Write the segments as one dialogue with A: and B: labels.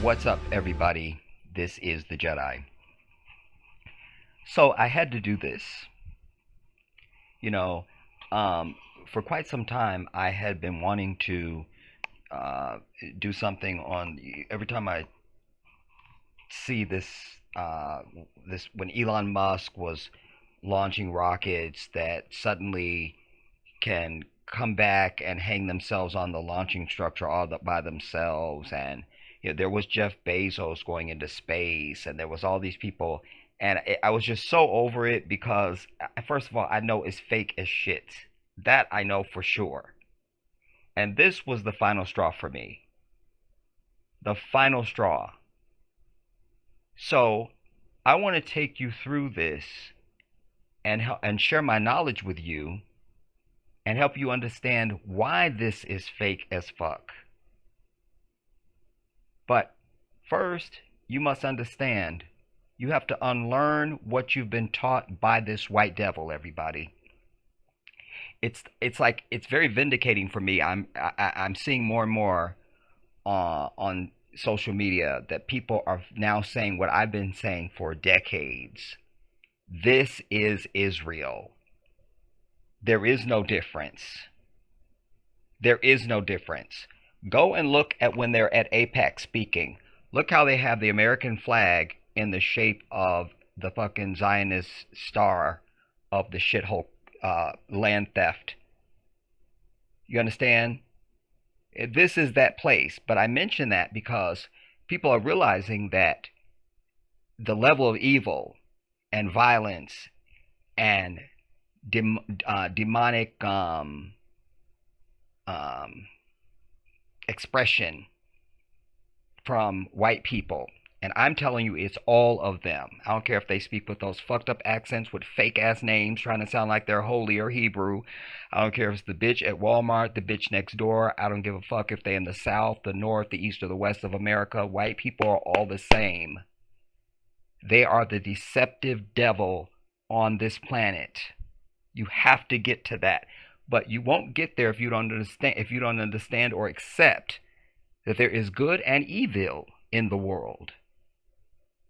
A: What's up, everybody? This is the Jedi. So I had to do this. You know, for quite some time, I had been wanting to uh, do something on. Every time I see this when Elon Musk was launching rockets that suddenly can come back and hang themselves on the launching structure by themselves. And there was Jeff Bezos going into space, and there was all these people, and I was just so over it because, first of all, I know it's fake as shit. That I know for sure. And this was the final straw for me. The final straw. So I want to take you through this and share my knowledge with you and help you understand why this is fake as fuck. But first, you must understand you have to unlearn what you've been taught by this white devil, everybody. It's very vindicating for me. I'm seeing more and more on social media that people are now saying what I've been saying for decades. This is Israel. There is no difference. There is no difference. Go and look at when they're at APEC speaking. Look how they have the American flag in the shape of the fucking Zionist star of the shithole land theft. You understand? This is that place. But I mention that because people are realizing that the level of evil and violence and demonic expression from white people. And I'm telling you, it's all of them. I don't care if they speak with those fucked up accents with fake ass names trying to sound like they're holy or Hebrew. I don't care if it's the bitch at Walmart, the bitch next door. I don't give a fuck if they're in the South, the North, the East, or the West of America. White people are all the same. They are the deceptive devil on this planet. You have to get to that. But you won't get there if you don't understand or accept that there is good and evil in the world.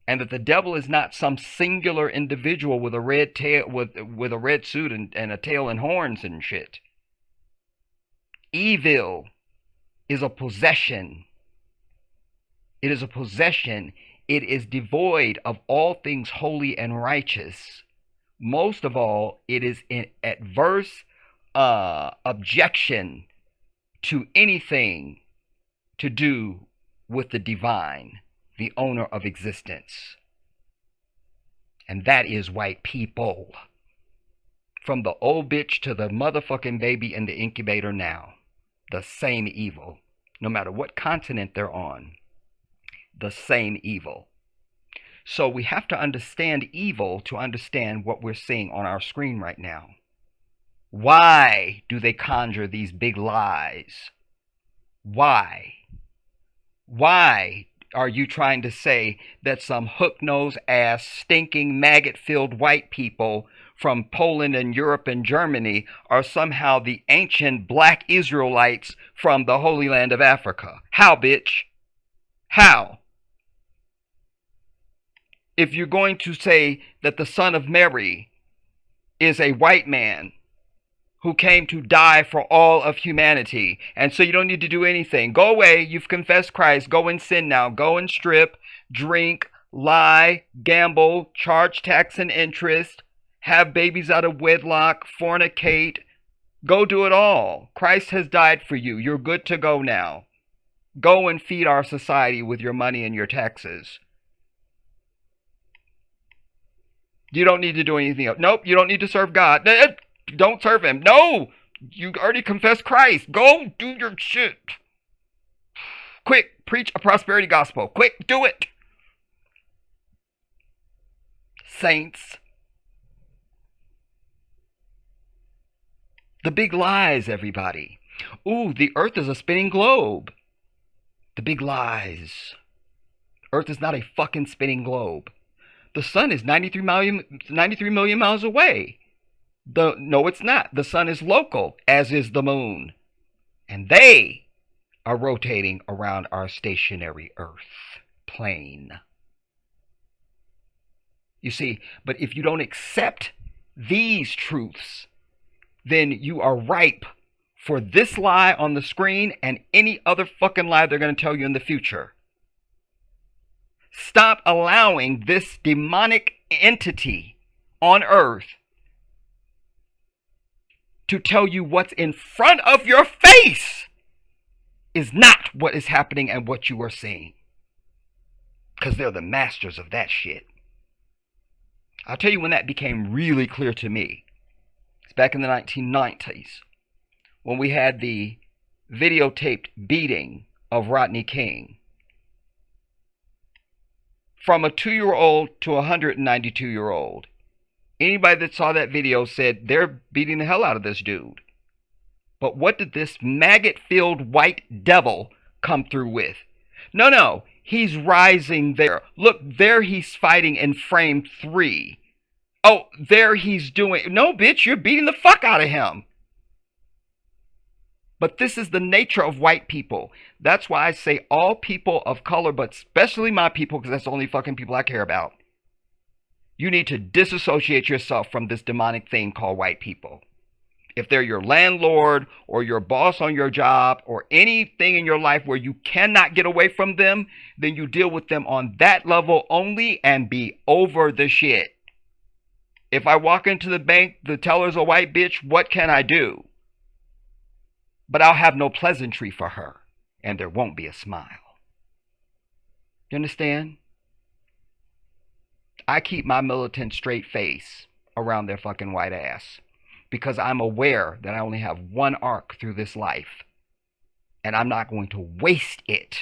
A: And that the devil is not some singular individual with a red tail with a red suit and a tail and horns and shit. Evil is a possession. It is a possession. It is devoid of all things holy and righteous. Most of all, it is in adverse objection to anything to do with the divine, the owner of existence. And that is white people. From the old bitch to the motherfucking baby in the incubator now. The same evil. No matter what continent they're on. The same evil. So we have to understand evil to understand what we're seeing on our screen right now. Why do they conjure these big lies? Why? Why are you trying to say that some hook-nosed ass, stinking, maggot-filled white people from Poland and Europe and Germany are somehow the ancient black Israelites from the Holy Land of Africa? How, bitch? How? If you're going to say that the Son of Mary is a white man who came to die for all of humanity, and so you don't need to do anything. Go away, you've confessed Christ, go and sin now. Go and strip, drink, lie, gamble, charge tax and interest, have babies out of wedlock, fornicate. Go do it all. Christ has died for you. You're good to go now. Go and feed our society with your money and your taxes. You don't need to do anything else. Nope, you don't need to serve God. Don't serve him. No! You already confessed Christ. Go do your shit. Quick, preach a prosperity gospel. Quick, do it. Saints. The big lies, everybody. Ooh, the earth is a spinning globe. The big lies. Earth is not a fucking spinning globe. The sun is 93 million miles away. No, it's not. The sun is local, as is the moon. And they are rotating around our stationary Earth. plain. You see, but if you don't accept these truths, then you are ripe for this lie on the screen and any other fucking lie they're going to tell you in the future. Stop allowing this demonic entity on earth to tell you what's in front of your face is not what is happening and what you are seeing. Because they're the masters of that shit. I'll tell you when that became really clear to me. It's back in the 1990s when we had the videotaped beating of Rodney King. From a 2-year-old to a 192-year-old. Anybody that saw that video said they're beating the hell out of this dude. But what did this maggot-filled white devil come through with? No, he's rising there. Look, there he's fighting in frame 3. Oh, there he's doing... No, bitch, you're beating the fuck out of him. But this is the nature of white people. That's why I say all people of color, but especially my people, because that's the only fucking people I care about. You need to disassociate yourself from this demonic thing called white people. If they're your landlord or your boss on your job or anything in your life where you cannot get away from them, then you deal with them on that level only and be over the shit. If I walk into the bank, the teller's a white bitch, what can I do? But I'll have no pleasantry for her, and there won't be a smile. You understand? I keep my militant straight face around their fucking white ass because I'm aware that I only have one arc through this life, and I'm not going to waste it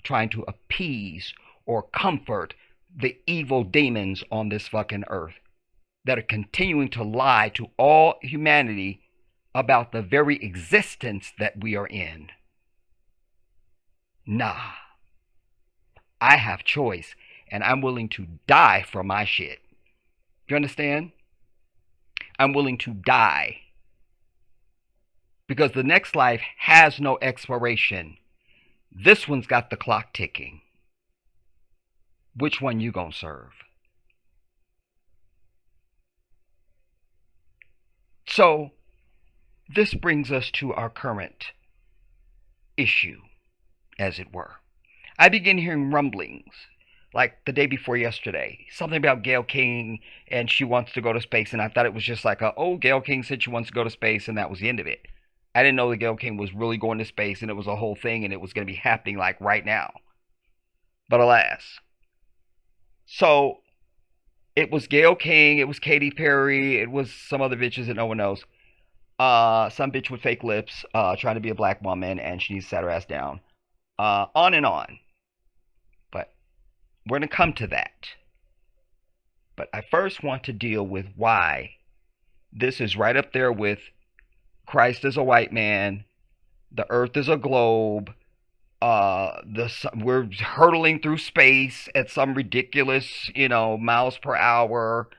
A: trying to appease or comfort the evil demons on this fucking earth that are continuing to lie to all humanity about the very existence that we are in. Nah. I have choice, and I'm willing to die for my shit. You understand? I'm willing to die. Because the next life has no expiration. This one's got the clock ticking. Which one you gonna serve? So, this brings us to our current issue, as it were. I begin hearing rumblings, like the day before yesterday, something about Gayle King and she wants to go to space, and I thought it was just like, Gayle King said she wants to go to space, and that was the end of it. I didn't know that Gayle King was really going to space, and it was a whole thing, and it was going to be happening like right now. But alas. So, it was Gayle King, it was Katy Perry, it was some other bitches that no one knows. Some bitch with fake lips, trying to be a black woman, and she needs to set her ass down. On and on. But we're going to come to that. But I first want to deal with why this is right up there with Christ is a white man, the earth is a globe, we're hurtling through space at some ridiculous, miles per hour,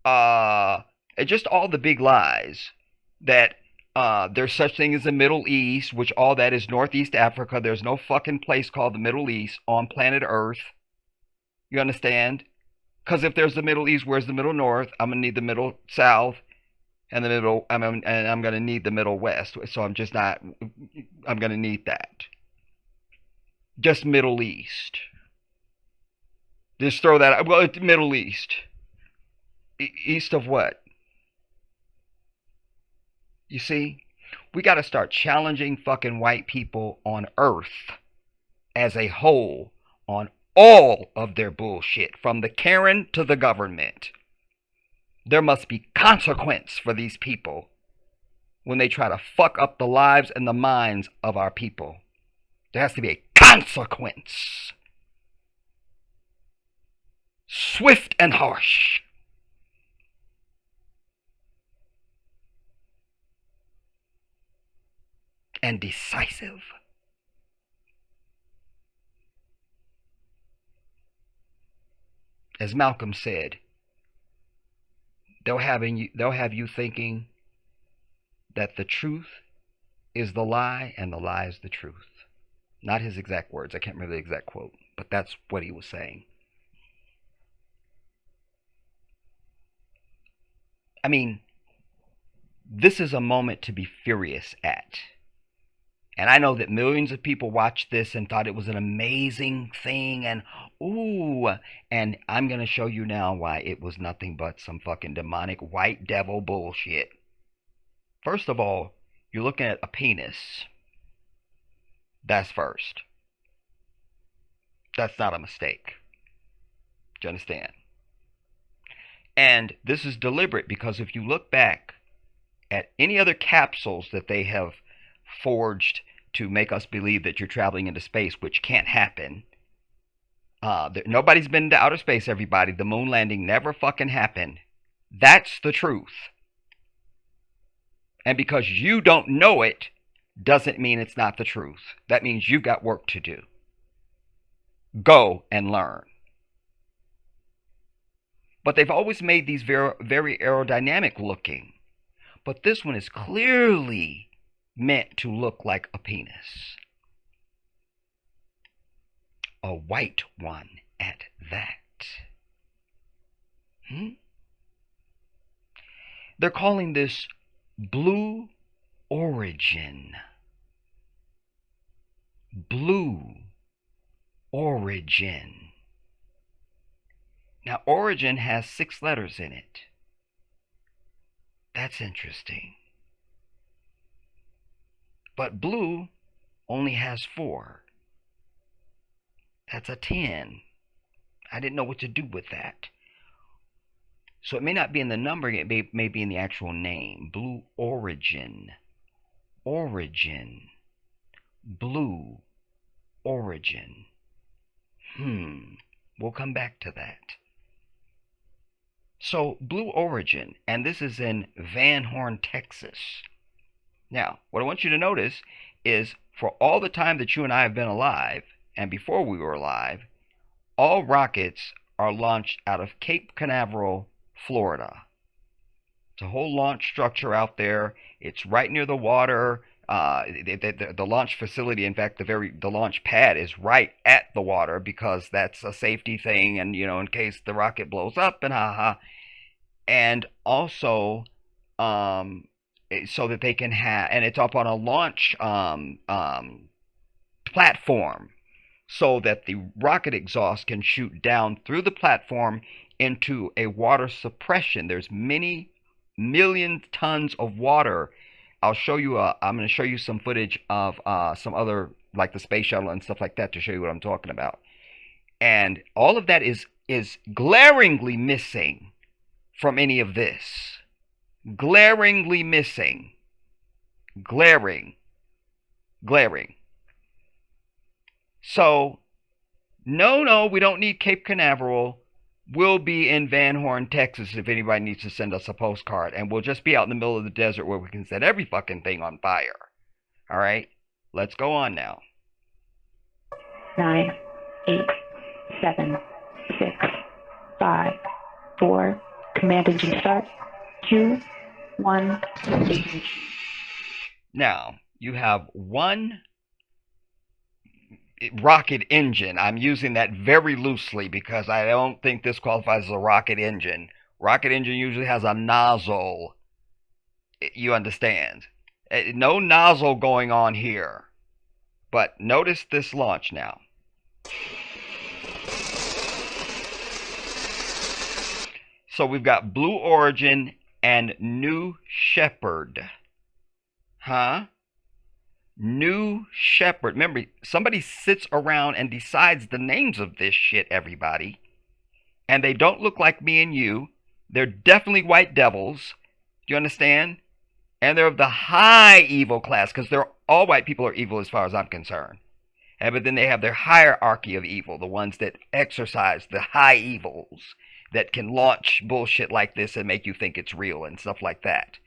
A: and just all the big lies that there's such thing as the Middle East, which all that is Northeast Africa. There's no fucking place called the Middle East on planet Earth. You understand? Because if there's the Middle East, where's the Middle North? I'm gonna need the Middle South, and I'm gonna need the Middle West. So I'm gonna need that. Just Middle East. Just throw that out. Well, it's Middle East. East of what? You see? We got to start challenging fucking white people on Earth as a whole on all of their bullshit, from the Karen to the government. There must be consequence for these people when they try to fuck up the lives and the minds of our people. There has to be a consequence. Swift and harsh. And decisive. As Malcolm said, they'll have you thinking that the truth is the lie and the lie is the truth. Not his exact words. I can't remember the exact quote, but that's what he was saying. I mean, this is a moment to be furious at. And I know that millions of people watched this and thought it was an amazing thing, and ooh, and I'm going to show you now why it was nothing but some fucking demonic white devil bullshit. First of all, you're looking at a penis. That's first. That's not a mistake. Do you understand? And this is deliberate because if you look back at any other capsules that they have forged to make us believe that you're traveling into space, which can't happen. Nobody's been to outer space, everybody. The moon landing never fucking happened. That's the truth. And because you don't know it, doesn't mean it's not the truth. That means you've got work to do. Go and learn. But they've always made these very, very aerodynamic looking. But this one is clearly meant to look like a penis. A white one at that. They're calling this Blue Origin. Blue Origin. Now, origin has 6 letters in it. That's interesting. But blue only has 4. That's a 10. I didn't know what to do with that. So it may not be in the number, it may be in the actual name. Blue Origin. Origin. Blue Origin. We'll come back to that. So, Blue Origin, and this is in Van Horn, Texas. Now, what I want you to notice is for all the time that you and I have been alive, and before we were alive, all rockets are launched out of Cape Canaveral, Florida. It's a whole launch structure out there. It's right near the water. The launch facility, in fact, the launch pad is right at the water because that's a safety thing, and in case the rocket blows up and and also so that they can have, and it's up on a launch platform so that the rocket exhaust can shoot down through the platform into a water suppression. There's many million tons of water. I'll show you, I'm going to show you some footage of some other, like the space shuttle and stuff like that, to show you what I'm talking about. And all of that is glaringly missing from any of this. Glaringly missing. Glaring. So, no, we don't need Cape Canaveral. We'll be in Van Horn, Texas, if anybody needs to send us a postcard. And we'll just be out in the middle of the desert where we can set every fucking thing on fire. All right? Let's go on now.
B: 9, 8, 7, 6, 5, 4. Command engine start. 2, 1. Ignition.
A: Now, you have one rocket engine. I'm using that very loosely because I don't think this qualifies as a rocket engine. Rocket engine usually has a nozzle. You understand? No nozzle going on here. But notice this launch now. So we've got Blue Origin and New Shepard. New Shepard. Remember, somebody sits around and decides the names of this shit, everybody. And they don't look like me and you. They're definitely white devils. Do you understand? And they're of the high evil class, because all white people are evil as far as I'm concerned. But then they have their hierarchy of evil, the ones that exercise the high evils, that can launch bullshit like this and make you think it's real and stuff like that.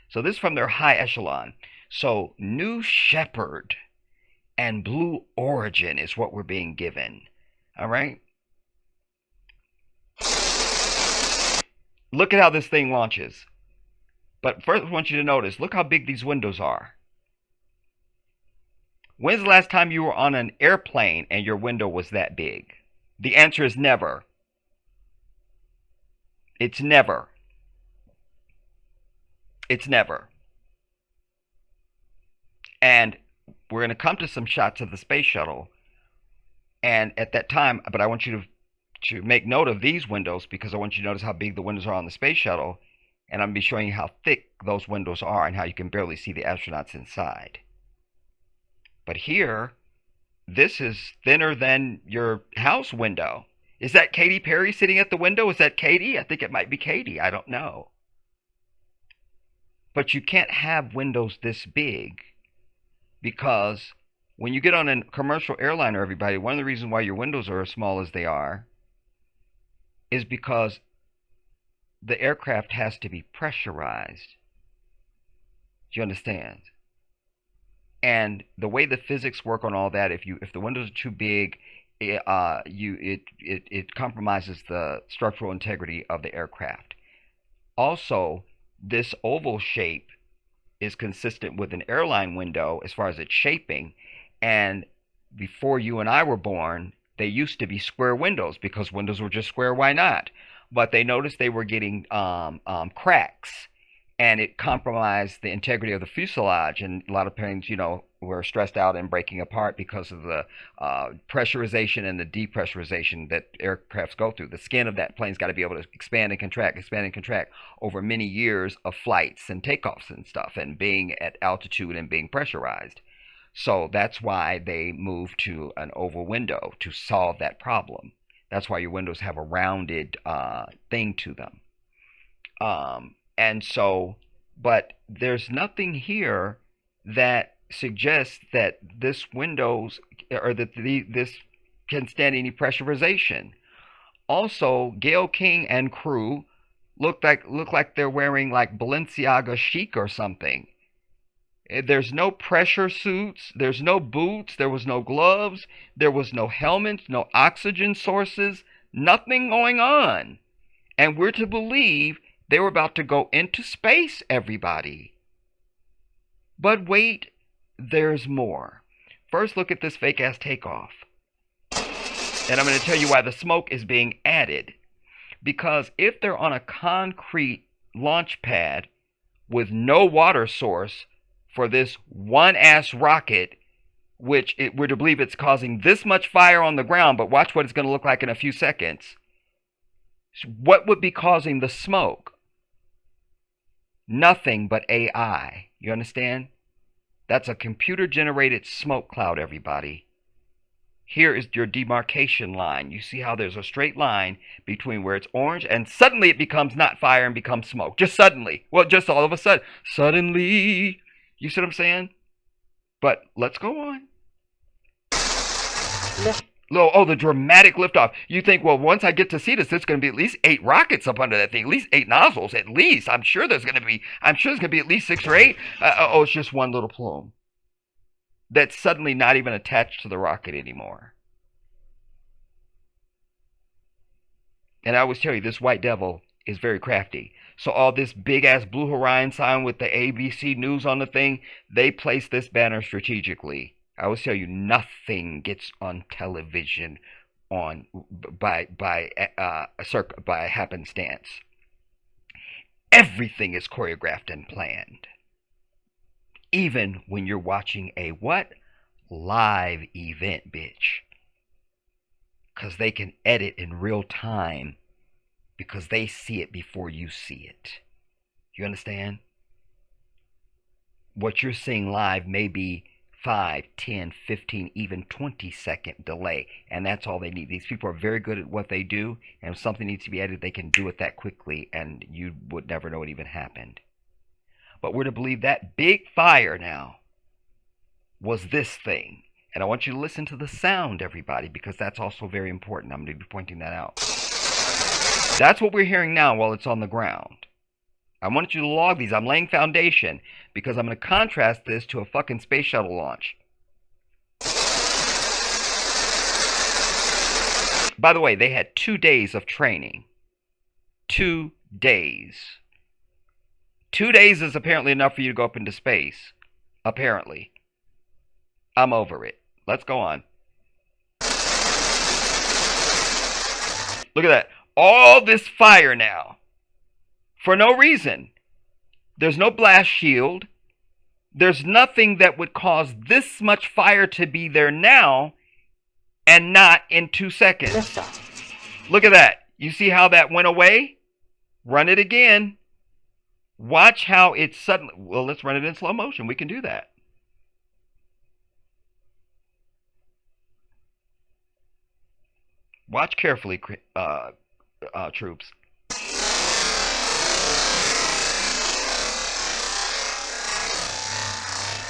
A: So this is from their high echelon. So New Shepard and Blue Origin is what we're being given. All right? Look at how this thing launches. But first I want you to notice, look how big these windows are. When's the last time you were on an airplane and your window was that big? The answer is never. It's never. It's never. And we're going to come to some shots of the space shuttle. And at that time, but I want you to make note of these windows because I want you to notice how big the windows are on the space shuttle. And I'm going to be showing you how thick those windows are and how you can barely see the astronauts inside. But here, this is thinner than your house window. Is that Katy Perry sitting at the window? Is that Katy? I think it might be Katy. I don't know. But you can't have windows this big because when you get on a commercial airliner, everybody, one of the reasons why your windows are as small as they are is because the aircraft has to be pressurized. Do you understand? And the way the physics work on all that, if the windows are too big, it compromises the structural integrity of the aircraft. Also, this oval shape is consistent with an airline window as far as its shaping. And before you and I were born, they used to be square windows because windows were just square. Why not? But they noticed they were getting cracks, and it compromised the integrity of the fuselage. And a lot of planes, were stressed out and breaking apart because of the pressurization and the depressurization that aircrafts go through. The skin of that plane's got to be able to expand and contract over many years of flights and takeoffs and stuff, and being at altitude and being pressurized. So that's why they moved to an oval window to solve that problem. That's why your windows have a rounded thing to them. And so, but there's nothing here that suggests that this windows or that this can stand any pressurization. Also, Gayle King and crew look like they're wearing like Balenciaga chic or something. There's no pressure suits, there's no boots, there was no gloves, there was no helmets, no oxygen sources, nothing going on. And we're to believe they were about to go into space, everybody. But wait, there's more. First, look at this fake-ass takeoff. And I'm going to tell you why the smoke is being added. Because if they're on a concrete launch pad with no water source for this one-ass rocket, which we're to believe it's causing this much fire on the ground, but watch what it's going to look like in a few seconds. What would be causing the smoke? Nothing but AI. You understand? That's a computer-generated smoke cloud, everybody. Here is your demarcation line. You see how there's a straight line between where it's orange and suddenly it becomes not fire and becomes smoke. Just suddenly. Well, just all of a sudden. Suddenly. You see what I'm saying? But let's go on. Oh, the dramatic liftoff. You think, well, once I get to see this, there's going to be at least 8 rockets up under that thing, at least 8 nozzles, at least. I'm sure there's going to be at least 6 or 8. It's just one little plume that's suddenly not even attached to the rocket anymore. And I always tell you, this white devil is very crafty. So all this big-ass Blue Hawaiian sign with the ABC News on the thing, they place this banner strategically. I always tell you, nothing gets on television by happenstance. Everything is choreographed and planned. Even when you're watching a what? Live event, bitch. Because they can edit in real time because they see it before you see it. You understand? What you're seeing live may be 5, 10, 15, even 20-second delay. And that's all they need. These people are very good at what they do. And if something needs to be edited, they can do it that quickly. And you would never know it even happened. But we're to believe that big fire now was this thing. And I want you to listen to the sound, everybody, because that's also very important. I'm going to be pointing that out. That's what we're hearing now while it's on the ground. I want you to log these. I'm laying foundation because I'm going to contrast this to a fucking space shuttle launch. By the way, they had 2 days of training. 2 days. 2 days is apparently enough for you to go up into space. Apparently. I'm over it. Let's go on. Look at that. All this fire now. For no reason. There's no blast shield. There's nothing that would cause this much fire to be there now and not in 2 seconds. Look at that. You see how that went away? Run it again. Watch how it suddenly... Well, let's run it in slow motion. We can do that. Watch carefully, troops.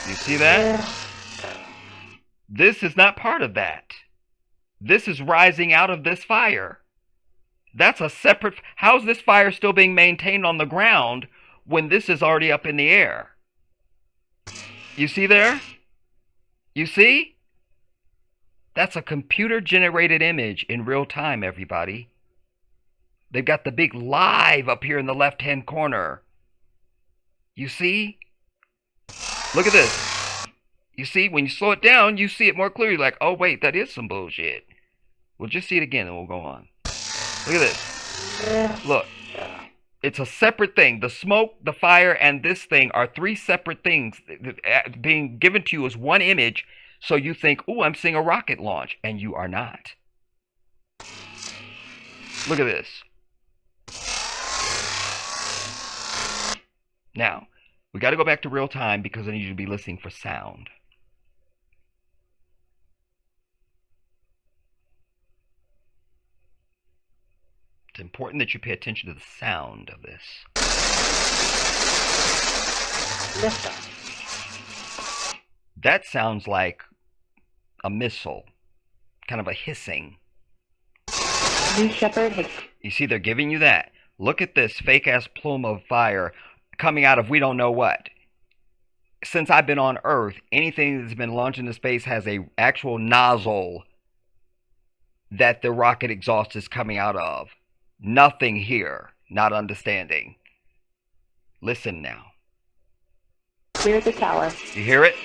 A: You see that? This is not part of that. This is rising out of this fire. That's a separate... How's this fire still being maintained on the ground when this is already up in the air? You see there? You see? That's a computer-generated image in real time, everybody. They've got the big live up here in the left-hand corner. You see? Look at this. You see, when you slow it down, you see it more clearly. Like, oh, wait, that is some bullshit. We'll just see it again and we'll go on. Look at this. Look. It's a separate thing. The smoke, the fire, and this thing are 3 separate things being given to you as one image. So you think, oh, I'm seeing a rocket launch. And you are not. Look at this. Now, we got to go back to real time because I need you to be listening for sound. It's important that you pay attention to the sound of this. That sounds like a missile, kind of a hissing.
B: New Shepard.
A: You see, they're giving you that. Look at this fake-ass plume of fire coming out of we don't know what. Since I've been on Earth, anything that's been launched into space has a actual nozzle that the rocket exhaust is coming out of. Nothing here. Not understanding. Listen now.
B: Clear the tower.
A: You hear it?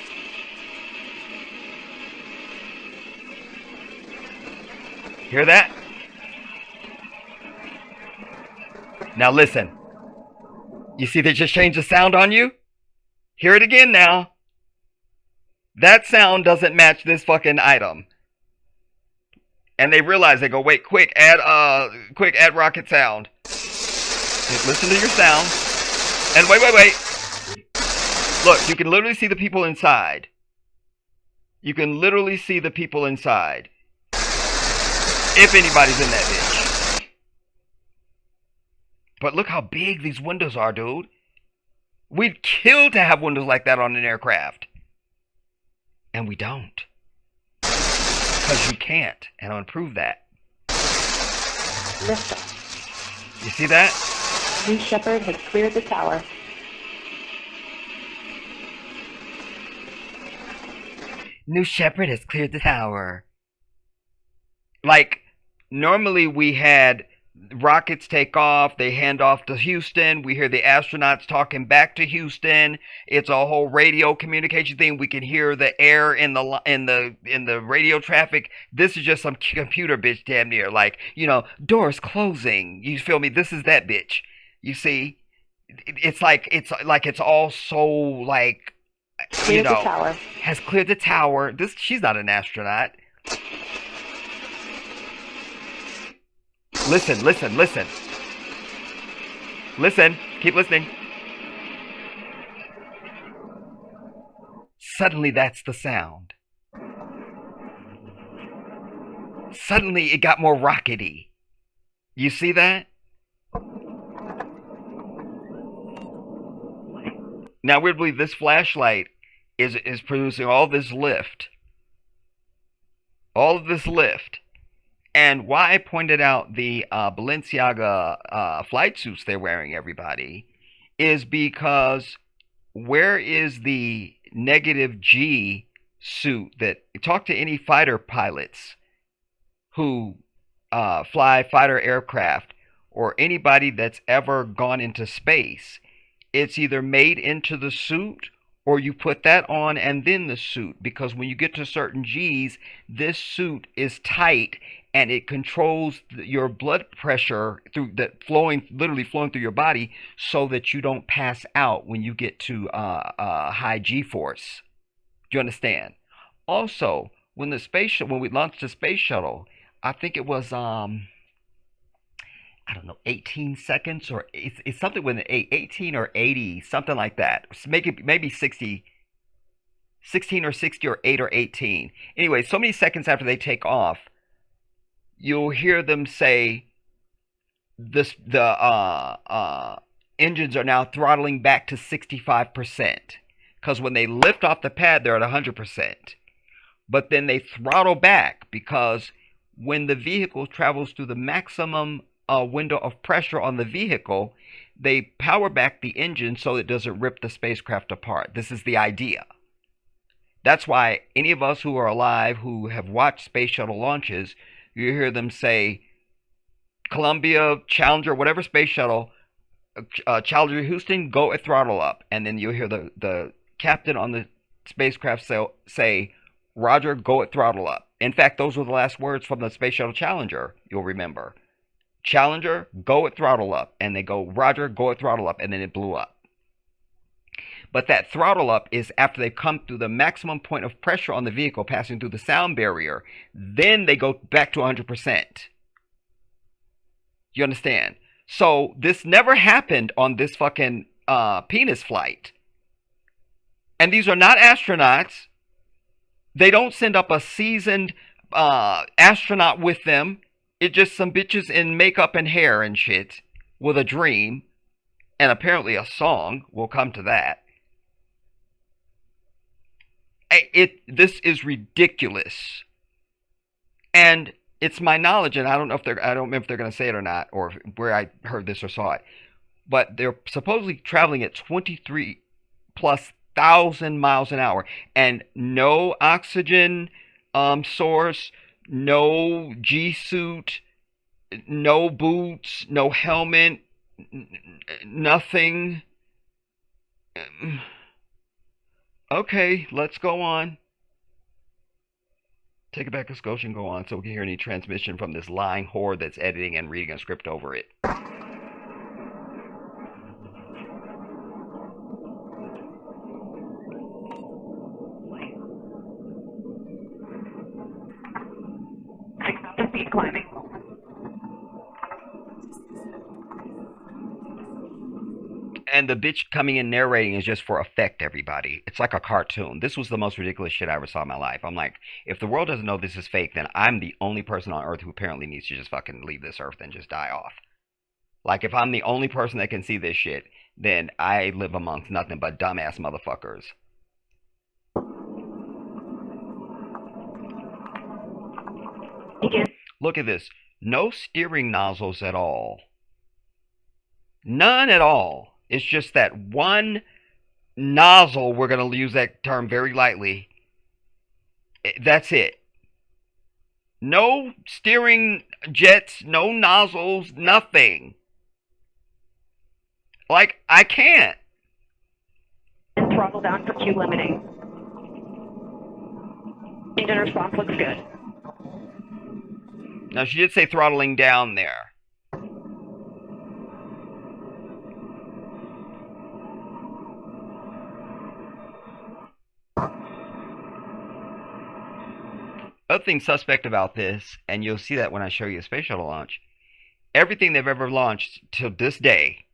A: Hear that? Now listen. You see they just changed the sound on you? Hear it again now. That sound doesn't match this fucking item. And they realize, they go, wait, quick, add rocket sound. Listen to your sound. And wait. Look, you can literally see the people inside. You can literally see the people inside. If anybody's in that bitch. But look how big these windows are, dude. We'd kill to have windows like that on an aircraft. And we don't. Because you can't. And I'm going to prove that.
B: Liftoff.
A: You see that?
B: New Shepard has cleared the tower.
A: New Shepard has cleared the tower. Like, normally we had rockets take off, they hand off to Houston, we hear the astronauts talking back to Houston. It's a whole radio communication thing. We can hear the air in the radio traffic. This is just some computer bitch damn near, like, you know, doors closing. You feel me? This is that bitch. You see? It's like it's all so like,
B: Cleared the tower.
A: Has cleared the tower. She's not an astronaut. Listen. Listen. Keep listening. Suddenly that's the sound. Suddenly it got more rockety. You see that? Now we believe this flashlight is producing all this lift. All of this lift. And why I pointed out the Balenciaga flight suits they're wearing, everybody, is because where is the negative G suit that... Talk to any fighter pilots who fly fighter aircraft or anybody that's ever gone into space. It's either made into the suit or you put that on and then the suit, because when you get to certain G's, this suit is tight and it controls your blood pressure through that flowing, literally flowing through your body, so that you don't pass out when you get to high G force. Do you understand? Also, when we launched the space shuttle, I think it was I don't know, 18 seconds, or it's something with an 18 or 80, something like that. Maybe 60, 16 or 60 or 8 or 18. Anyway, so many seconds after they take off, you'll hear them say the engines are now throttling back to 65%. Because when they lift off the pad, they're at 100%. But then they throttle back, because when the vehicle travels through the maximum window of pressure on the vehicle, they power back the engine so it doesn't rip the spacecraft apart. This is the idea. That's why any of us who are alive who have watched space shuttle launches, you hear them say, Columbia, Challenger, whatever space shuttle, Challenger, Houston, go at throttle up. And then you'll hear the captain on the spacecraft say, Roger, go at throttle up. In fact, those were the last words from the Space Shuttle Challenger, you'll remember. Challenger, go at throttle up. And they go, Roger, go at throttle up. And then it blew up. But that throttle up is after they've come through the maximum point of pressure on the vehicle, passing through the sound barrier. Then they go back to 100%. You understand? So this never happened on this fucking penis flight. And these are not astronauts. They don't send up a seasoned astronaut with them. It's just some bitches in makeup and hair and shit with a dream and apparently a song. We'll come to that. This is ridiculous. And it's my knowledge, and I don't know if they're going to say it or not, or where I heard this or saw it, but they're supposedly traveling at 23 plus thousand miles an hour, and no oxygen source, no G suit, no boots, no helmet, nothing. Okay, let's go on. Take it back a scotch and go on, so we can hear any transmission from this lying whore that's editing and reading a script over it.
B: Climbing.
A: And the bitch coming in narrating is just for effect, everybody. It's like a cartoon. This was the most ridiculous shit I ever saw in my life. I'm like, if the world doesn't know this is fake, then I'm the only person on Earth who apparently needs to just fucking leave this Earth and just die off. Like, if I'm the only person that can see this shit, then I live amongst nothing but dumbass motherfuckers. Look at this. No steering nozzles at all. None at all. It's just that one nozzle. We're going to use that term very lightly. That's it. No steering jets, no nozzles, nothing. Like, I can't.
B: And throttle down for Q limiting. Engine response looks good.
A: Now, she did say throttling down there. Other thing suspect about this, and you'll see that when I show you a space shuttle launch, everything they've ever launched till this day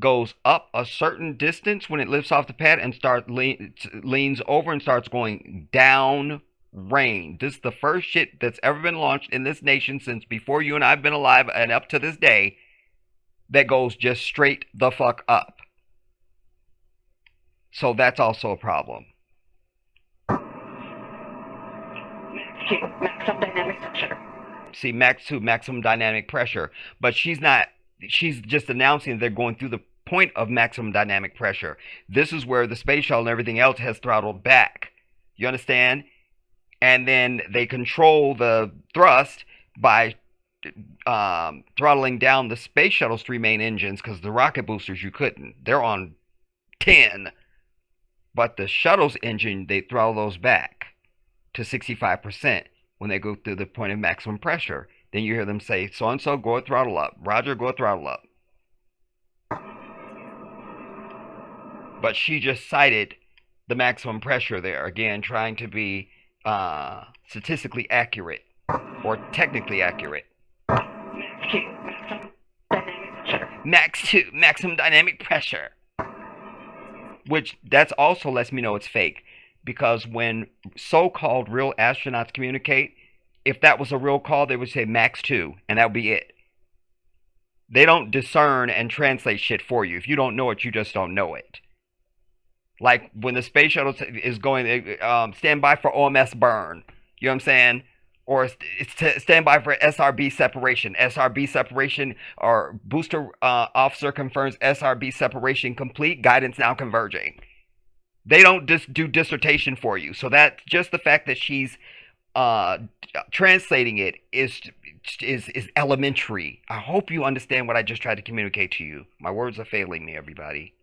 A: goes up a certain distance when it lifts off the pad and leans over and starts going down range. This is the first shit that's ever been launched in this nation since before you and I have been alive and up to this day that goes just straight the fuck up. So that's also a problem.
B: Maximum dynamic pressure.
A: See, maximum dynamic pressure. But she's just announcing they're going through the point of maximum dynamic pressure. This is where the space shuttle and everything else has throttled back. You understand? And then they control the thrust by throttling down the space shuttle's three main engines, because the rocket boosters you couldn't. They're on 10. But the shuttle's engine, they throttle those back to 65% when they go through the point of maximum pressure. Then you hear them say, so-and-so, go throttle up. Roger, go throttle up. But she just cited the maximum pressure there, again, trying to be statistically accurate or technically accurate. Max 2, maximum dynamic pressure. Which that's also lets me know it's fake. Because when so-called real astronauts communicate, if that was a real call, they would say Max 2, and that would be it. They don't discern and translate shit for you. If you don't know it, you just don't know it. Like when the space shuttle is going, stand by for OMS burn. You know what I'm saying? Or stand by for SRB separation. SRB separation, or booster officer confirms SRB separation complete. Guidance now converging. They don't just do dissertation for you. So that just the fact that she's translating it is elementary. I hope you understand what I just tried to communicate to you. My words are failing me, everybody.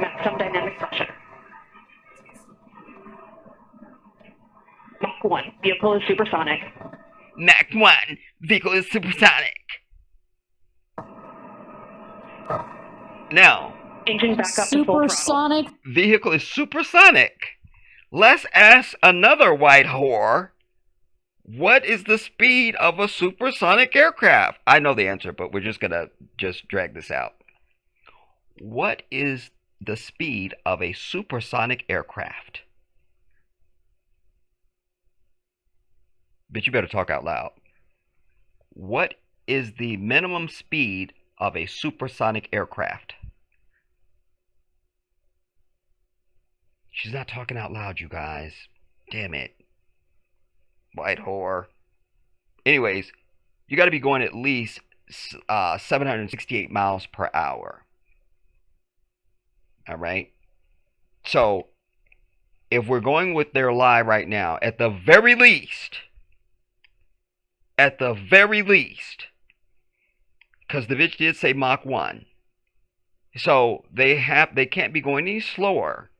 B: Maximum dynamic pressure. Mach 1, vehicle is supersonic.
A: Mach 1, vehicle is supersonic. Now,
B: engine back up to full
C: supersonic.
B: throttle.
A: Vehicle is supersonic. Let's ask another white whore. What is the speed of a supersonic aircraft? I know the answer, but we're just gonna drag this out. What is the speed of a supersonic aircraft? Bitch, you better talk out loud. What is the minimum speed of a supersonic aircraft? She's not talking out loud, you guys. Damn it. White whore. Anyways, you got to be going at least 768 miles per hour. All right? So, if we're going with their lie right now, at the very least, because the bitch did say Mach 1. So, they can't be going any slower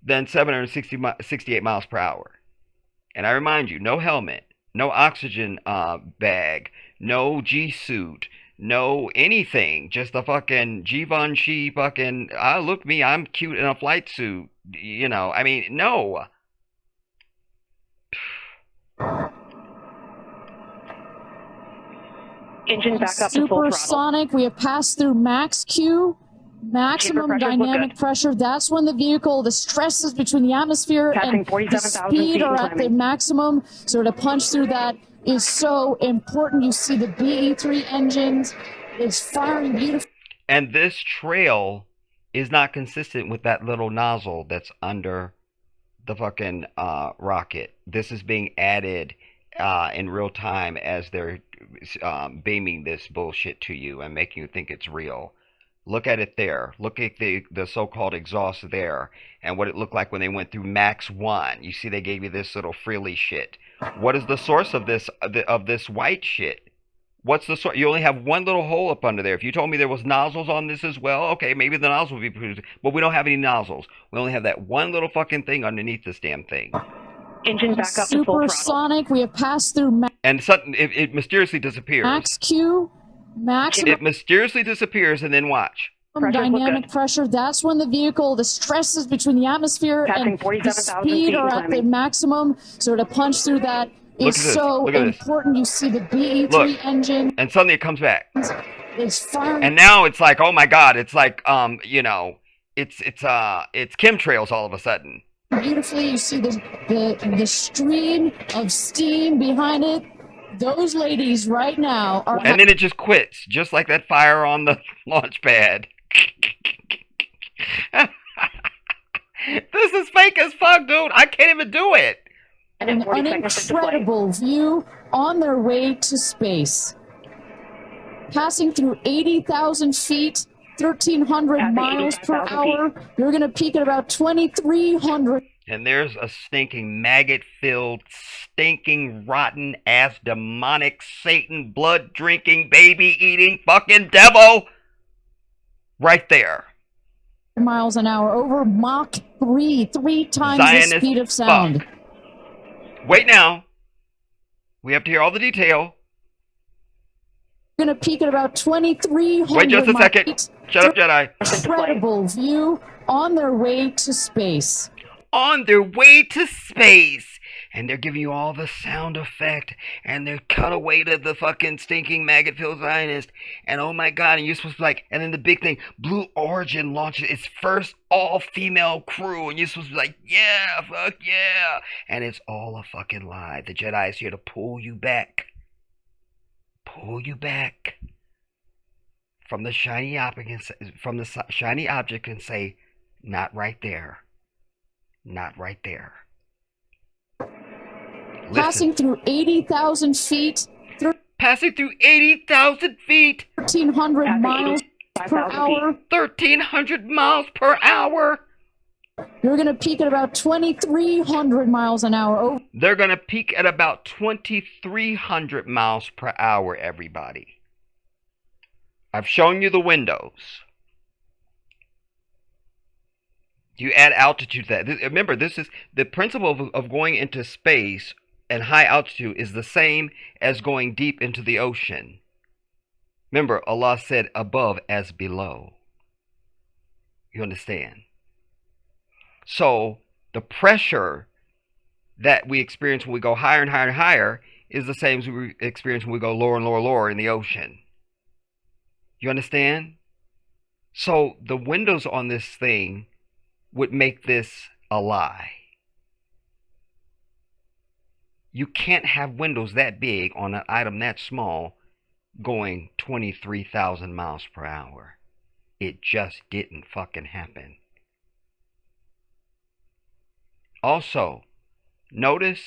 A: than 768 miles per hour. And I remind you, no helmet, no oxygen bag, no G-suit, no anything. Just a fucking Givenchy fucking, look me, I'm cute in a flight suit. You know, I mean, no.
B: Engine back up to full throttle.
C: Supersonic. We have passed through max Q. Maximum dynamic pressure. That's when the vehicle, the stresses between the atmosphere and the speed are at the maximum. So to punch through that is so important. You see the BE-3 engines. It's firing beautifully.
A: And this trail is not consistent with that little nozzle that's under the fucking rocket. This is being added in real time as they're beaming this bullshit to you and making you think it's real. Look at it there. Look at the so-called exhaust there and what it looked like when they went through Max 1. You see they gave you this little frilly shit. What is the source of this white shit? What's the source? You only have one little hole up under there. If you told me there was nozzles on this as well, okay, maybe the nozzle would be produced. But we don't have any nozzles. We only have that one little fucking thing underneath this damn thing.
B: Engine back up to full throttle.
C: Supersonic. We have passed through
A: and suddenly it mysteriously disappears.
C: max Q. Maximum.
A: It mysteriously disappears, and then watch.
C: Dynamic pressure. That's when the vehicle, the stresses between the atmosphere and the speed are at the maximum. So to punch through that is so important. You see the BE-3 engine.
A: And suddenly it comes back.
C: It's firing.
A: And now it's like, oh my God, it's like you know, it's chemtrails all of a sudden.
C: Beautifully, you see the stream of steam behind it. Those ladies right now are.
A: And then it just quits, just like that fire on the launch pad. This is fake as fuck, dude. I can't even do it.
C: An incredible view on their way to space. Passing through 80,000 feet 1,300 miles per hour. You're going to peak at about 2,300.
A: And there's a stinking maggot-filled, stinking, rotten-ass, demonic, Satan, blood-drinking, baby-eating fucking devil right there.
C: Miles an hour over Mach 3, 3 times
A: Zionist
C: the speed of sound.
A: fuck. Wait now. We have to hear all the detail.
C: We're going to peak at about 2,300.
A: Wait just a second. Shut up, Jedi.
C: Incredible view on their way to space.
A: On their way to space. And they're giving you all the sound effect. And they're cut away to the fucking stinking maggot-filled Zionist. And oh my god, and you're supposed to be like, and then the big thing, Blue Origin launches its first all-female crew. And you're supposed to be like, yeah, fuck yeah. And it's all a fucking lie. The Jedi is here to pull you back. Pull you back from the shiny object and say, not right there. Not right there.
C: Passing through 80,000 feet.
A: Passing through 80,000 feet.
C: 1,300 miles per hour.
A: 1,300 miles per hour.
C: You're going to peak at about 2,300 miles an hour.
A: They're going to peak at about 2,300 miles per hour, everybody. I've shown you the windows. You add altitude to that. Remember, this is the principle of going into space and high altitude is the same as going deep into the ocean. Remember, Allah said above as below. You understand? So the pressure that we experience when we go higher and higher and higher is the same as we experience when we go lower and lower and lower in the ocean. You understand? So the windows on this thing would make this a lie. You can't have windows that big on an item that small going 23,000 miles per hour. It just didn't fucking happen. Also, notice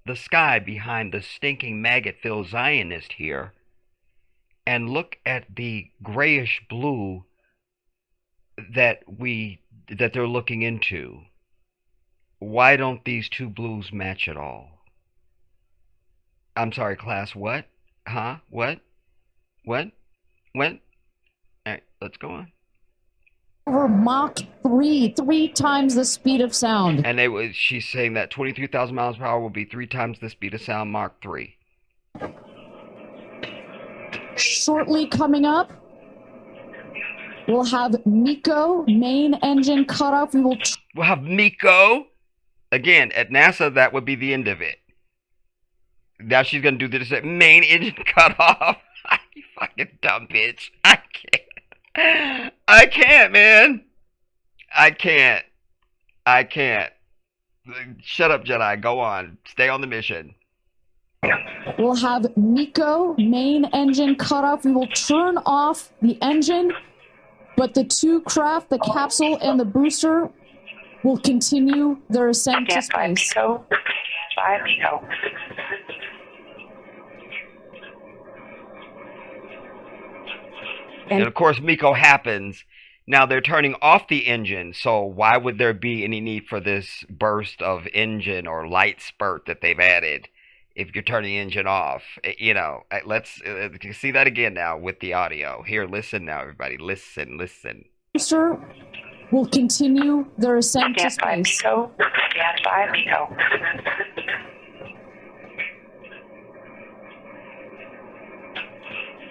A: the sky behind the stinking maggot-filled Zionist here, and look at the grayish blue that they're looking into. Why don't these two blues match at all? I'm sorry, class, what? Huh? What? What? What? All right, let's go on.
C: Over Mach 3, 3 times the speed of sound.
A: And she's saying that 23,000 miles per hour will be 3 times the speed of sound, Mach 3.
C: Shortly coming up, we'll have MECO, main engine cutoff. We'll
A: have MECO. Again, at NASA, that would be the end of it. Now she's going to do this main engine cutoff. You fucking dumb bitch. I can't, man. I can't. Shut up, Jedi. Go on. Stay on the mission.
C: We'll have MECO, main engine cutoff. We will turn off the engine, but the two craft, the capsule and the booster, will continue their ascent to space.
B: By MECO.
A: And of course, MECO happens. Now they're turning off the engine, so why would there be any need for this burst of engine or light spurt that they've added if you're turning the engine off? You know, let's see that again now with the audio. Here, listen now, everybody. Listen.
C: Booster will continue their ascent to space.
B: Stand by MECO.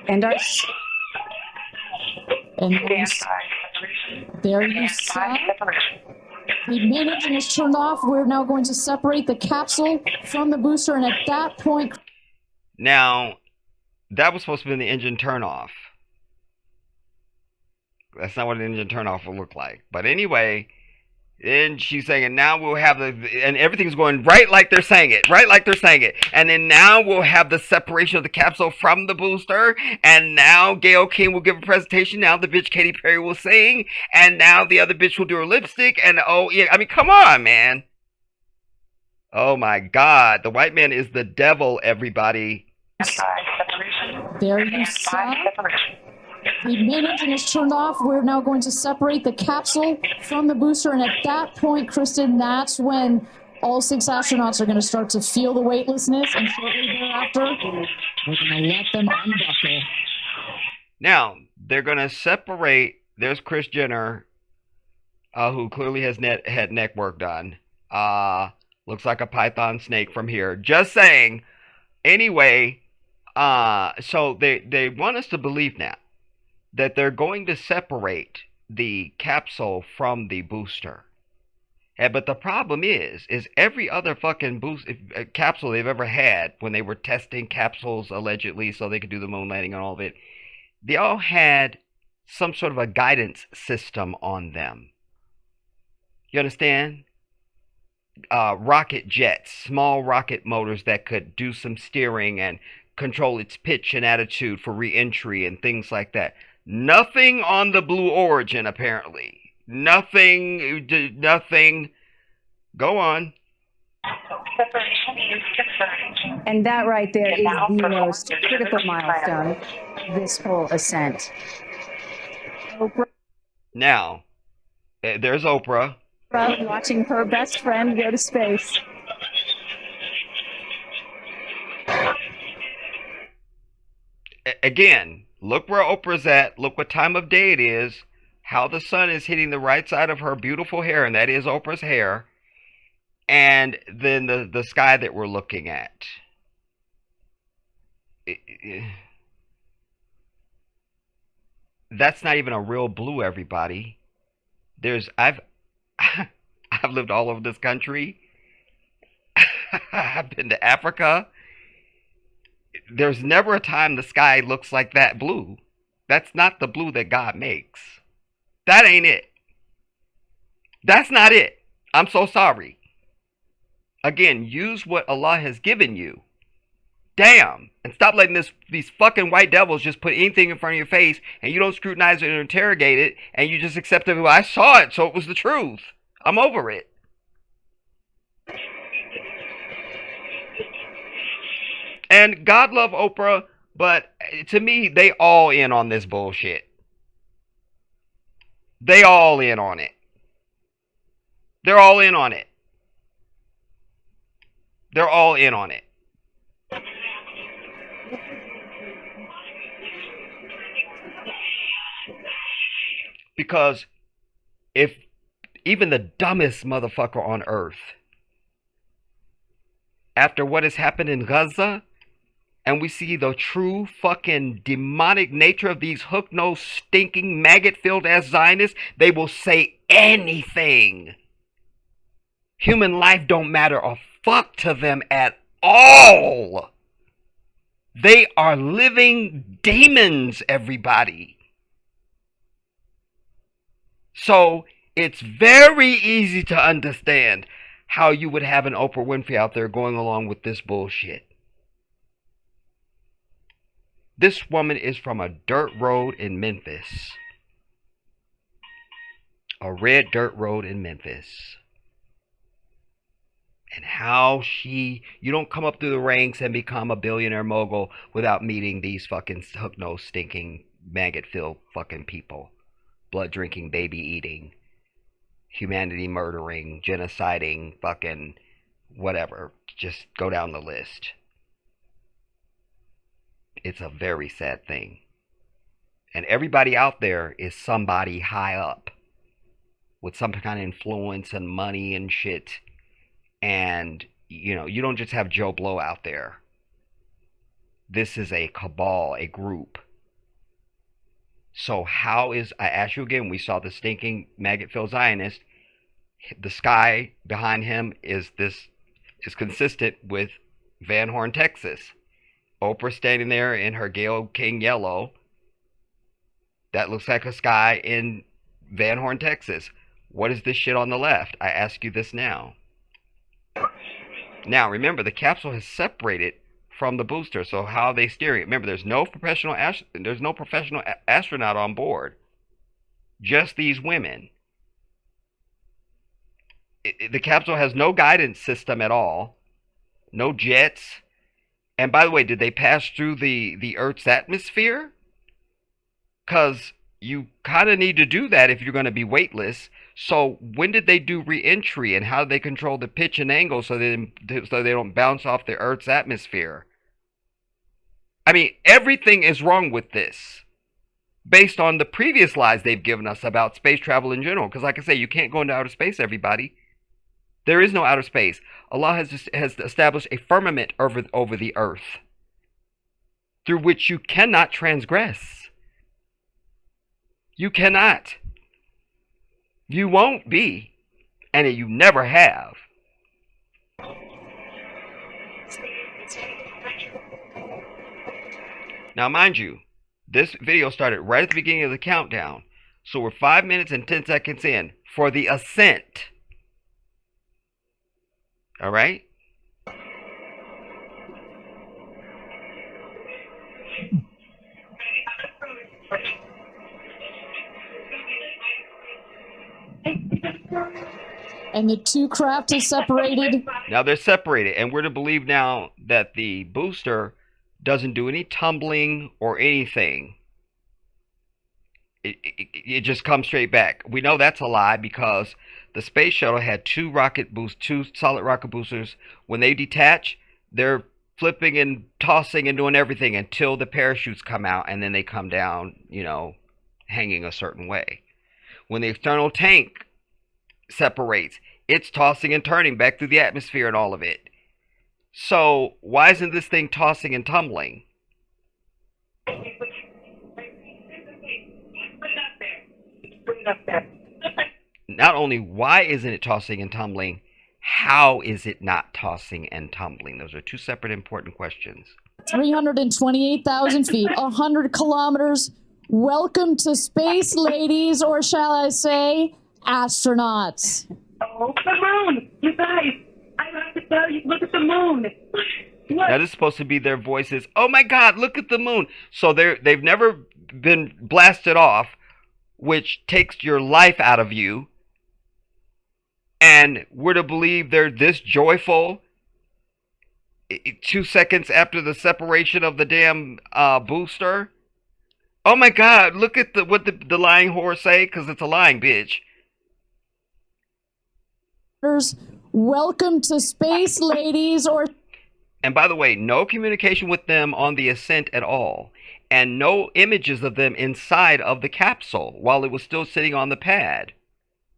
C: And there you saw. The main engine is turned off. We're now going to separate the capsule from the booster, and at that point...
A: Now, that was supposed to be the engine turn off. That's not what an engine turn off will look like. But anyway, then she's saying, and now we'll have and everything's going right like they're saying it. And then now we'll have the separation of the capsule from the booster. And now Gayle King will give a presentation. Now the bitch Katy Perry will sing. And now the other bitch will do her lipstick. And oh, yeah, I mean, come on, man. Oh my God. The white man is the devil, everybody.
C: There you saw. The main engine is turned off. We're now going to separate the capsule from the booster, and at that point, Kristen, that's when all 6 astronauts are going to start to feel the weightlessness, and shortly thereafter, we're going to let them unbuckle.
A: Now, they're going to separate. There's Kris Jenner, who clearly has had neck work done. Looks like a python snake from here. Just saying. Anyway, so they want us to believe now that they're going to separate the capsule from the booster. But the problem is every other fucking capsule they've ever had, when they were testing capsules allegedly so they could do the moon landing and all of it, they all had some sort of a guidance system on them. You understand? Rocket jets, small rocket motors that could do some steering and control its pitch and attitude for re-entry and things like that. Nothing on the Blue Origin, apparently. Nothing. Go on.
D: And that right there is the most critical milestone of this whole ascent. Oprah.
A: Now, there's Oprah.
D: Watching her best friend go to space.
A: Again, look where Oprah's at. Look what time of day it is. How the sun is hitting the right side of her beautiful hair, and that is Oprah's hair. And then the sky that we're looking at. That's not even a real blue, everybody. I've lived all over this country. I've been to Africa. There's never a time the sky looks like that blue. That's not the blue that God makes. That ain't it. That's not it. I'm so sorry. Again, use what Allah has given you. Damn. And stop letting these fucking white devils just put anything in front of your face and you don't scrutinize it or interrogate it and you just accept it. Well, I saw it, so it was the truth. I'm over it. And God love Oprah, but to me, they all in on this bullshit. They all in on it. They're all in on it. They're all in on it. Because if even the dumbest motherfucker on earth, after what has happened in Gaza, and we see the true fucking demonic nature of these hook-nosed, stinking, maggot-filled ass Zionists, they will say anything. Human life don't matter a fuck to them at all. They are living demons, everybody. So it's very easy to understand how you would have an Oprah Winfrey out there going along with this bullshit. This woman is from a dirt road in Memphis. A red dirt road in Memphis. And how you don't come up through the ranks and become a billionaire mogul without meeting these fucking hook-nosed, stinking, maggot-filled fucking people. Blood-drinking, baby-eating, humanity-murdering, genociding, fucking whatever. Just go down the list. It's a very sad thing. And everybody out there is somebody high up with some kind of influence and money and shit. And, you don't just have Joe Blow out there. This is a cabal, a group. So I ask you again, we saw the stinking maggot-filled Zionist. The sky behind him is consistent with Van Horn, Texas. Oprah standing there in her Gayle King yellow. That looks like a sky in Van Horn, Texas. What is this shit on the left? I ask you this now. Now, remember, the capsule has separated from the booster, so how are they steering it? Remember, there's no professional astronaut on board. Just these women. The capsule has no guidance system at all. No jets. And by the way, did they pass through the Earth's atmosphere? Because you kind of need to do that if you're going to be weightless. So when did they do re-entry, and how did they control the pitch and angle so they don't bounce off the Earth's atmosphere? I mean, everything is wrong with this based on the previous lies they've given us about space travel in general. Because like I say, you can't go into outer space, everybody. There is no outer space. Allah has established a firmament over the earth through which you cannot transgress. You cannot. You won't be. And you never have. Now, mind you, this video started right at the beginning of the countdown. So we're 5 minutes and 10 seconds in for the ascent. All right?
C: And the two craft is separated.
A: Now they're separated, and we're to believe now that the booster doesn't do any tumbling or anything. It just comes straight back. We know that's a lie because the space shuttle had two solid rocket boosters. When they detach, they're flipping and tossing and doing everything until the parachutes come out, and then they come down, you know, hanging a certain way. When the external tank separates, it's tossing and turning back through the atmosphere and all of it. So why isn't this thing tossing and tumbling? Not only why isn't it tossing and tumbling, how is it not tossing and tumbling? Those are two separate important questions.
C: 328,000 feet, 100 kilometers. Welcome to space, ladies, or shall I say, astronauts.
B: Oh, the moon! You guys, I have to tell you, look at the moon. Look.
A: That is supposed to be their voices. Oh my God, look at the moon. So they've never been blasted off, which takes your life out of you. And we're to believe they're this joyful 2 seconds after the separation of the damn booster. Oh my God, look at what the lying whore say, because it's a lying bitch.
C: Welcome to space, ladies, or...
A: And by the way, no communication with them on the ascent at all. And no images of them inside of the capsule while it was still sitting on the pad.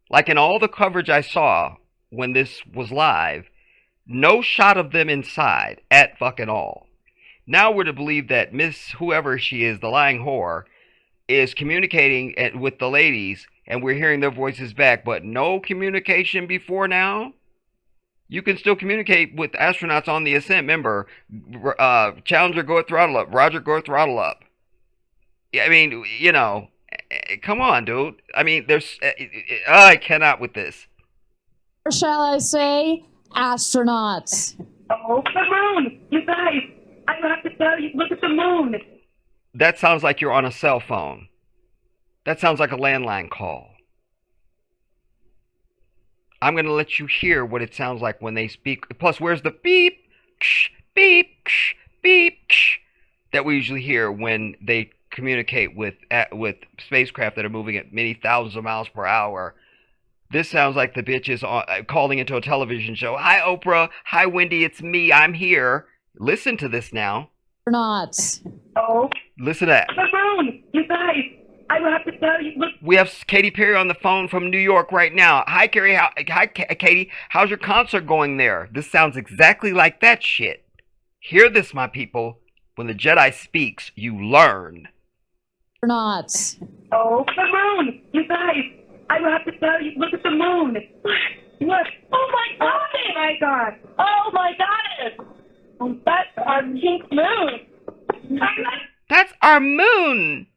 A: Like in all the coverage I saw when this was live, no shot of them inside at fucking all. Now we're to believe that Miss whoever she is, the lying whore, is communicating with the ladies, and we're hearing their voices back, but no communication before now? You can still communicate with astronauts on the ascent. Remember, Challenger, go throttle up. Roger, go throttle up. I mean, you know, come on, dude. I mean, I cannot with this.
C: Or shall I say, astronauts.
B: Oh, the moon! You guys, I have to tell you, look at the moon.
A: That sounds like you're on a cell phone. That sounds like a landline call. I'm going to let you hear what it sounds like when they speak. Plus, where's the beep, ksh, beep, ksh, beep, ksh, that we usually hear when they communicate with spacecraft that are moving at many thousands of miles per hour. This sounds like the bitch is calling into a television show. Hi, Oprah. Hi, Wendy. It's me. I'm here. Listen to this now.
C: Astronauts.
B: Oh.
A: Listen to that.
B: The moon! You guys, I have to tell you, look.
A: We have Katy Perry on the phone from New York right now. Hi, Carrie. Hi, Katy. How's your concert going there? This sounds exactly like that shit. Hear this, my people. When the Jedi speaks, you learn.
C: Astronauts.
B: Oh, the moon! You guys, I have to tell you, look at the moon. Look. Oh my God! Oh my God! Oh my God! That's our pink moon.
A: That's our moon.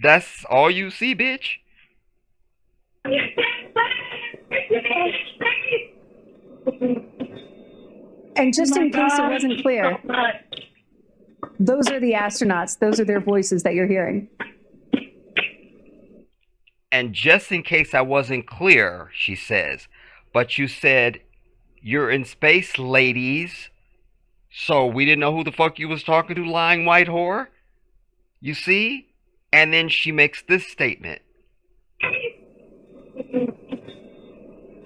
A: That's all you see, bitch.
D: And just in case it wasn't clear, those are the astronauts. Those are their voices that you're hearing.
A: And just in case I wasn't clear, she says, but you said you're in space, ladies. So we didn't know who the fuck you was talking to, lying white whore. You see? And then she makes this statement.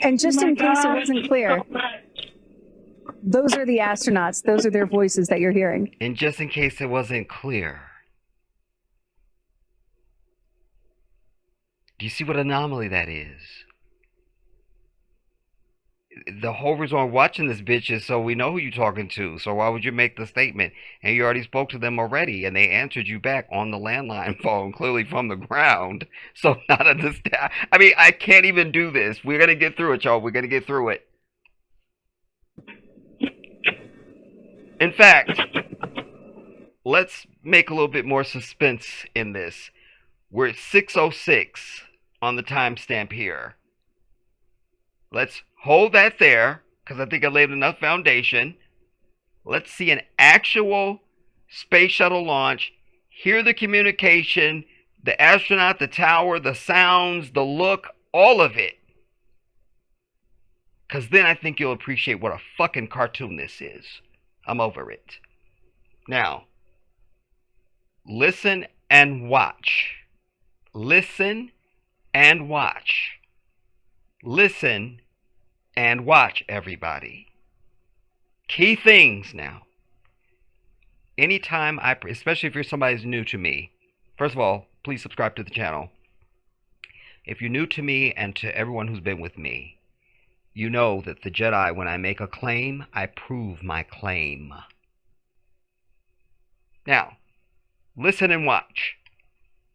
D: And just in case it wasn't clear, those are the astronauts. Those are their voices that you're hearing.
A: And just in case it wasn't clear. Do you see what anomaly that is? The whole reason I'm watching this bitch is so we know who you're talking to. So why would you make the statement? And you already spoke to them already, and they answered you back on the landline phone, clearly from the ground. So not at this. I mean, I can't even do this. We're gonna get through it, y'all. We're gonna get through it. In fact, let's make a little bit more suspense in this. We're at 6:06 on the timestamp here. Let's hold that there, because I think I laid enough foundation. Let's see an actual space shuttle launch. Hear the communication, the astronaut, the tower, the sounds, the look, all of it. Because then I think you'll appreciate what a fucking cartoon this is. I'm over it. Now, listen and watch. Listen and watch. Listen and watch, everybody. Key things now. Anytime especially if you're somebody who's new to me, first of all, please subscribe to the channel. If you're new to me and to everyone who's been with me, you know that the Jedi, when I make a claim, I prove my claim. Now, listen and watch.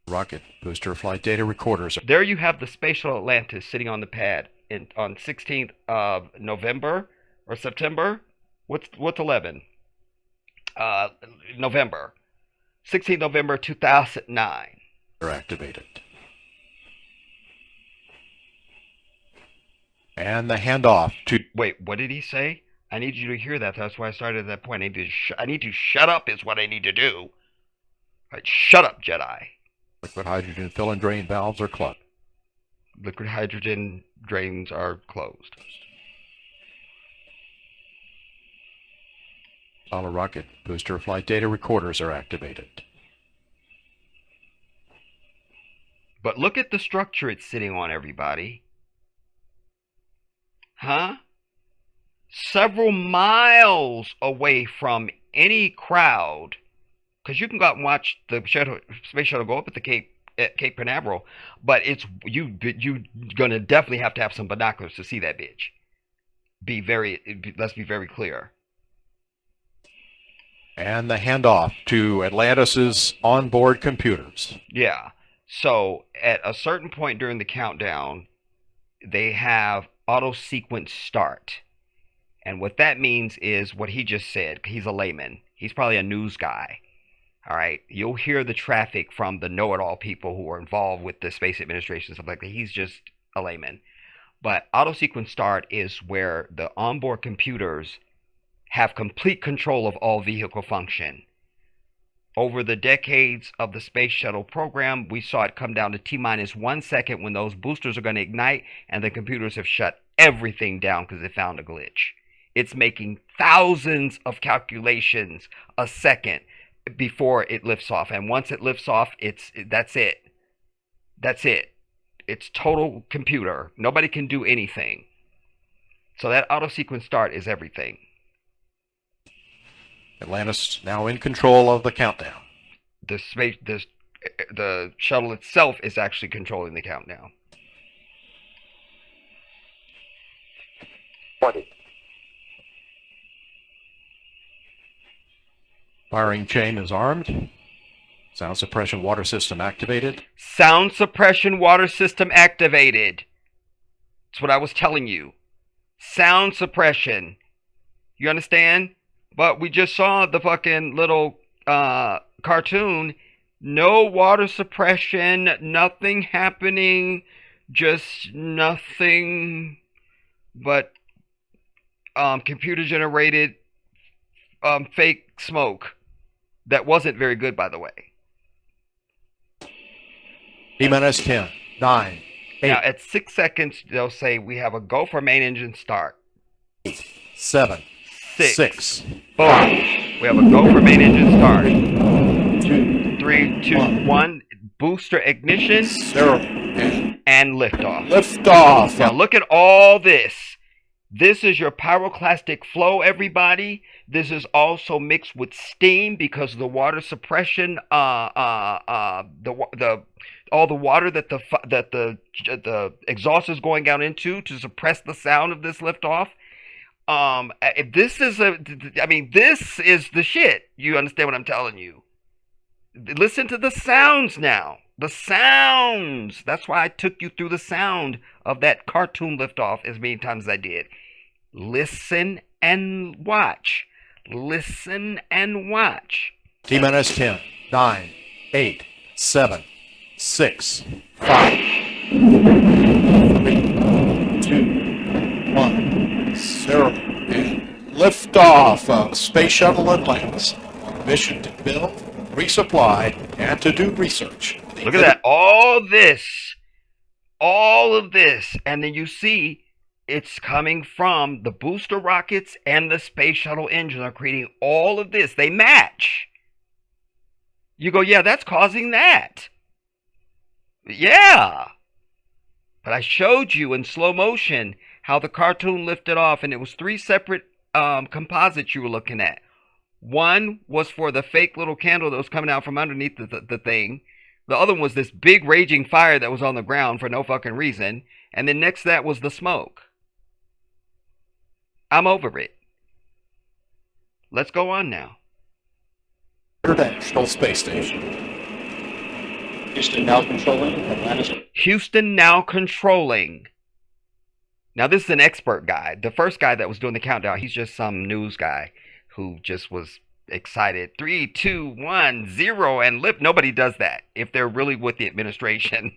E: Rocket booster flight data recorders.
A: There you have the Space Shuttle Atlantis sitting on the pad on 16th of November or September. What's 11? November. 16th November 2009.
E: They're activated. And the handoff to...
A: Wait, what did he say? I need you to hear that. That's why I started at that point. I need to shut up is what I need to do. All right, shut up, Jedi.
E: Liquid hydrogen fill and drain valves are closed.
A: Liquid hydrogen drains are closed.
E: Solid rocket booster flight data recorders are activated.
A: But look at the structure it's sitting on, everybody. Huh? Several miles away from any crowd. Because you can go out and watch the space shuttle go up at Cape Canaveral, but it's you gonna definitely have to have some binoculars to see that bitch. Let's be very clear.
E: And the handoff to Atlantis's onboard computers.
A: Yeah. So at a certain point during the countdown, they have auto sequence start. And what that means is what he just said. He's a layman. He's probably a news guy. All right. You'll hear the traffic from the know-it-all people who are involved with the space administration and stuff like that. He's just a layman. But auto sequence start is where the onboard computers have complete control of all vehicle function. Over the decades of the space shuttle program, we saw it come down to T-minus 1 second when those boosters are going to ignite, and the computers have shut everything down because they found a glitch. It's making thousands of calculations a second before it lifts off. And once it lifts off, that's it. That's it. It's total computer. Nobody can do anything. So that auto sequence start is everything.
E: Atlantis now in control of the countdown.
A: The shuttle itself is actually controlling the countdown.
E: 20. Firing chain is armed. Sound suppression water system activated.
A: Sound suppression water system activated. That's what I was telling you. Sound suppression. You understand? But we just saw the fucking little cartoon. No water suppression. Nothing happening. Just nothing but computer generated fake smoke. That wasn't very good, by the way.
E: T-minus 10, 9, 8.
A: Now, at 6 seconds, they'll say we have a go for main engine start.
E: 8, 7, 6,
A: Boom.
E: 5.
A: We have a go for main engine start.
E: 2,
A: 3, 2, 1. booster ignition, and liftoff.
E: Liftoff.
A: Now look at all this. This is your pyroclastic flow, everybody. This is also mixed with steam because of the water suppression. All the water that the exhaust is going out into to suppress the sound of this liftoff. This is the shit. You understand what I'm telling you? Listen to the sounds now. The sounds. That's why I took you through the sound of that cartoon liftoff as many times as I did. Listen and watch. Listen and watch.
E: T-minus 10, 9, 8, 7, 6, 5, 3, 2, 1, 0. And liftoff of Space Shuttle Atlantis. Mission to build, resupply, and to do research.
A: Look at that. All of this. And then you see it's coming from the booster rockets and the space shuttle engine are creating all of this. They match. You go, yeah, that's causing that. Yeah. But I showed you in slow motion how the cartoon lifted off, and it was 3 separate composites you were looking at. One was for the fake little candle that was coming out from underneath the thing. The other one was this big raging fire that was on the ground for no fucking reason. And then next to that was the smoke. I'm over it. Let's go on now.
E: International Space Station.
F: Houston now controlling. Atlantis.
A: Houston now controlling. Now this is an expert guy. The first guy that was doing the countdown, he's just some news guy who just was excited. 3, 2, 1, 0, and lift. Nobody does that if they're really with the administration.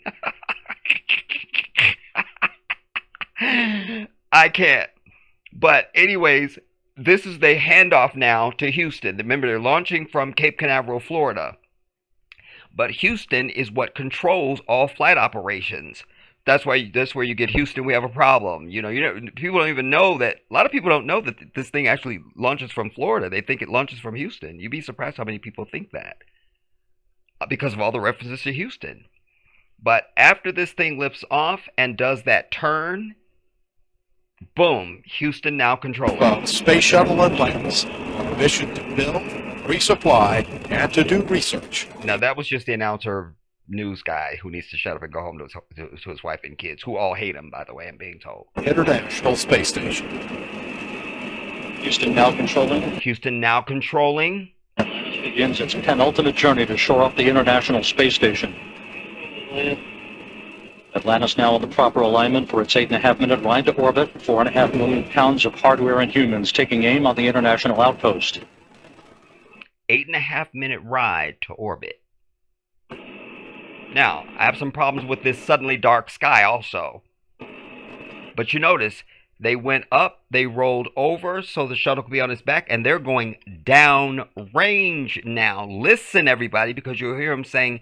A: I can't. But anyways, this is the handoff now to Houston. Remember, they're launching from Cape Canaveral, Florida. But Houston is what controls all flight operations. That's where you get Houston, we have a problem. People don't even know that. A lot of people don't know that this thing actually launches from Florida. They think it launches from Houston. You'd be surprised how many people think that because of all the references to Houston. But after this thing lifts off and does that turn, boom, Houston now controls.
E: Space Shuttle Atlantis. Mission to build, resupply, and to do research.
A: Now that was just the announcer news guy who needs to shut up and go home to his wife and kids, who all hate him, by the way, I'm being told.
E: International Space Station.
F: Houston now controlling.
A: Houston now controlling.
F: Atlantis begins its penultimate journey to shore up the International Space Station. Atlantis now in the proper alignment for its 8.5-minute ride to orbit. 4.5 million pounds of hardware and humans taking aim on the International Outpost.
A: 8.5-minute ride to orbit. Now, I have some problems with this suddenly dark sky also. But you notice, they went up, they rolled over so the shuttle could be on its back, and they're going down range now. Listen, everybody, because you'll hear them saying,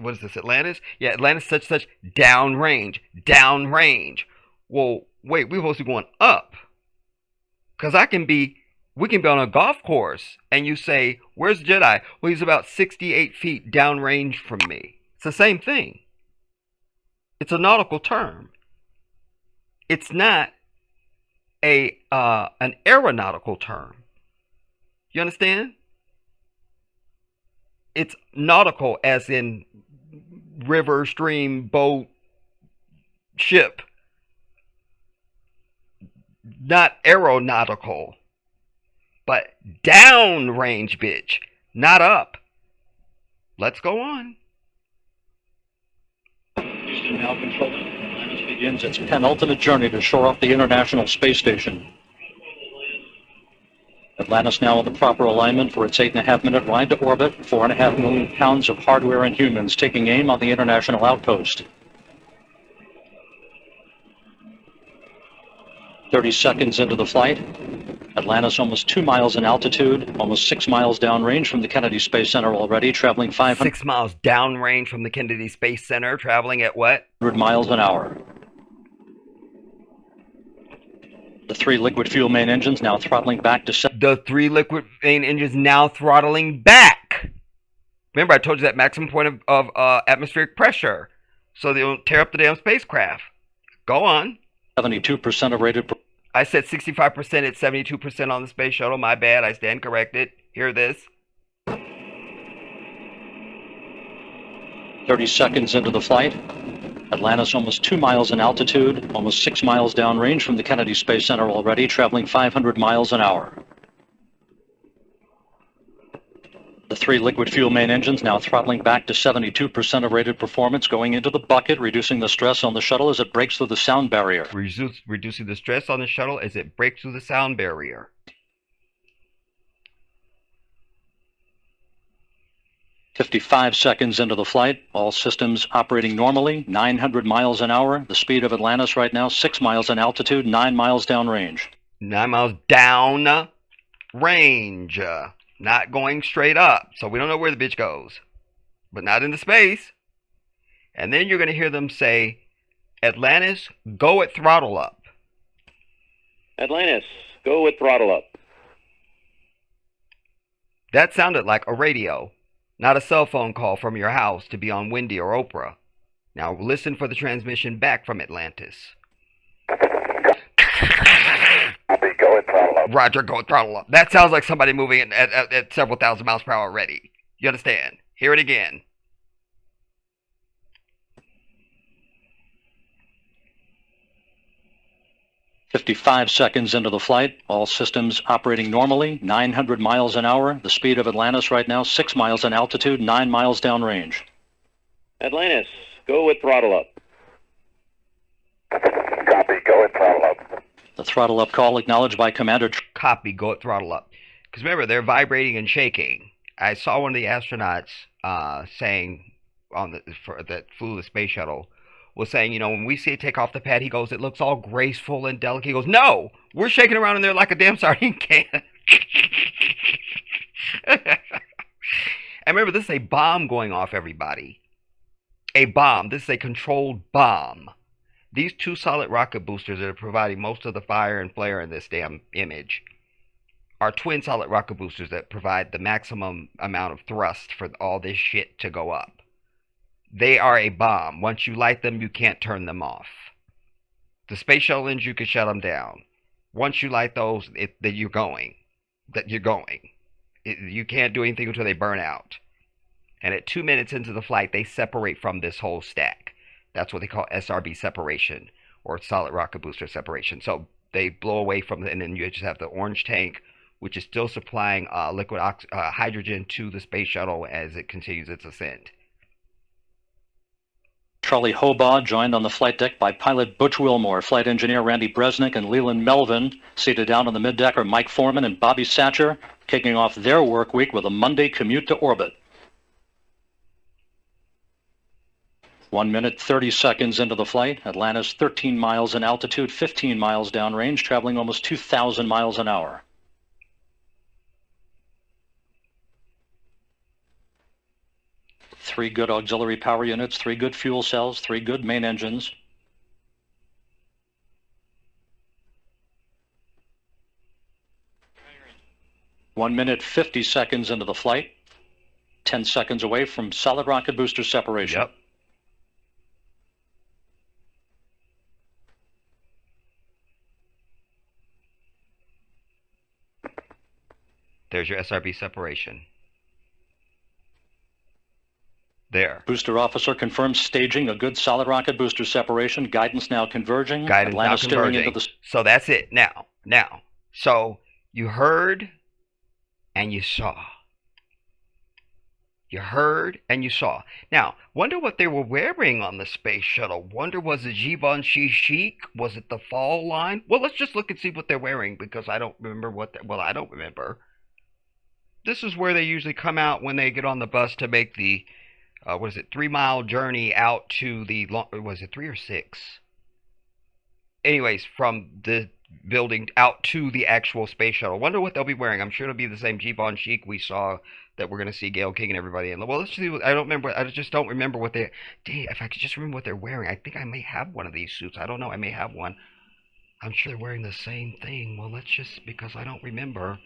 A: what is this, Atlantis? Yeah, Atlantis such, down range. Well, wait, we're supposed to be going up. Because we can be on a golf course, and you say, where's Jedi? Well, he's about 68 feet downrange from me. It's the same thing. It's a nautical term. It's not an aeronautical term. You understand? It's nautical as in river, stream, boat, ship. Not aeronautical. But downrange, bitch. Not up. Let's go on.
F: Houston now controlling. Atlantis begins its penultimate journey to shore up the International Space Station. Atlantis now in the proper alignment for its 8.5-minute ride to orbit. 4.5 million pounds of hardware and humans taking aim on the International Outpost. 30 seconds into the flight. Atlantis almost 2 miles in altitude, almost 6 miles downrange from the Kennedy Space Center already, traveling
A: 6 miles downrange from the Kennedy Space Center, traveling at what?
F: 100 miles an hour. The 3 liquid fuel main engines now throttling back to...
A: The 3 liquid main engines now throttling back. Remember, I told you that maximum point of atmospheric pressure, so they don't tear up the damn spacecraft. Go on.
F: 72% of rated.
A: I said 65%. It's 72% on the space shuttle. My bad. I stand corrected. Hear this.
F: 30 seconds into the flight. Atlantis almost 2 miles in altitude, almost 6 miles downrange from the Kennedy Space Center already, traveling 500 miles an hour. The 3 liquid fuel main engines now throttling back to 72% of rated performance, going into the bucket, reducing the stress on the shuttle as it breaks through the sound barrier.
A: Reducing the stress on the shuttle as it breaks through the sound barrier.
F: "55 seconds into the flight, all systems operating normally, 900 miles an hour. The speed of Atlantis right now, 6 miles in altitude, 9 miles downrange.
A: 9 miles down range. Not going straight up. So we don't know where the bitch goes. But not into space. And then you're going to hear them say, Atlantis, go at throttle up.
G: Atlantis, go with throttle up.
A: That sounded like a radio, not a cell phone call from your house to be on Wendy or Oprah. Now listen for the transmission back from Atlantis.
G: Go with throttle up.
A: Roger, go at throttle up. That sounds like somebody moving at several thousand miles per hour already. You understand? Hear it again.
F: "55 seconds into the flight, all systems operating normally, 900 miles an hour. The speed of Atlantis right now, 6 miles in altitude, 9 miles downrange.
G: Atlantis, go with throttle up. Copy, go with throttle up.
F: The throttle up call acknowledged by Commander.
A: Copy, go at throttle up. Because remember, they're vibrating and shaking. I saw one of the astronauts saying that flew the space shuttle was saying, you know, when we see it take off the pad, he goes, it looks all graceful and delicate. He goes, no, we're shaking around in there like a damn sardine can. And remember, this is a bomb going off, everybody. A bomb. This is a controlled bomb. These 2 solid rocket boosters that are providing most of the fire and flare in this damn image are twin solid rocket boosters that provide the maximum amount of thrust for all this shit to go up. They are a bomb. Once you light them, you can't turn them off. The space shuttle engine, you can shut them down. Once you light those, you're going. You can't do anything until they burn out. And at 2 minutes into the flight, they separate from this whole stack. That's what they call SRB separation, or solid rocket booster separation. So they blow away from and then you just have the orange tank, which is still supplying liquid hydrogen to the space shuttle as it continues its ascent.
F: Charlie Hobaugh joined on the flight deck by pilot Butch Wilmore, flight engineer Randy Bresnik, and Leland Melvin. Seated down on the middeck are Mike Foreman and Bobby Satcher, kicking off their work week with a Monday commute to orbit. 1 minute, 30 seconds into the flight, Atlantis 13 miles in altitude, 15 miles downrange, traveling almost 2,000 miles an hour. Three good auxiliary power units, 3 good fuel cells, 3 good main engines. One minute, 50 seconds into the flight, 10 seconds away from solid rocket booster separation.
A: Yep. There's your SRB separation. There.
F: Booster officer confirms staging a good solid rocket booster separation. Guidance now converging.
A: Guidance now converging. So that's it. Now. So you heard and you saw. You heard and you saw. Now, wonder what they were wearing on the space shuttle. Wonder, was it Givenchy chic? Was it the fall line? Well, let's just look and see what they're wearing, because I don't remember I don't remember. This is where they usually come out when they get on the bus to make the 3-mile journey out to the, was it 3 or 6? Anyways, from the building out to the actual space shuttle. Wonder what they'll be wearing. I'm sure it'll be the same Givenchy chic we saw that we're going to see Gayle King and everybody in. Well, let's see. I just don't remember what they. Dang, if I could just remember what they're wearing. I think I may have one of these suits. I don't know. I may have one. I'm sure they're wearing the same thing. Well, let's just, because I don't remember.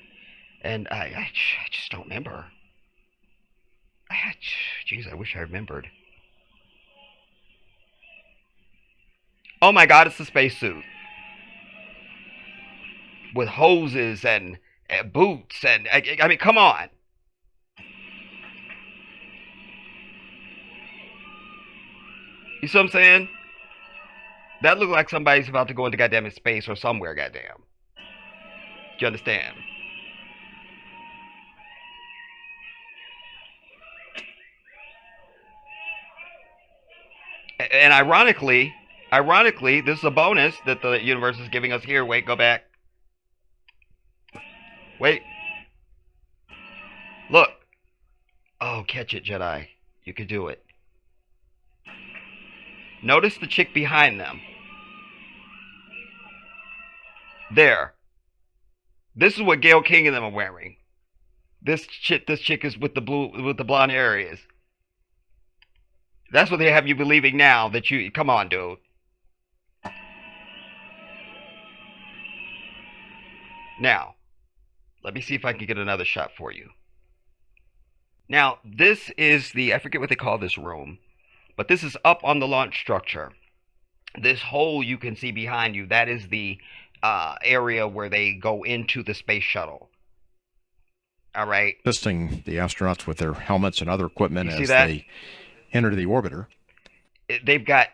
A: And I just don't remember. I Jeez, I wish I remembered. Oh my God, it's a spacesuit with hoses and boots and I mean, come on. You see what I'm saying? That looked like somebody's about to go into goddamn space or somewhere, goddamn. Do you understand? And ironically, this is a bonus that the universe is giving us here. Wait, go back. Wait. Look. Oh, catch it, Jedi. You could do it. Notice the chick behind them. There. This is what Gayle King and them are wearing. This chick is with the blonde hair is. That's what they have you believing now that you come on, dude. Now, let me see if I can get another shot for you. Now, this is I forget what they call this room, but this is up on the launch structure. This hole you can see behind you, that is the area where they go into the space shuttle. All right.
E: Assisting the astronauts with their helmets and other equipment as they enter the orbiter.
A: They've got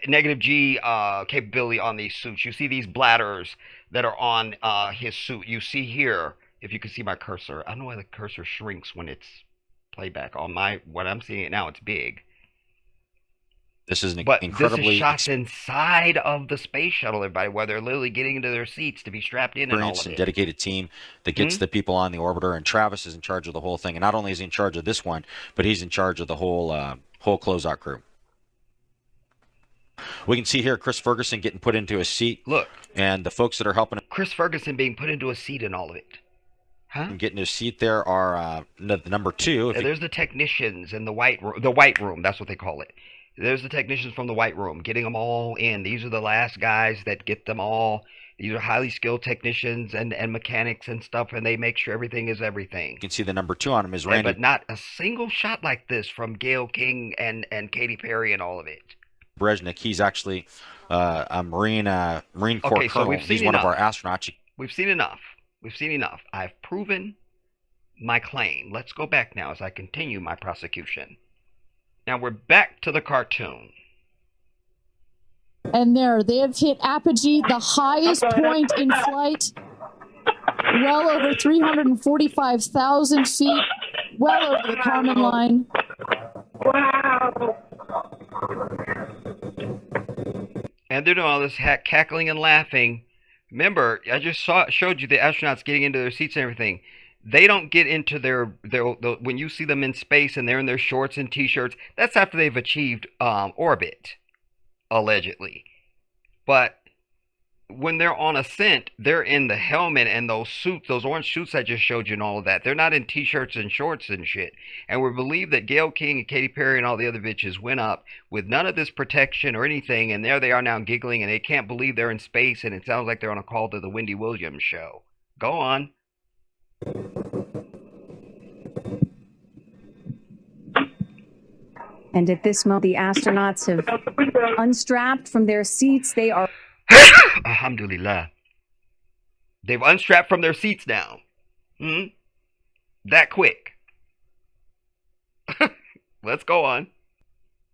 A: negative G capability on these suits. You see these bladders that are on his suit. You see here, if you can see my cursor. I don't know why the cursor shrinks when it's playback. On what I'm seeing it now, it's big.
H: This is incredibly...
A: This is shots inside of the space shuttle, everybody, where they're literally getting into their seats to be strapped in and all of it.
H: Dedicated team that gets the people on the orbiter, and Travis is in charge of the whole thing. And not only is he in charge of this one, but he's in charge of the whole closeout crew. We can see here Chris Ferguson getting put into a seat.
A: Look.
H: And the folks that are helping him...
A: Chris Ferguson being put into a seat in all of it. Huh?
H: Getting his seat there are the number 2.
A: There's the technicians in the white room. That's what they call it. There's the technicians from the white room, getting them all in. These are the last guys that get them all. These are highly skilled technicians and mechanics and stuff, and they make sure everything is everything.
H: You can see the number 2 on him is Randy.
A: But not a single shot like this from Gayle King and Katy Perry and all of it.
H: Brezhnik, he's actually a Marine Corps colonel. He's one of our astronauts.
A: We've seen enough. We've seen enough. I've proven my claim. Let's go back now as I continue my prosecution. Now we're back to the cartoon.
C: And there, they have hit apogee, the highest point in flight, well over 345,000 feet, well over the Kármán line.
B: Wow.
A: And they're doing all this cackling and laughing. Remember, I just showed you the astronauts getting into their seats and everything. They don't get into their when you see them in space and they're in their shorts and t-shirts, that's after they've achieved orbit, allegedly. But when they're on ascent, they're in the helmet and those suits, those orange suits I just showed you and all of that. They're not in t-shirts and shorts and shit. And we believe that Gayle King and Katy Perry and all the other bitches went up with none of this protection or anything, and there they are now giggling, and they can't believe they're in space, and it sounds like they're on a call to the Wendy Williams show. Go on.
D: And at this moment, the astronauts have unstrapped from their seats. They are...
A: Alhamdulillah. They've unstrapped from their seats now. That quick. Let's go on.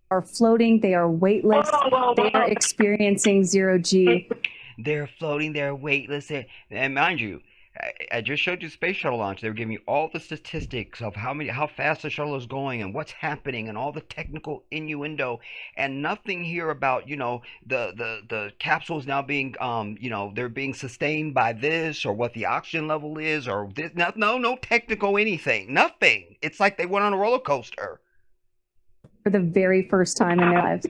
D: Are floating. They are weightless. They are experiencing zero G.
A: They're floating. They're weightless. And mind you, I just showed you space shuttle launch. They were giving you all the statistics of how fast the shuttle is going and what's happening and all the technical innuendo, and nothing here about the capsules now being they're being sustained by this or what the oxygen level is or this. No technical anything. Nothing. It's like they went on a roller coaster
D: For the very first time in their lives.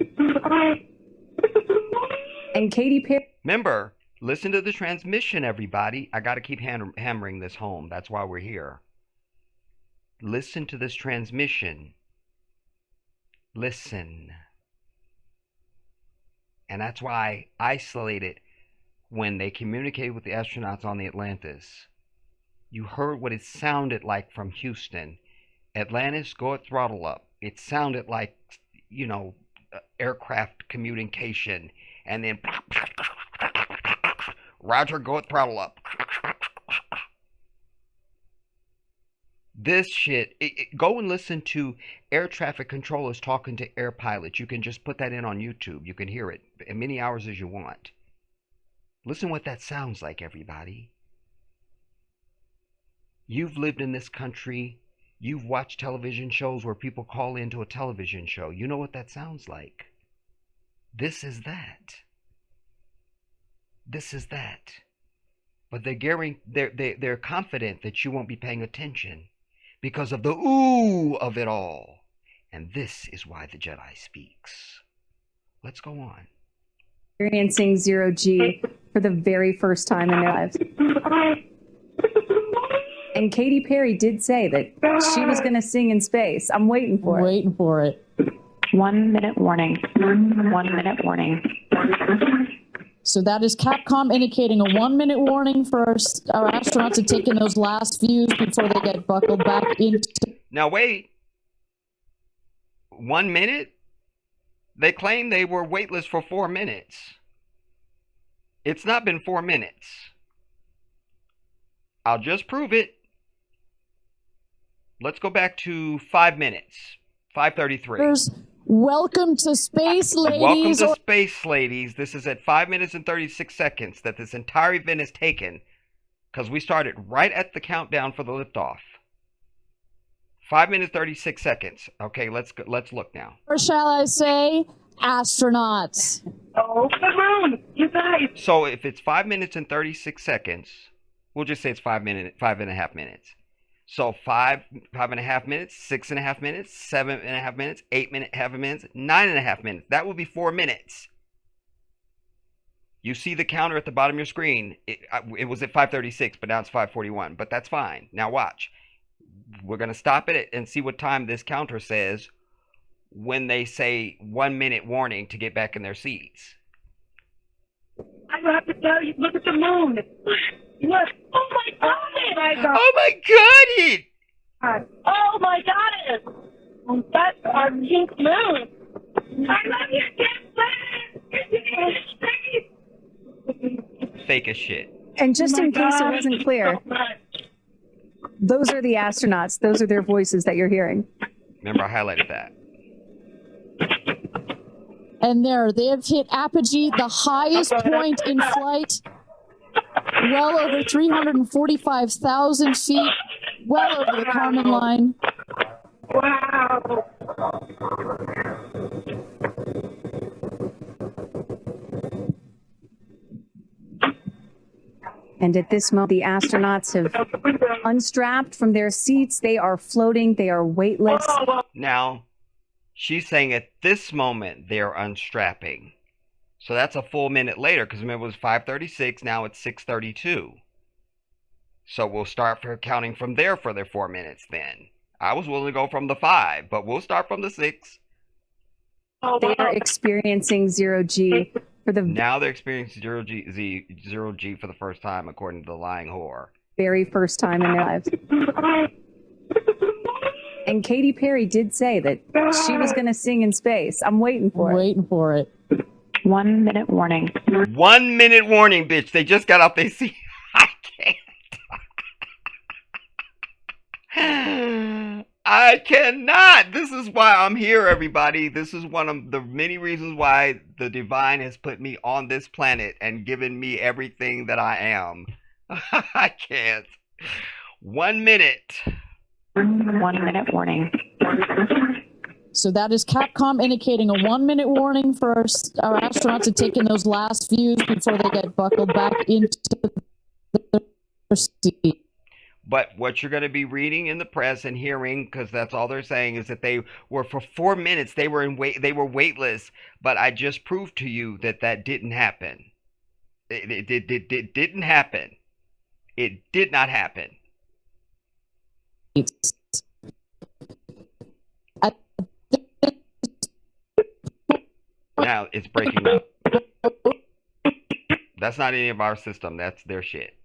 D: And Katy Perry.
A: Remember. Listen to the transmission, everybody. I got to keep hammering this home. That's why we're here. Listen to this transmission. Listen. And that's why I isolated when they communicated with the astronauts on the Atlantis. You heard what it sounded like from Houston. Atlantis, go at throttle up. It sounded like, you know, aircraft communication. And then, Roger, go at throttle up. This shit, go and listen to air traffic controllers talking to air pilots. You can just put that in on YouTube. You can hear it as many hours as you want. Listen what that sounds like, everybody. You've lived in this country. You've watched television shows where people call into a television show. You know what that sounds like. This is that. This is that. But they're confident that you won't be paying attention because of the ooh of it all. And this is why the Jedi speaks. Let's go on.
D: Experiencing zero G for the very first time in their lives. And Katy Perry did say that she was going to sing in space. I'm waiting for it.
C: Waiting for it.
B: 1 minute warning. 1 minute warning.
C: So that is Capcom indicating a 1 minute warning for our astronauts to take in those last views before they get buckled back into.
A: Now wait. 1 minute? They claim they were weightless for 4 minutes. It's not been 4 minutes. I'll just prove it. Let's go back to 5 minutes. 5:33.
C: Welcome to space, ladies.
A: Welcome to space, ladies. This is at 5 minutes and 36 seconds that this entire event is taken, because we started right at the countdown for the liftoff. 5 minutes 36 seconds. Okay, let's look now.
C: Or shall I say, astronauts?
B: Oh, the moon, you guys.
A: So if it's 5 minutes and 36 seconds, we'll just say it's 5 and a half minutes. So 5.5 minutes, 6.5 minutes, 7.5 minutes, 8.5 minutes, 9.5 minutes. That will be 4 minutes. You see the counter at the bottom of your screen. It was at 5:36, but now it's 5:41. But that's fine. Now watch. We're going to stop it and see what time this counter says when they say 1 minute warning to get back in their seats.
B: I have to tell you, look at the moon. Look. Oh my God. Oh my God.
A: Oh my God!
B: Oh my God. That's our pink moon. I love you, Gayle.
A: Fake as shit.
D: And just in case it wasn't clear, those are the astronauts. Those are their voices that you're hearing.
A: Remember, I highlighted that.
C: And they have hit apogee, the highest point in flight, well over 345,000 feet, well over the Kármán line.
B: Wow.
D: And at this moment, the astronauts have unstrapped from their seats. They are floating. They are weightless.
A: Now, she's saying at this moment they're unstrapping. So that's a full minute later, because remember it was 5:36, now it's 6:32. So we'll start counting from there for their 4 minutes then. I was willing to go from the 5, but we'll start from the 6.
D: They are experiencing zero G for the
A: Now they're experiencing zero G for the first time, according to the lying whore.
D: very first time in their lives. And Katy Perry did say that she was going to sing in space. I'm waiting for it.
C: Waiting for it.
B: 1 minute warning.
A: 1 minute warning, bitch. They just got off their seat. I can't. I cannot. This is why I'm here, everybody. This is one of the many reasons why the divine has put me on this planet and given me everything that I am. I can't. 1 minute.
B: 1 minute warning.
C: So that is Capcom indicating a 1 minute warning for our astronauts to take in those last views before they get buckled back into their seat.
A: But what you're going to be reading in the press and hearing, because that's all they're saying, is that they were for 4 minutes. They were weightless. But I just proved to you that didn't happen. It didn't happen. It did not happen. Now it's breaking up. That's not any of our system. That's their shit.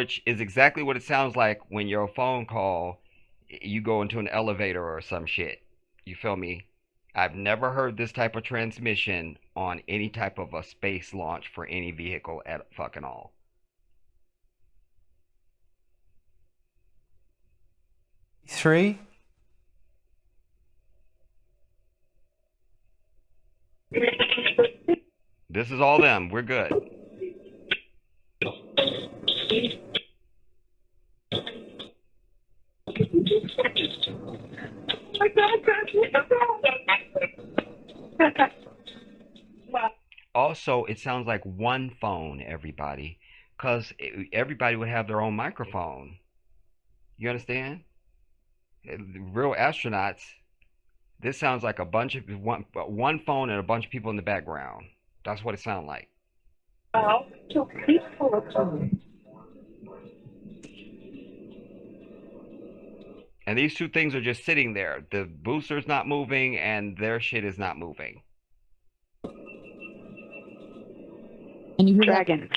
A: which is exactly what it sounds like when your phone call, you go into an elevator or some shit. You feel me? I've never heard this type of transmission on any type of a space launch for any vehicle at fucking all.
I: Three.
A: This is all them. We're good. Also, it sounds like one phone, everybody, because everybody would have their own microphone. You understand? Real astronauts, this sounds like a bunch of one phone and a bunch of people in the background. That's what it sounds like. And these two things are just sitting there. The booster's not moving and their shit is not moving.
C: And you hear
B: Dragon.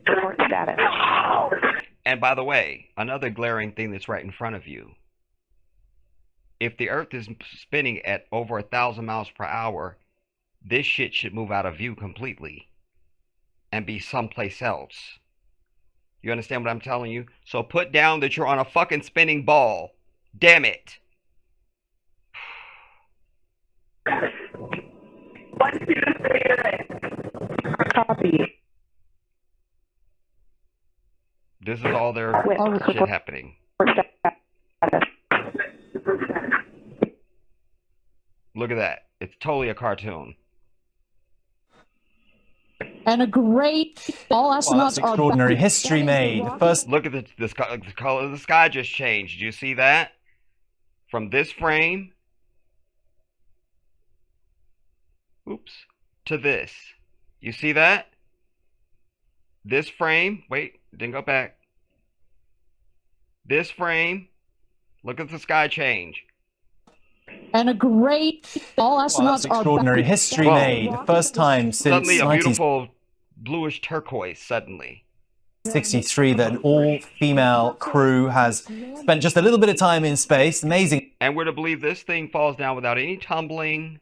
B: Report status.
A: And by the way, another glaring thing that's right in front of you. If the Earth is spinning at over 1,000 miles per hour, this shit should move out of view completely and be someplace else. You understand what I'm telling you? So put down that you're on a fucking spinning ball. Damn it.
B: Copy.
A: This is all their shit happening. Look at that. It's totally a cartoon.
C: And a great, all astronauts are
I: extraordinary history made. First,
A: look at the color of the sky just changed. Do you see that? From this frame, oops, to this. You see that? This frame, wait, didn't go back. This frame, look at the sky change.
C: And a great, all astronauts are
I: extraordinary history made. First time since
A: suddenly a beautiful bluish turquoise suddenly.
I: 1963 that an all-female crew has spent just a little bit of time in space. Amazing.
A: And we're to believe this thing falls down without any tumbling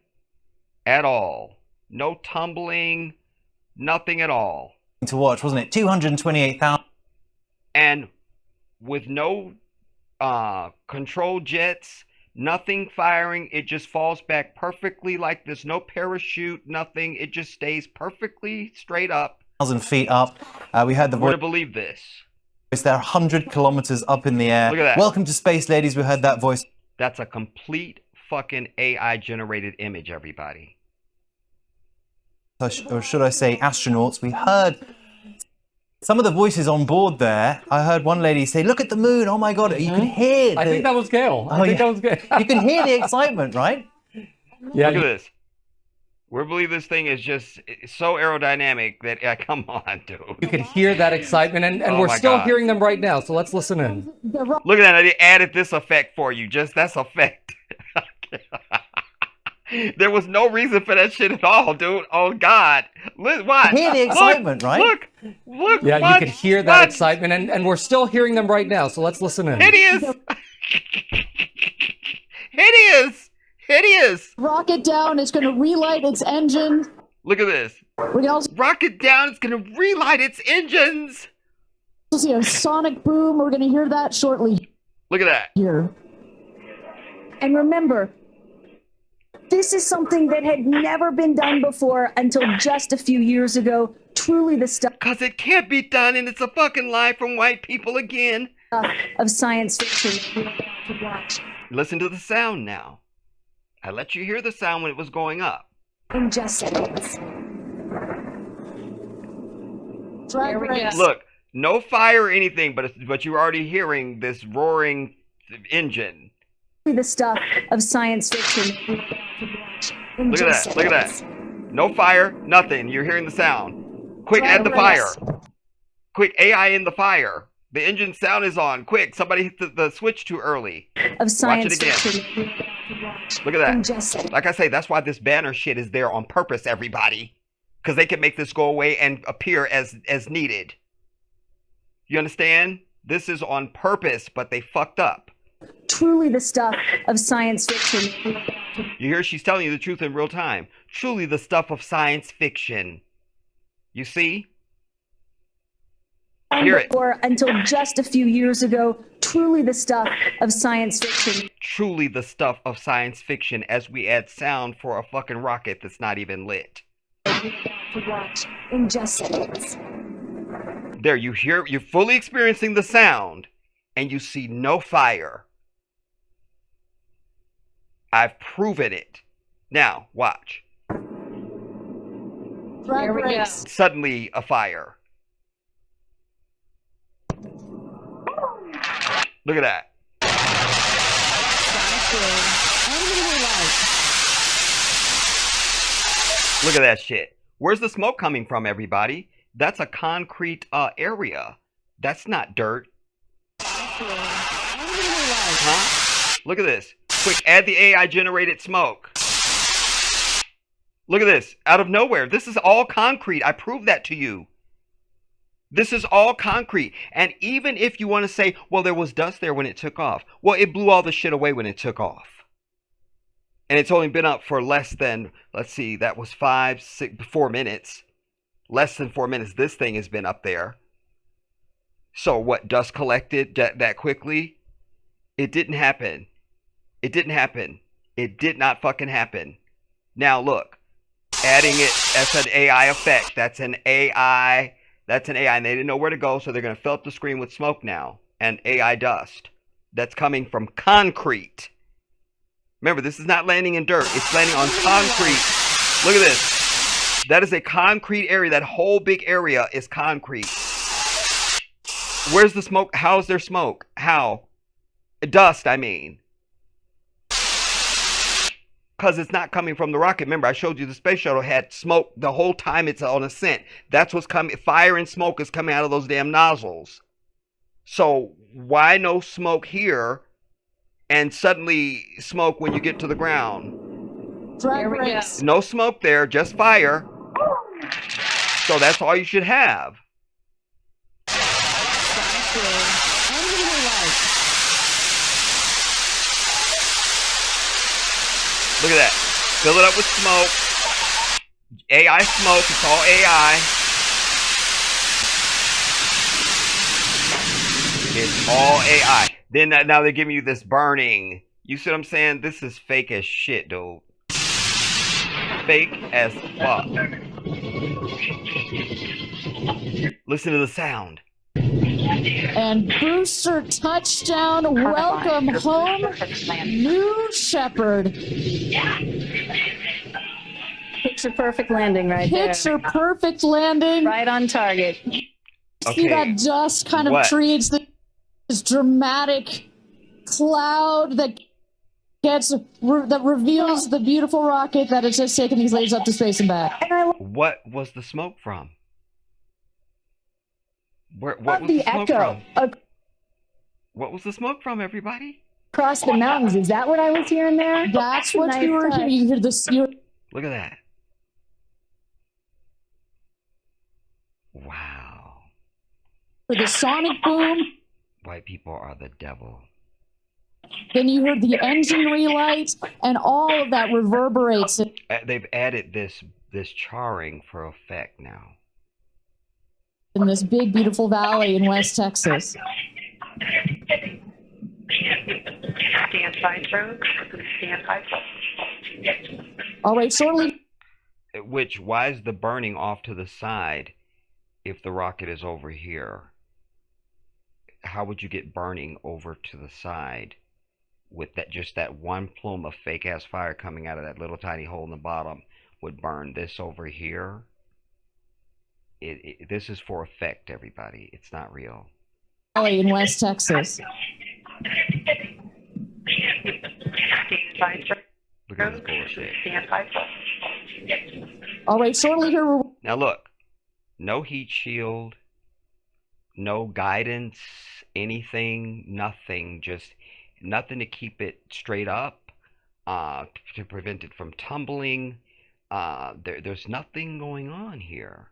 A: at all. No tumbling, nothing at all.
I: To watch, wasn't it? 228,000.
A: And with no control jets, nothing firing, it just falls back perfectly like there's no parachute, nothing. It just stays perfectly straight up.
I: 1,000 feet up. We heard the voice.
A: We're to believe this.
I: They're 100 kilometers up in the air.
A: Look at that.
I: Welcome to space, ladies. We heard that voice.
A: That's a complete fucking AI generated image, everybody.
I: Or should I say astronauts? We heard some of the voices on board there. I heard one lady say, "Look at the moon. Oh my God." You can hear
J: I think that was Gayle.
I: I think that was Gayle. You can hear the excitement, right?
J: Yeah.
A: Look at this. We believe this thing is just so aerodynamic that, come on, dude.
J: You could hear that excitement, and
A: Oh
J: we're
A: my
J: still
A: God.
J: hearing them right now, so let's listen in.
A: Look at that. They added this effect for you. Just that's effect. There was no reason for that shit at all, dude. Oh, God. Watch.
I: Hear the excitement, right?
A: Look.
J: Yeah,
A: watch,
J: you could hear that excitement, and we're still hearing them right now, so let's listen in.
A: Hideous. Hideous. Hideous.
C: rocket down. It's going to relight its engine.
A: Look at this.
C: We can also
A: Rocket down. It's going to relight its engines.
C: see a sonic boom. We're going to hear that shortly
A: Look at that.
C: here.
D: And remember, this is something that had never been done before until just a few years ago. Truly the stuff
A: Because it can't be done, and it's a fucking lie from white people again.
D: of science fiction we're about to watch
A: Listen to the sound now. I let you hear the sound when it was going up.
D: in just seconds.
C: Drag race.
A: Look, no fire or anything, but you're already hearing this roaring engine.
D: The stuff of science fiction we're about to watch in
A: Look at
D: just
A: that. Look at
D: seconds.
A: that. No fire, nothing. You're hearing the sound. Quick, add the fire. Quick, AI in the fire. The engine sound is on. Quick, somebody hit the switch too early.
D: Of science
A: again.
D: fiction we're about to watch
A: Look at
D: in
A: that.
D: just seconds.
A: Like I say, that's why this banner shit is there on purpose, everybody. Because they can make this go away and appear as needed. You understand? This is on purpose, but they fucked up.
D: Truly the stuff of science fiction.
A: You hear she's telling you the truth in real time. Truly the stuff of science fiction. You see? Hear it.
D: Until just a few years ago, truly the stuff of science fiction.
A: Truly the stuff of science fiction as we add sound for a fucking rocket that's not even lit.
D: To watch in just seconds.
A: There, you hear, you're fully experiencing the sound, and you see no fire. I've proven it. Now, watch.
C: Drag race.
A: Suddenly, a fire. Look at that. Look at that shit. Where's the smoke coming from, everybody? That's a concrete area. That's not dirt. Huh? Look at this. Quick, add the AI generated smoke. Look at this. Out of nowhere. This is all concrete. I proved that to you. This is all concrete. And even if you want to say, well, there was dust there when it took off. Well, it blew all the shit away when it took off. And it's only been up for less than, let's see, that was 4 minutes. Less than 4 minutes. This thing has been up there. So what, dust collected that quickly? It didn't happen. It didn't happen. It did not fucking happen. Now look, adding it, that's an AI effect. That's an AI. That's an AI, and they didn't know where to go, so they're going to fill up the screen with smoke now. And AI dust. That's coming from concrete. Remember, this is not landing in dirt. It's landing on concrete. Look at this. That is a concrete area. That whole big area is concrete. Where's the smoke? How's there smoke? How? Dust, I mean. Because it's not coming from the rocket. Remember, I showed you the space shuttle had smoke the whole time it's on ascent. That's what's coming. Fire and smoke is coming out of those damn nozzles. So why no smoke here and suddenly smoke when you get to the ground?
C: Drag race.
A: No smoke there, just fire. So that's all you should have. Look at that. Fill it up with smoke. AI smoke. It's all AI. It's all AI. Then now they're giving you this burning. You see what I'm saying? This is fake as shit, dude. Fake as fuck. Listen to the sound.
C: And booster touchdown. Welcome home, New Shepard.
B: Picture perfect landing right there.
C: Picture perfect landing.
B: Right on target.
C: See that dust kind of creates this dramatic cloud that reveals the beautiful rocket that has just taken these ladies up to space and back.
A: What was the smoke from? What was
D: the
A: the smoke
D: echo
A: from? What was the smoke from, everybody?
D: across the mountains. Is that what I was hearing there?
C: That's what
D: Nice
C: you were
D: touch.
C: hearing. You hear this.
A: Look at that. Wow.
C: For the sonic boom.
A: White people are the devil.
C: Then you heard the engine relight, and all of that reverberates.
A: They've added this charring for effect now.
C: In this big, beautiful valley in West Texas.
B: Stand by, folks. Stand by.
C: All right, shortly.
A: Why is the burning off to the side if the rocket is over here? How would you get burning over to the side with that one plume of fake ass fire coming out of that little tiny hole in the bottom would burn this over here? This is for effect, everybody. It's not real.
C: Valley in West Texas.
A: Look at this bullshit.
C: All right, shortly here.
A: Now look, no heat shield, no guidance, anything, nothing, just nothing to keep it straight up, to prevent it from tumbling. There's nothing going on here.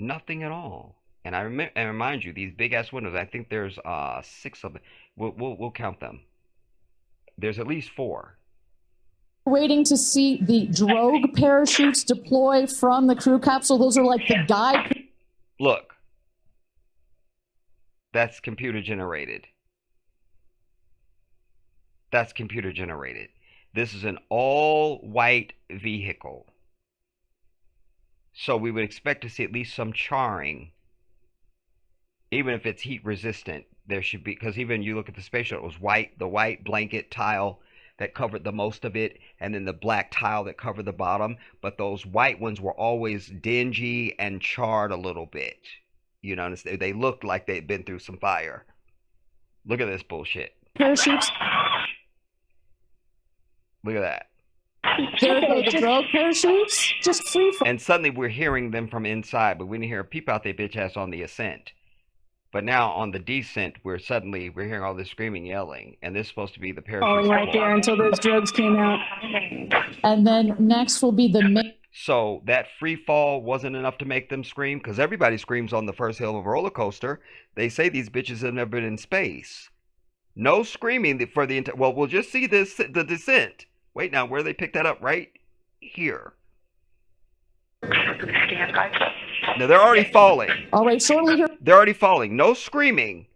A: Nothing at all. And I remind you, these big ass windows. I think there's 6 of them. We'll count them. There's at least 4.
C: Waiting to see the drogue parachutes deploy from the crew capsule. Those are like the guide.
A: Look, that's computer generated. That's computer generated. This is an all white vehicle. So we would expect to see at least some charring. Even if it's heat resistant, there should be, because even you look at the space shuttle, it was white, the white blanket tile that covered the most of it, and then the black tile that covered the bottom. But those white ones were always dingy and charred a little bit. You know, they looked like they'd been through some fire. Look at this bullshit.
C: Parachutes.
A: Look at that.
C: There go the drogue parachutes. Just free fall.
A: And suddenly we're hearing them from inside, but we didn't hear a peep out their bitch ass on the ascent. But now on the descent, we're hearing all this screaming, yelling, and this is supposed to be the parachute.
D: Falling right there until those drugs came out.
C: And then next will be the main.
A: So that free fall wasn't enough to make them scream, because everybody screams on the first hill of a roller coaster. They say these bitches have never been in space. No screaming for the entire. Well, we'll just see the descent. Wait, now where they picked that up? Right here. No, they're already falling.
C: All right, shortly here.
A: They're already falling. No screaming.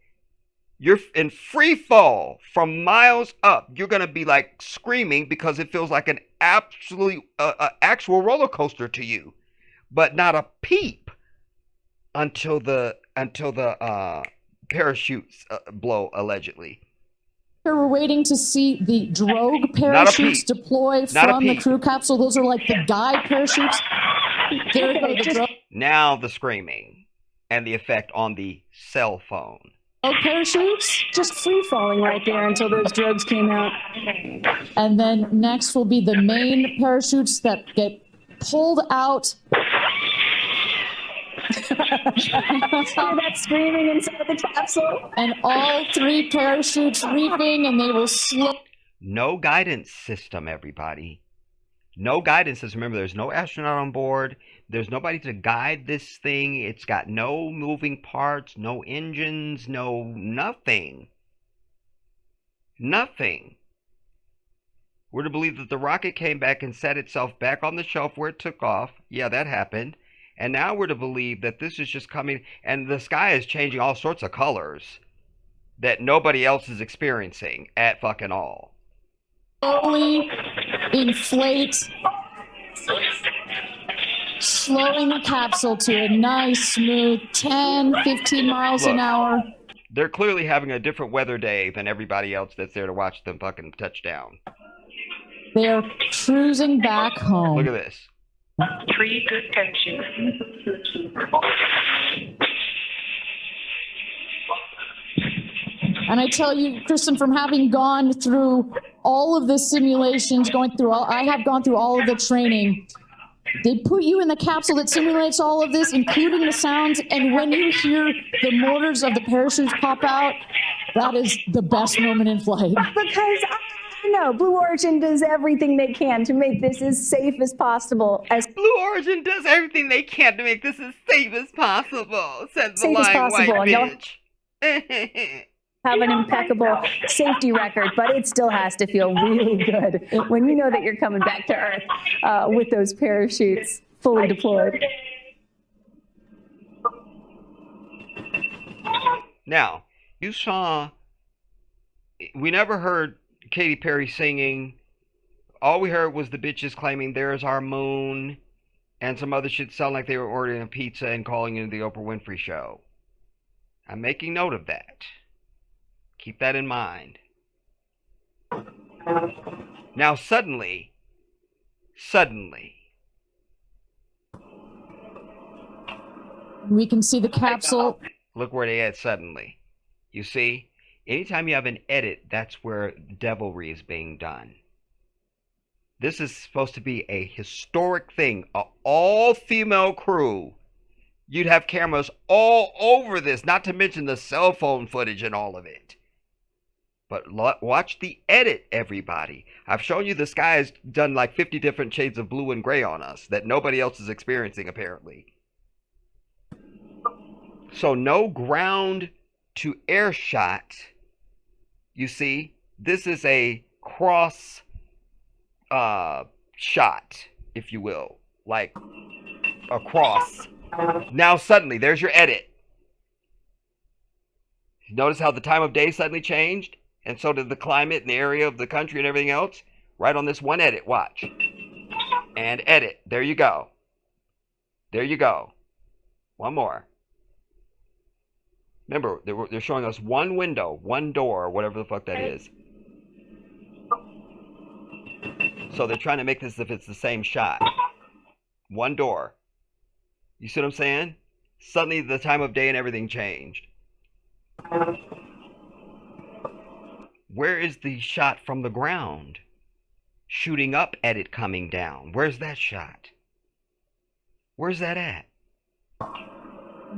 A: You're in free fall from miles up. You're gonna be like screaming because it feels like an absolute actual roller coaster to you, but not a peep until the parachutes blow allegedly.
C: We're waiting to see the drogue parachutes deploy from the crew capsule. Those are like the guide parachutes. There go the drogue.
A: Now the screaming and the effect on the cell phone.
C: Parachutes.
D: Just free falling right there until those drugs came out.
C: And then next will be the main parachutes that get pulled out.
D: That screaming inside the capsule.
C: And all 3 parachutes reaping, and they will slow.
A: No guidance system, everybody. No guidance system. Remember, there's no astronaut on board. There's nobody to guide this thing. It's got no moving parts, no engines, no nothing. Nothing. We're to believe that the rocket came back and set itself back on the shelf where it took off. Yeah, that happened. And now we're to believe that this is just coming, and the sky is changing all sorts of colors that nobody else is experiencing at fucking all.
C: Slowly inflate, slowing the capsule to a nice, smooth 10, 15 miles an hour.
A: They're clearly having a different weather day than everybody else that's there to watch them fucking touch down.
C: They're cruising back home.
A: Look at this.
B: 3 good parachutes.
C: And I tell you, Kristen, from having gone through all of the simulations, I have gone through all of the training. They put you in the capsule that simulates all of this, including the sounds. And when you hear the motors of the parachutes pop out, that is the best moment in flight.
D: Because no, Blue Origin does everything they can to make this as safe as possible.
A: Blue Origin does everything they can to make this as safe as possible, said the lying white bitch.
D: Have an impeccable safety record, but it still has to feel really good when you know that you're coming back to Earth with those parachutes fully deployed.
A: Now, you saw, we never heard Katy Perry singing. All we heard was the bitches claiming there's our moon, and some other shit sound like they were ordering a pizza and calling it the Oprah Winfrey Show. I'm making note of that. Keep that in mind. Now suddenly,
C: we can see the capsule.
A: Look where they at suddenly. You see? Anytime you have an edit, that's where devilry is being done. This is supposed to be a historic thing. An all-female crew. You'd have cameras all over this, not to mention the cell phone footage and all of it. But watch the edit, everybody. I've shown you the sky has done like 50 different shades of blue and gray on us that nobody else is experiencing, apparently. So no ground to air shot. You see, this is a cross shot, if you will, like a cross. Now suddenly, there's your edit. Notice how the time of day suddenly changed? And so did the climate and the area of the country and everything else. Right on this one edit, watch. And edit. There you go. There you go. One more. Remember, they're showing us one window, one door, whatever the fuck that is. So they're trying to make this as if it's the same shot. One door. You see what I'm saying? Suddenly the time of day and everything changed. Where is the shot from the ground? Shooting up, edit coming down. Where's that shot? Where's that at?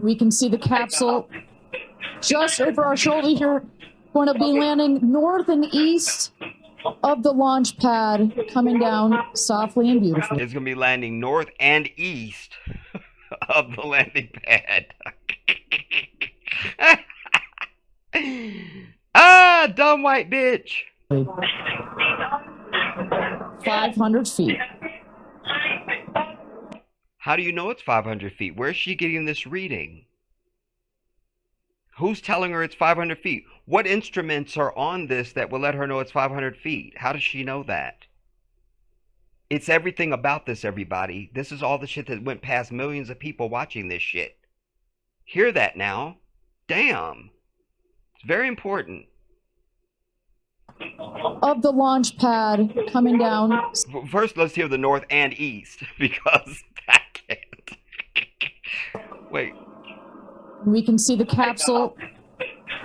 C: We can see the capsule just over our shoulder here. Going to be landing north and east of the launch pad, coming down softly and beautifully.
A: It's going to be landing north and east of the landing pad. Ah, dumb white bitch.
C: 500 feet.
A: How do you know it's 500 feet? Where's she getting this reading? Who's telling her it's 500 feet? What instruments are on this that will let her know it's 500 feet? How does she know that? It's everything about this, everybody. This is all the shit that went past millions of people watching this shit. Hear that now. Damn. It's very important.
C: Of the launch pad coming down.
A: First, let's hear the north and east, because I can't. Wait.
C: We can see the capsule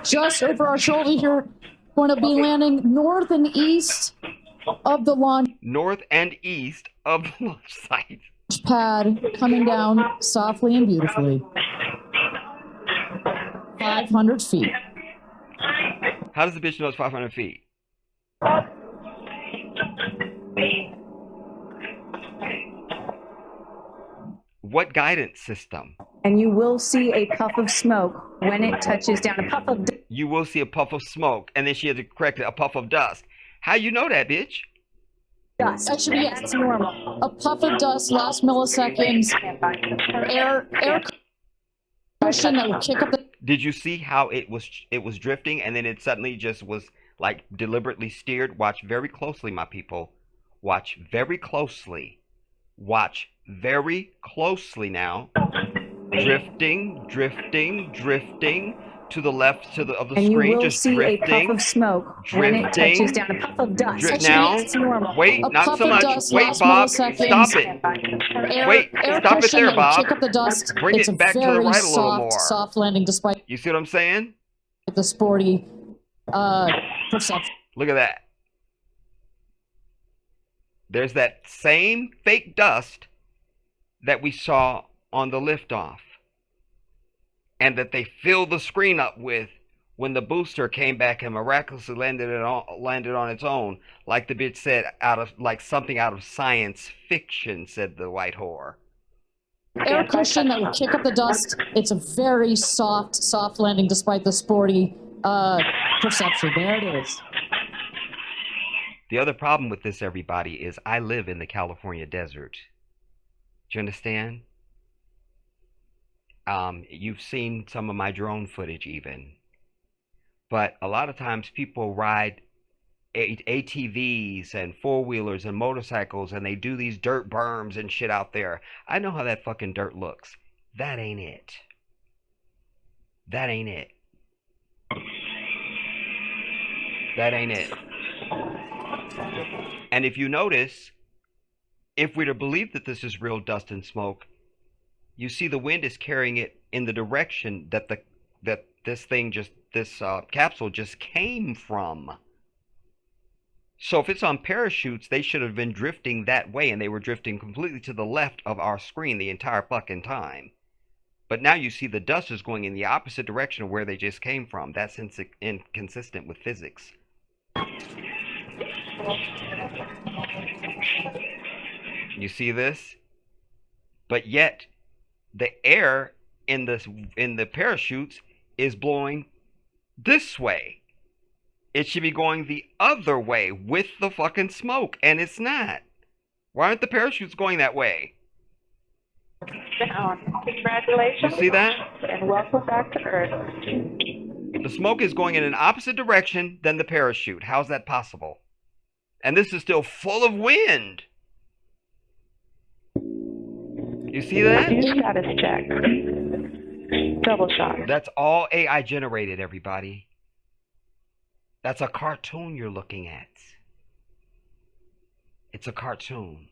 C: just over our shoulder here. Going to be landing north and east of the launch.
A: North and east of the launch site.
C: Pad coming down softly and beautifully. 500 feet.
A: How does the bitch know it's 500 feet? What guidance system?
D: And you will see a puff of smoke when it touches down. A puff of
A: You will see a puff of smoke, and then she had to correct it, a puff of dust. How you know that, bitch?
D: dust.
C: Actually, yes, it's normal. A puff of dust, last milliseconds. Air cushion that will kick up the.
A: Did you see how it was drifting, and then it suddenly just was like deliberately steered? Watch very closely, my people. Watch very closely. Watch very closely now. Drifting, drifting, drifting to the left of the
D: and
A: screen.
D: You will
A: just
D: see
A: drifting,
D: a puff of smoke when it touches down. A puff of dust.
A: Now, wait,
C: a
A: not so much.
C: Dust,
A: wait, Bob, stop it. Wait, stop it there, Bob.
C: Kick up the dust.
A: Bring
C: it's
A: it back
C: a
A: to the
C: very
A: right a little more.
C: Soft landing, despite.
A: You see what I'm saying?
C: The sporty perception.
A: Look at that. There's that same fake dust that we saw on the liftoff, and that they filled the screen up with when the booster came back and miraculously landed on its own, like the bitch said, like something out of science fiction, said the white whore.
C: Air cushion that will kick up the dust. It's a very soft landing, despite the sporty perception. There it is.
A: The other problem with this, everybody, is I live in the California desert. Do you understand? You've seen some of my drone footage even. But a lot of times people ride ATVs and four-wheelers and motorcycles, and they do these dirt berms and shit out there. I know how that fucking dirt looks. That ain't it. That ain't it. That ain't it. And if you notice, if we're to believe that this is real dust and smoke, you see the wind is carrying it in the direction that this capsule just came from. So if it's on parachutes, they should have been drifting that way, and they were drifting completely to the left of our screen the entire fucking time. But now you see the dust is going in the opposite direction of where they just came from. That's inconsistent with physics. You see this? But yet, the air in the parachutes is blowing this way. It should be going the other way with the fucking smoke, and it's not. Why aren't the parachutes going that way?
B: Congratulations.
A: You see that?
B: And welcome back to Earth.
A: The smoke is going in an opposite direction than the parachute. How's that possible? And this is still full of wind. You see that?
B: Status check. Double shot.
A: That's all AI generated, everybody. That's a cartoon you're looking at. It's a cartoon.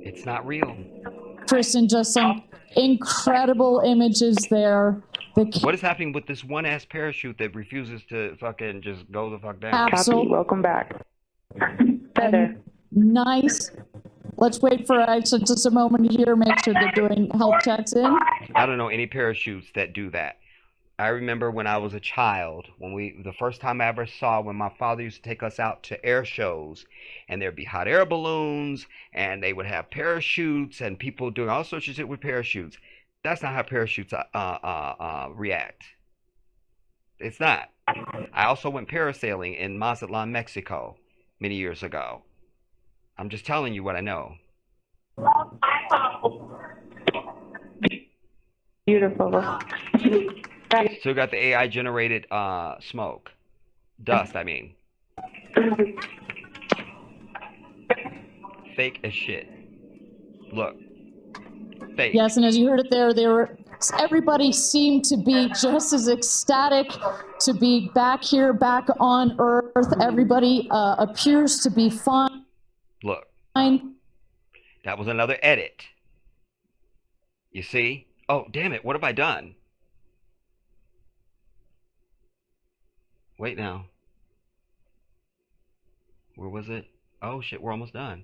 A: It's not real.
C: Kristen, just some incredible images there.
A: What is happening with this one-ass parachute that refuses to fucking just go the fuck down?
C: Absolutely.
B: Welcome back. Feather.
C: Nice. Let's wait for just a moment here. Make sure they're doing health checks in.
A: I don't know any parachutes that do that. I remember when I was a child, the first time I ever saw, when my father used to take us out to air shows, and there'd be hot air balloons, and they would have parachutes, and people doing all sorts of shit with parachutes. That's not how parachutes react. It's not. I also went parasailing in Mazatlan, Mexico, many years ago. I'm just telling you what I know.
B: Beautiful.
A: Still got the AI generated smoke. Dust, I mean. Fake as shit. Look. Fake.
C: Yes, and as you heard it there, everybody seemed to be just as ecstatic to be back here, back on Earth. Everybody appears to be fine.
A: Look. That was another edit. You see? Oh, damn it. What have I done? Wait now. Where was it? Oh shit, we're almost done.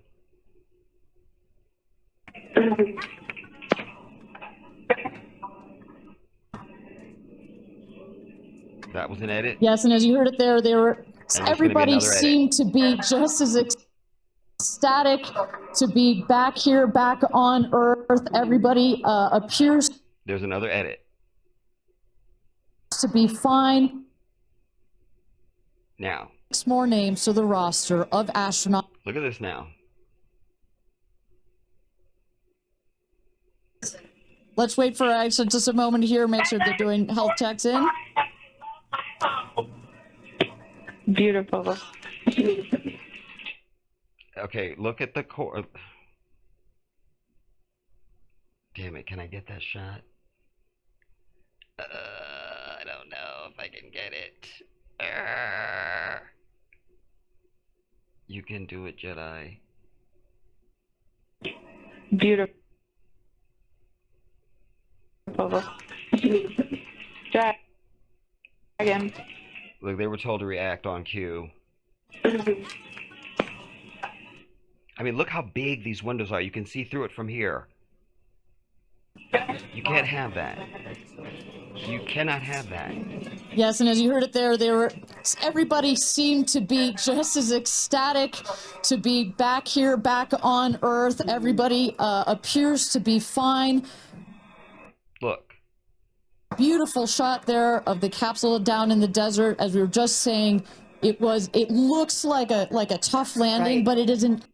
A: That was an edit?
C: Yes, and as you heard it there, everybody seemed to be just as ecstatic to be back here, back on Earth. Everybody appears
A: There's another edit.
C: to be fine.
A: Now.
C: 6 more names to the roster of astronauts.
A: Look at this now.
C: Let's wait for just a moment here. Make sure they're doing health checks in.
B: Beautiful.
A: Okay, look at the core. Damn it, can I get that shot? I don't know if I can get it. You can do it, Jedi.
B: Beautiful. Dragon.
A: Look, they were told to react on cue. I mean, look how big these windows are. You can see through it from here. You can't have that. You cannot have that.
C: Yes, and as you heard it there, everybody seemed to be just as ecstatic to be back here, back on Earth. Everybody appears to be fine.
A: Look.
C: Beautiful shot there of the capsule down in the desert. As we were just saying, it looks like a tough landing, but it isn't.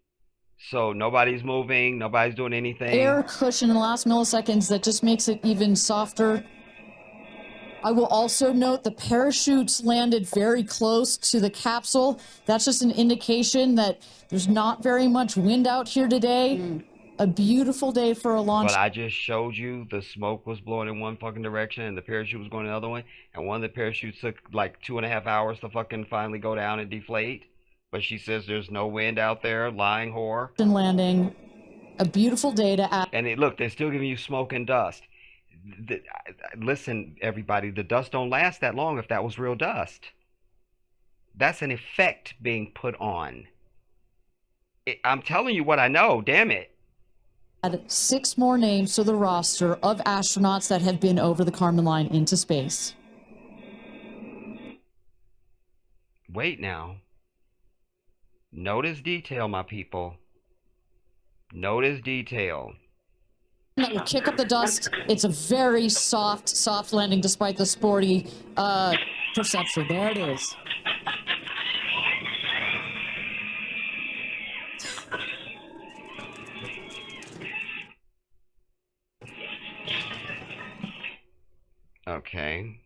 A: So nobody's moving, nobody's doing anything.
C: Air cushion in the last milliseconds that just makes it even softer. I will also note the parachutes landed very close to the capsule. That's just an indication that there's not very much wind out here today. A beautiful day for a launch.
A: But I just showed you the smoke was blowing in one fucking direction and the parachute was going the other way. And one of the parachutes took like 2.5 hours to fucking finally go down and deflate. But she says there's no wind out there, lying whore.
C: Landing. A beautiful day to add.
A: And look, they're still giving you smoke and dust. Listen, everybody, the dust don't last that long if that was real dust. That's an effect being put on. I'm telling you what I know, damn it.
C: Add 6 more names to the roster of astronauts that have been over the Kármán line into space.
A: Wait now. Notice detail, my people. Notice detail.
C: That will kick up the dust. It's a very soft landing despite the sporty perception. There it is.
A: Okay.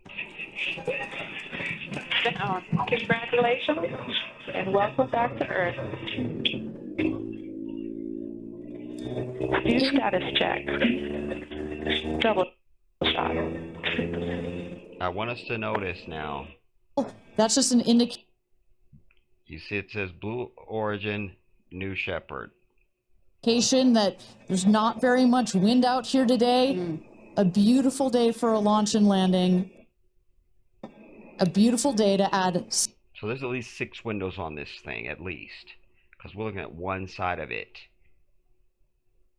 B: Congratulations and welcome back to Earth. Do status check. Double shot.
A: I want us to notice now.
C: That's just an indication.
A: You see it says Blue Origin, New Shepard.
C: That there's not very much wind out here today. A beautiful day for a launch and landing. A beautiful day to add.
A: So there's at least 6 windows on this thing, at least. Because we're looking at one side of it.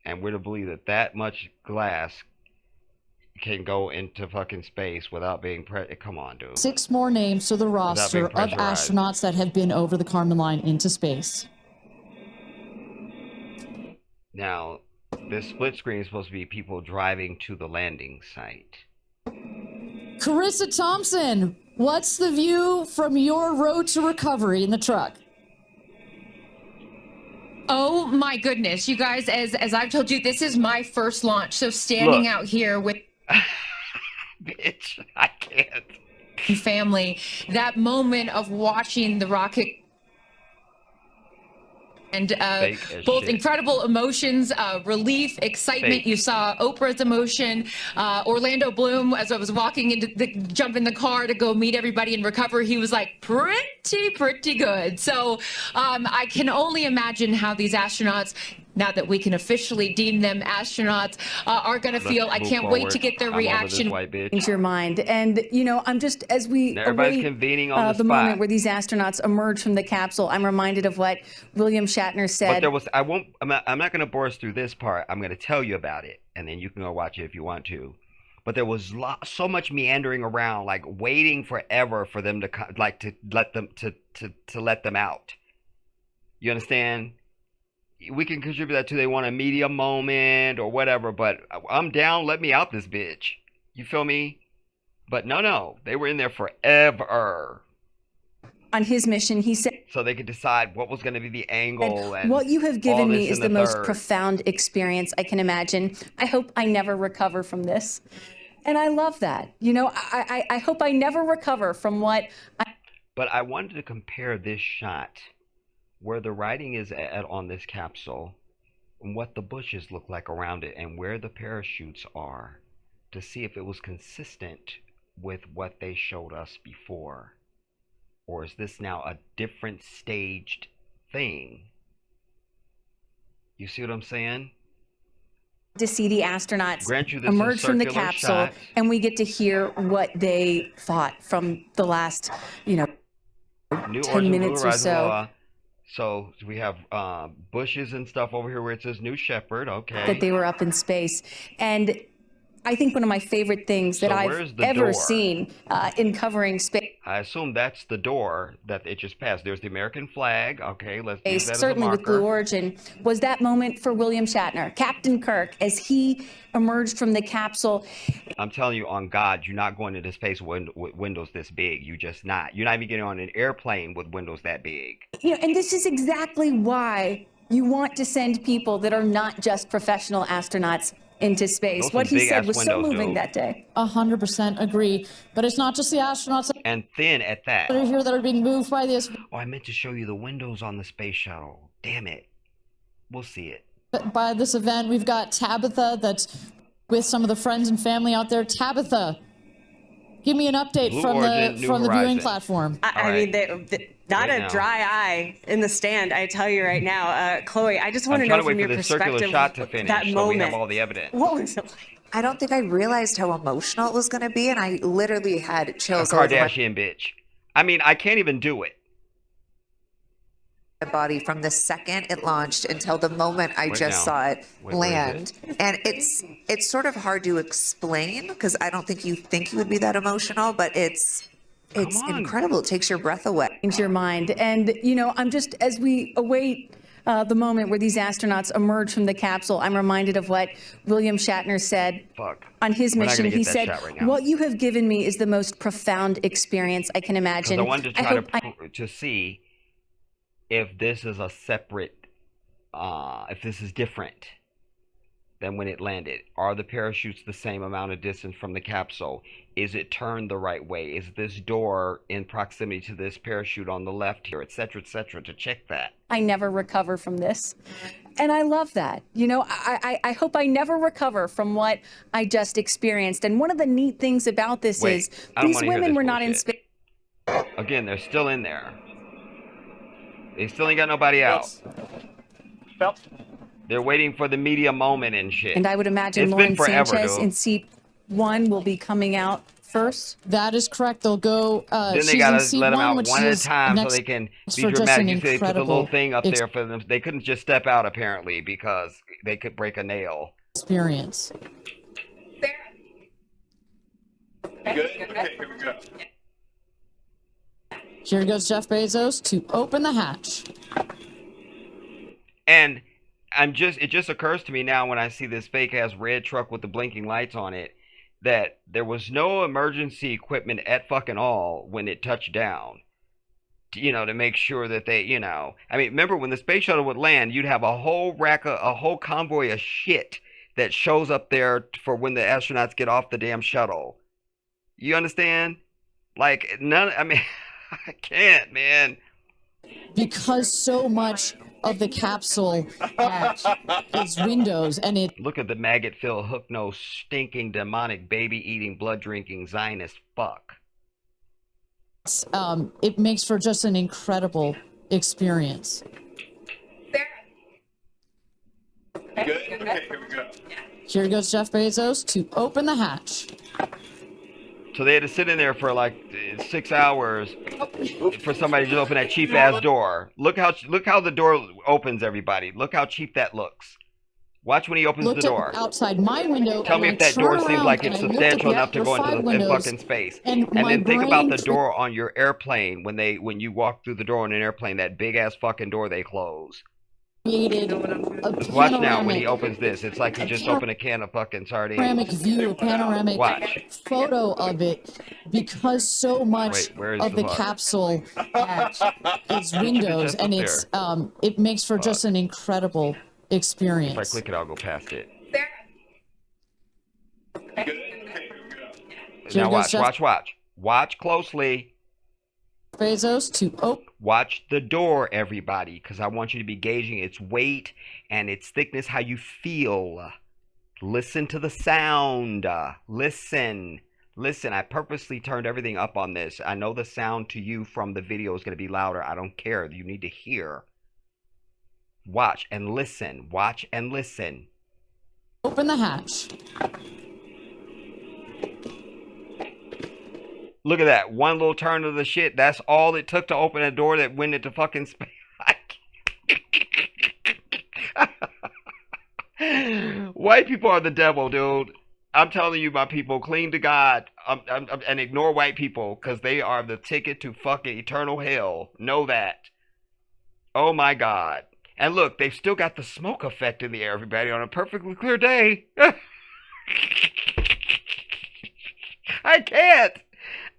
A: And we're to believe that that much glass can go into fucking space without being come on, dude.
C: 6 more names to the roster of astronauts that have been over the Kármán line into space.
A: Now, this split screen is supposed to be people driving to the landing site.
C: Carissa Thompson, what's the view from your road to recovery in the truck?
K: Oh my goodness, you guys, as I've told you, this is my first launch. So standing out here with
A: bitch, I can't.
K: Family, that moment of watching the rocket and both incredible emotions, relief, excitement. You saw Oprah's emotion, Orlando Bloom, as I was walking jump in the car to go meet everybody and recover, he was like pretty good. So I can only imagine how these astronauts, now that we can officially deem them astronauts, are going to feel. I can't wait to get their reaction.
D: Change your mind. And, you know, I'm just, as we
A: everybody's convening on
D: the moment where these astronauts emerge from the capsule, I'm reminded of what William Shatner said.
A: But there was, I'm not going to bore us through this part. I'm going to tell you about it, and then you can go watch it if you want to. But there was so much meandering around, like waiting forever for them to, like, to let them out. You understand? We can contribute that to they want a media moment or whatever, but I'm down. Let me out this bitch. You feel me? But no, they were in there forever.
D: On his mission, he said,
A: so they could decide what was going to be the angle. And
D: what you have given me is the most profound experience I can imagine. I hope I never recover from this. And I love that. You know, I hope I never recover from what
A: But I wanted to compare this shot where the writing is on this capsule and what the bushes look like around it and where the parachutes are to see if it was consistent with what they showed us before. Or is this now a different staged thing? You see what I'm saying?
D: To see the astronauts emerge from the capsule and we get to hear what they thought from the last, 10 minutes or so.
A: So we have bushes and stuff over here where it says New Shepard, okay.
D: That they were up in space. And I think one of my favorite things that I've ever seen in covering space.
A: I assume that's the door that it just passed. There's the American flag. Okay, let's use that
D: certainly
A: as a
D: with Blue Origin, was that moment for William Shatner, Captain Kirk, as he emerged from the capsule.
A: I'm telling you on God, you're not going into space with windows this big. You just not. You're not even getting on an airplane with windows that big.
D: And this is exactly why you want to send people that are not just professional astronauts into space. What he said was so moving that day.
C: 100% agree. But it's not just the astronauts.
A: And thin at that.
C: That are here that are being moved by this.
A: Oh, I meant to show you the windows on the space shuttle. Damn it. We'll see it.
C: But by this event, we've got Tabitha that's with some of the friends and family out there. Tabitha, give me an update from the viewing platform.
L: I mean, not a dry eye in the stand, I tell you right now. Chloe, I just want to know from your perspective
A: shot to finish,
L: that
A: so
L: moment.
A: We have all the evidence.
L: What was it like?
M: I don't think I realized how emotional it was going to be, and I literally had chills.
A: A Kardashian bitch. I mean, I can't even do it.
M: My body from the second it launched until the moment I just saw it land. And it's sort of hard to explain because I don't think you would be that emotional, but it's incredible. It takes your breath away.
D: Change your mind. And, I'm just, as we await the moment where these astronauts emerge from the capsule, I'm reminded of what William Shatner said on his mission. He said, "What you have given me is the most profound experience I can imagine."
A: I wanted to try to see if this is a separate, if this is different than when it landed. Are the parachutes the same amount of distance from the capsule? Is it turned the right way? Is this door in proximity to this parachute on the left here, etc., to check that?
D: I never recover from this. And I love that. You know, I hope I never recover from what I just experienced. And one of the neat things about this is these women were not in space.
A: Again, they're still in there. They still ain't got nobody out. They're waiting for the media moment and shit.
D: And I would imagine Lauren Sanchez in seat 1 will be coming out first.
C: That is correct. They'll go.
A: Then they gotta let them out one at a time so they can be dramatic. You see, they put the little thing up there for them. They couldn't just step out apparently because they could break a nail.
C: Experience.
E: Good. Okay, here we go.
C: Here goes Jeff Bezos to open the hatch.
A: And it just occurs to me now when I see this fake ass red truck with the blinking lights on it that there was no emergency equipment at fucking all when it touched down. You know, to make sure that they, you know, I mean, remember when the space shuttle would land, you'd have a whole convoy of shit that shows up there for when the astronauts get off the damn shuttle. You understand? Like I mean, I can't, man.
C: Because so much of the capsule is windows, and it.
A: Look at the maggot-filled, hook-nosed, stinking, demonic, baby-eating, blood-drinking Zionist fuck.
C: It makes for just an incredible experience.
E: Good. Okay, here we go.
C: Here goes Jeff Bezos to open the hatch.
A: So they had to sit in there for like 6 hours for somebody to open that cheap ass door. Look how the door opens, everybody. Look how cheap that looks. Watch when he opens the door.
C: Outside my window.
A: Tell me if that door seems like it's substantial enough to go into the fucking space. And then think about the door on your airplane when you walk through the door on an airplane, that big ass fucking door they close. Watch now when he opens this. It's like he just opened a can of fucking sardines.
C: Panoramic photo of it, because so much of the capsule is windows, and it makes for just an incredible experience.
A: If I click it, I'll go past it. Now watch closely.
C: Bezos to
A: watch the door, everybody, because I want you to be gauging its weight and its thickness, how you feel. Listen to the sound. Listen. I purposely turned everything up on this. I know the sound to you from the video is going to be louder. I don't care. You need to hear. Watch and listen. Watch and listen.
C: Open the hatch.
A: Look at that. One little turn of the shit. That's all it took to open a door that went into fucking space. White people are the devil, dude. I'm telling you, my people, cling to God and ignore white people because they are the ticket to fucking eternal hell. Know that. Oh, my God. And look, they've still got the smoke effect in the air, everybody, on a perfectly clear day. I can't.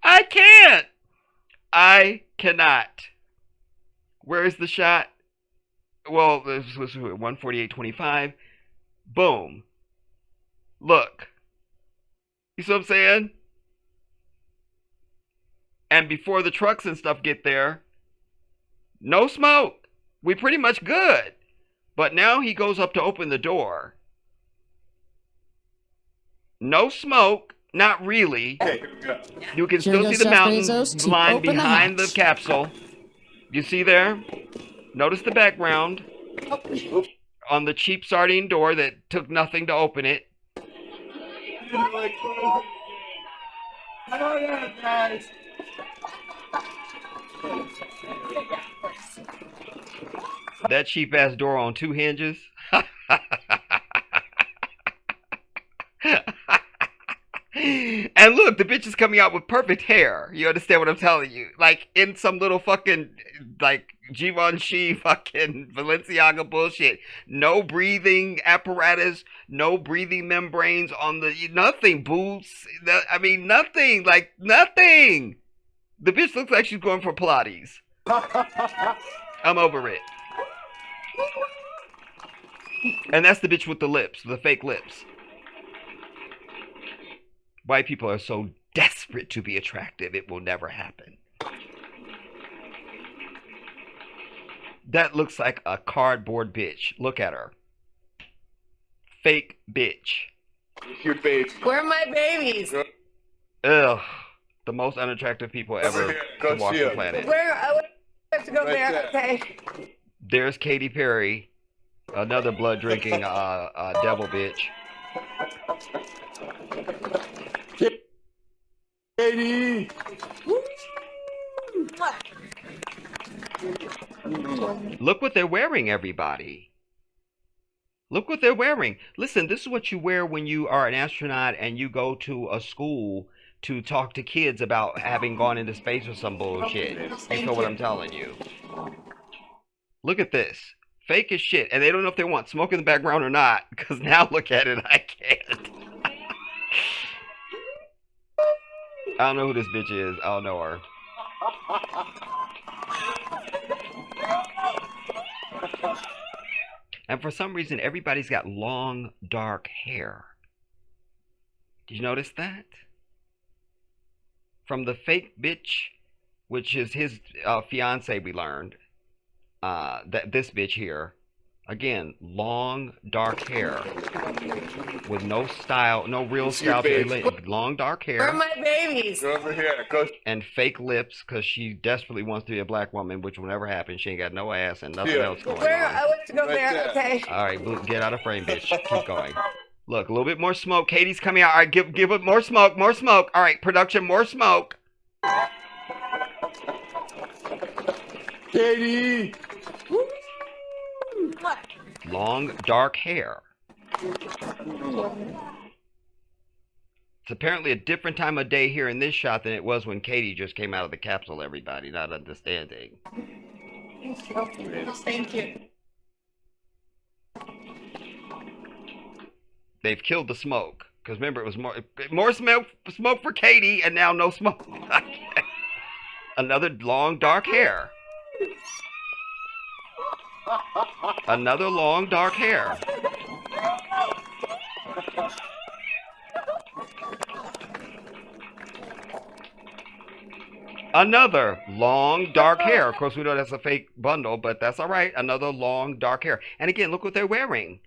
A: I cannot. Where is the shot? Well, this was 148.25. Boom. Look. You see what I'm saying? And before the trucks and stuff get there, no smoke. We pretty much good. But now he goes up to open the door. No smoke. Not really. You can still see the mountain line behind the capsule. You see there? Notice the background on the cheap sardine door that took nothing to open it. That cheap ass door on 2 hinges. And And look, the bitch is coming out with perfect hair. You understand what I'm telling you? Like in some little fucking like Givenchy fucking Balenciaga bullshit. No breathing apparatus, no breathing membranes on the nothing boots. I mean nothing, like nothing. The bitch looks like she's going for Pilates. I'm over it. And that's the bitch with the lips, the fake lips. White people are so desperate to be attractive, it will never happen. That looks like a cardboard bitch. Look at her. Fake bitch.
N: Your baby.
B: Where are my babies?
A: Ugh. The most unattractive people ever to walk the planet.
B: Where? I have to go
N: Right
B: there. Okay.
A: There's Katy Perry, another blood-drinking devil bitch.
N: Katy.
A: Look what they're wearing, everybody. Look what they're wearing. Listen, this is what you wear when you are an astronaut and you go to a school to talk to kids about having gone into space or some bullshit. You know what I'm telling you. Look at this. Fake as shit. And they don't know if they want smoke in the background or not. Because now look at it. I can't. I don't know who this bitch is. I don't know her. And for some reason, everybody's got long, dark hair. Did you notice that? From the fake bitch, which is his fiance, we learned. That this bitch here. Again, long, dark hair. With no style, no real style. Long, dark hair.
B: Where are my babies?
N: Go over here. Go.
A: And fake lips, because she desperately wants to be a black woman, which will never happen. She ain't got no ass and nothing else going
B: Where?
A: on.
B: I want to go
N: Right
B: there.
N: there.
B: Okay.
A: All right, get out of frame, bitch. Keep going. Look, a little bit more smoke. Katie's coming out. All right, give it more smoke, more smoke. All right, production, more smoke.
N: Katy.
A: Long, dark hair. It's apparently a different time of day here in this shot than it was when Katy just came out of the capsule, everybody. Not understanding.
B: Thank you.
A: They've killed the smoke. Because remember, it was more smoke for Katy, and now no smoke. Another long, dark hair. Another long, dark hair. Another long, dark hair. Of course, we know that's a fake bundle, but that's all right. Another long, dark hair. And again, look what they're wearing.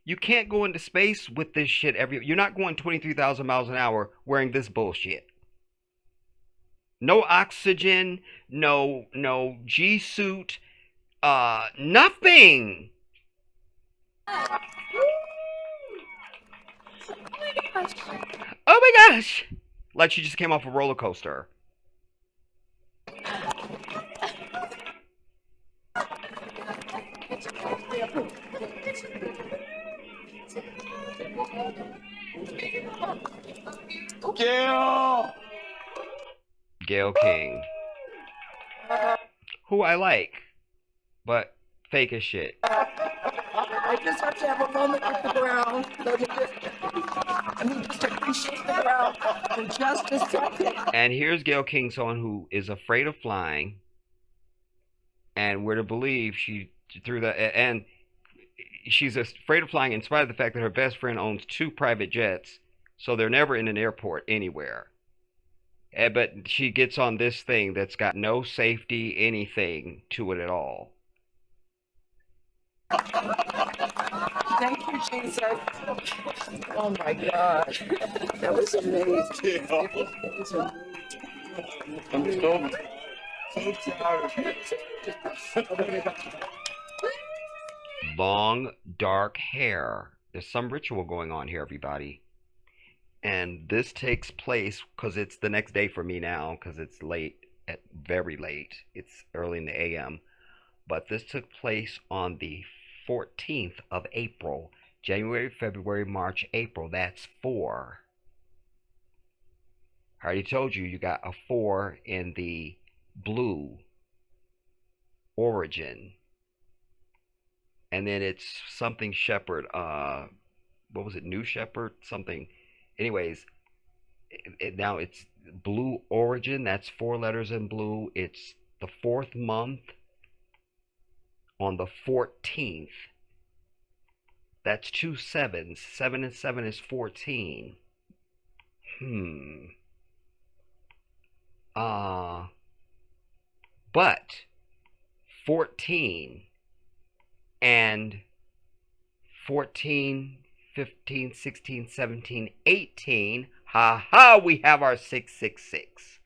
A: You can't go into space with this shit you're not going 23,000 miles an hour wearing this bullshit. No oxygen, no G suit, nothing. Oh my gosh. Like she just came off a roller coaster.
N: Gayle.
A: Gayle King. Who I like, but fake as shit.
B: I just have to have a moment with the ground. Let me just appreciate the ground for just a second.
A: And here's Gayle King, someone who is afraid of flying, and we're to believe she threw the and she's afraid of flying in spite of the fact that her best friend owns 2 private jets, so they're never in an airport anywhere. But she gets on this thing that's got no safety, anything to it at all.
B: Thank you, Jesus. Oh my God. That was amazing.
N: I'm so proud of you.
A: Long, dark hair. There's some ritual going on here, everybody. And this takes place because it's the next day for me now, because it's late, very late. It's early in the a.m. But this took place on the 14th of April. January, February, March, April. That's 4. I already told you, you got a 4 in the blue origin. And then it's something Shepherd. What was it? New Shepherd? Something. Anyways, now it's blue origin. That's 4 letters in blue. It's the 4th month on the 14th. That's 2 sevens. 7 and 7 is 14. But 14 and 14, 15, 16, 17, 18, we have our 666.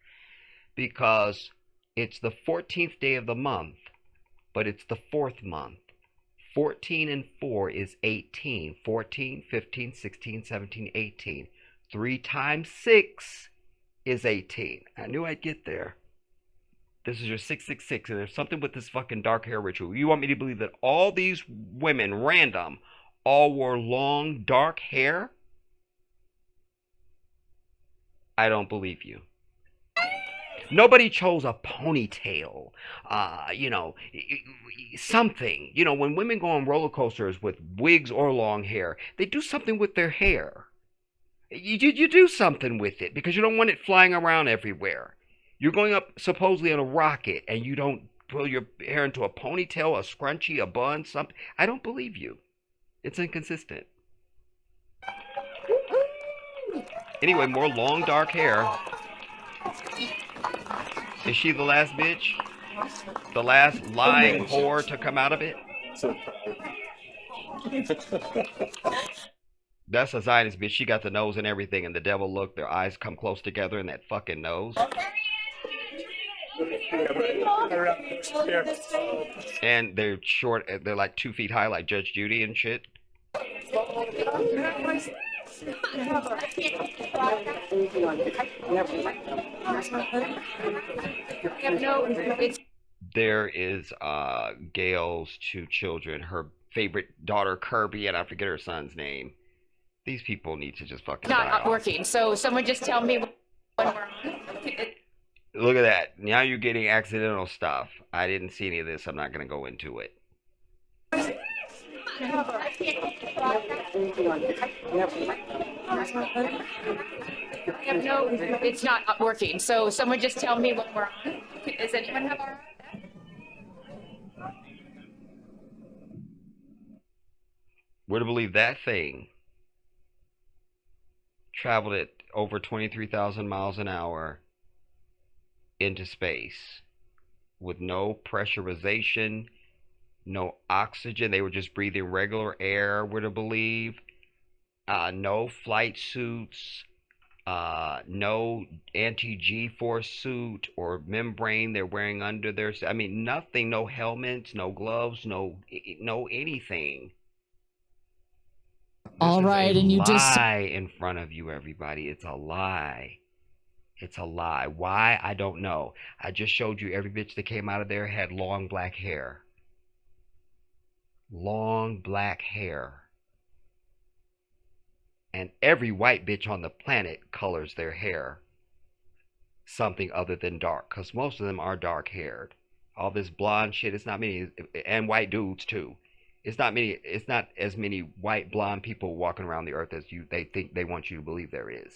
A: Because it's the 14th day of the month, but it's the 4th month. 14 and 4 is 18. 14, 15, 16, 17, 18. 3 times 6 is 18. I knew I'd get there. This is your 666, and there's something with this fucking dark hair ritual. You want me to believe that all these women, random, all wore long, dark hair? I don't believe you. Nobody chose a ponytail, something. When women go on roller coasters with wigs or long hair, they do something with their hair. You do something with it because you don't want it flying around everywhere. You're going up supposedly on a rocket and you don't pull your hair into a ponytail, a scrunchie, a bun, something. I don't believe you. It's inconsistent. Anyway, more long dark hair. Is she the last bitch? The last lying whore to come out of it? That's a Zionist bitch. She got the nose and everything, and the devil look, their eyes come close together in that fucking nose. And they're short, they're like 2 feet high, like Judge Judy and shit. There is Gayle's 2 children, her favorite daughter Kirby, and I forget her son's name. These people need to just fucking
K: not working. So someone just tell me when we're on.
A: Look at that. Now you're getting accidental stuff. I didn't see any of this. I'm not going to go into it.
K: No, it's not working. So someone just tell me when we're on. Does anyone have our?
A: Would have believed that thing traveled at over 23,000 miles an hour into space with no pressurization, no oxygen. They were just breathing regular air, would have believed. No flight suits, no anti-G-force suit or membrane they're wearing under their... I mean, nothing, no helmets, no gloves, no anything.
C: All right, and you just
A: lie in front of you, everybody. It's a lie. It's a lie. Why? I don't know. I just showed you every bitch that came out of there had long black hair. Long black hair. And every white bitch on the planet colors their hair something other than dark, because most of them are dark haired. All this blonde shit, it's not many, and white dudes too. It's not as many white blonde people walking around the earth as they think they want you to believe there is.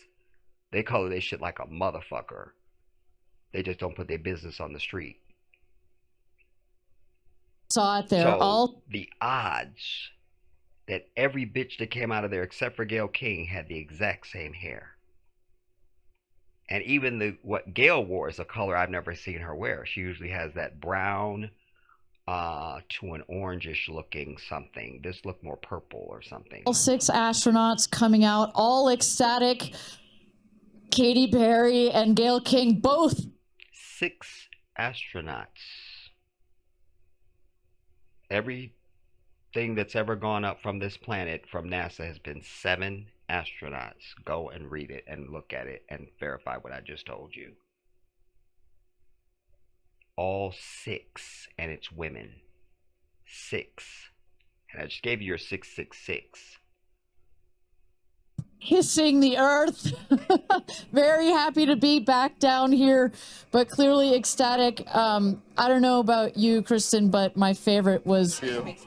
A: They color their shit like a motherfucker. They just don't put their business on the street.
C: saw it there.
A: So the odds that every bitch that came out of there except for Gayle King had the exact same hair. And even what Gayle wore is a color I've never seen her wear. She usually has that brown to an orangish looking something. This looked more purple or something.
C: All 6 astronauts coming out, all ecstatic. Katy Perry and Gayle King, both.
A: 6 astronauts. Everything that's ever gone up from this planet from NASA has been 7 astronauts. Go and read it and look at it and verify what I just told you. All 6, and it's women. 6. And I just gave you your 666.
C: kissing the earth. Very happy to be back down here, but clearly ecstatic. I don't know about you, Kristen, but my favorite was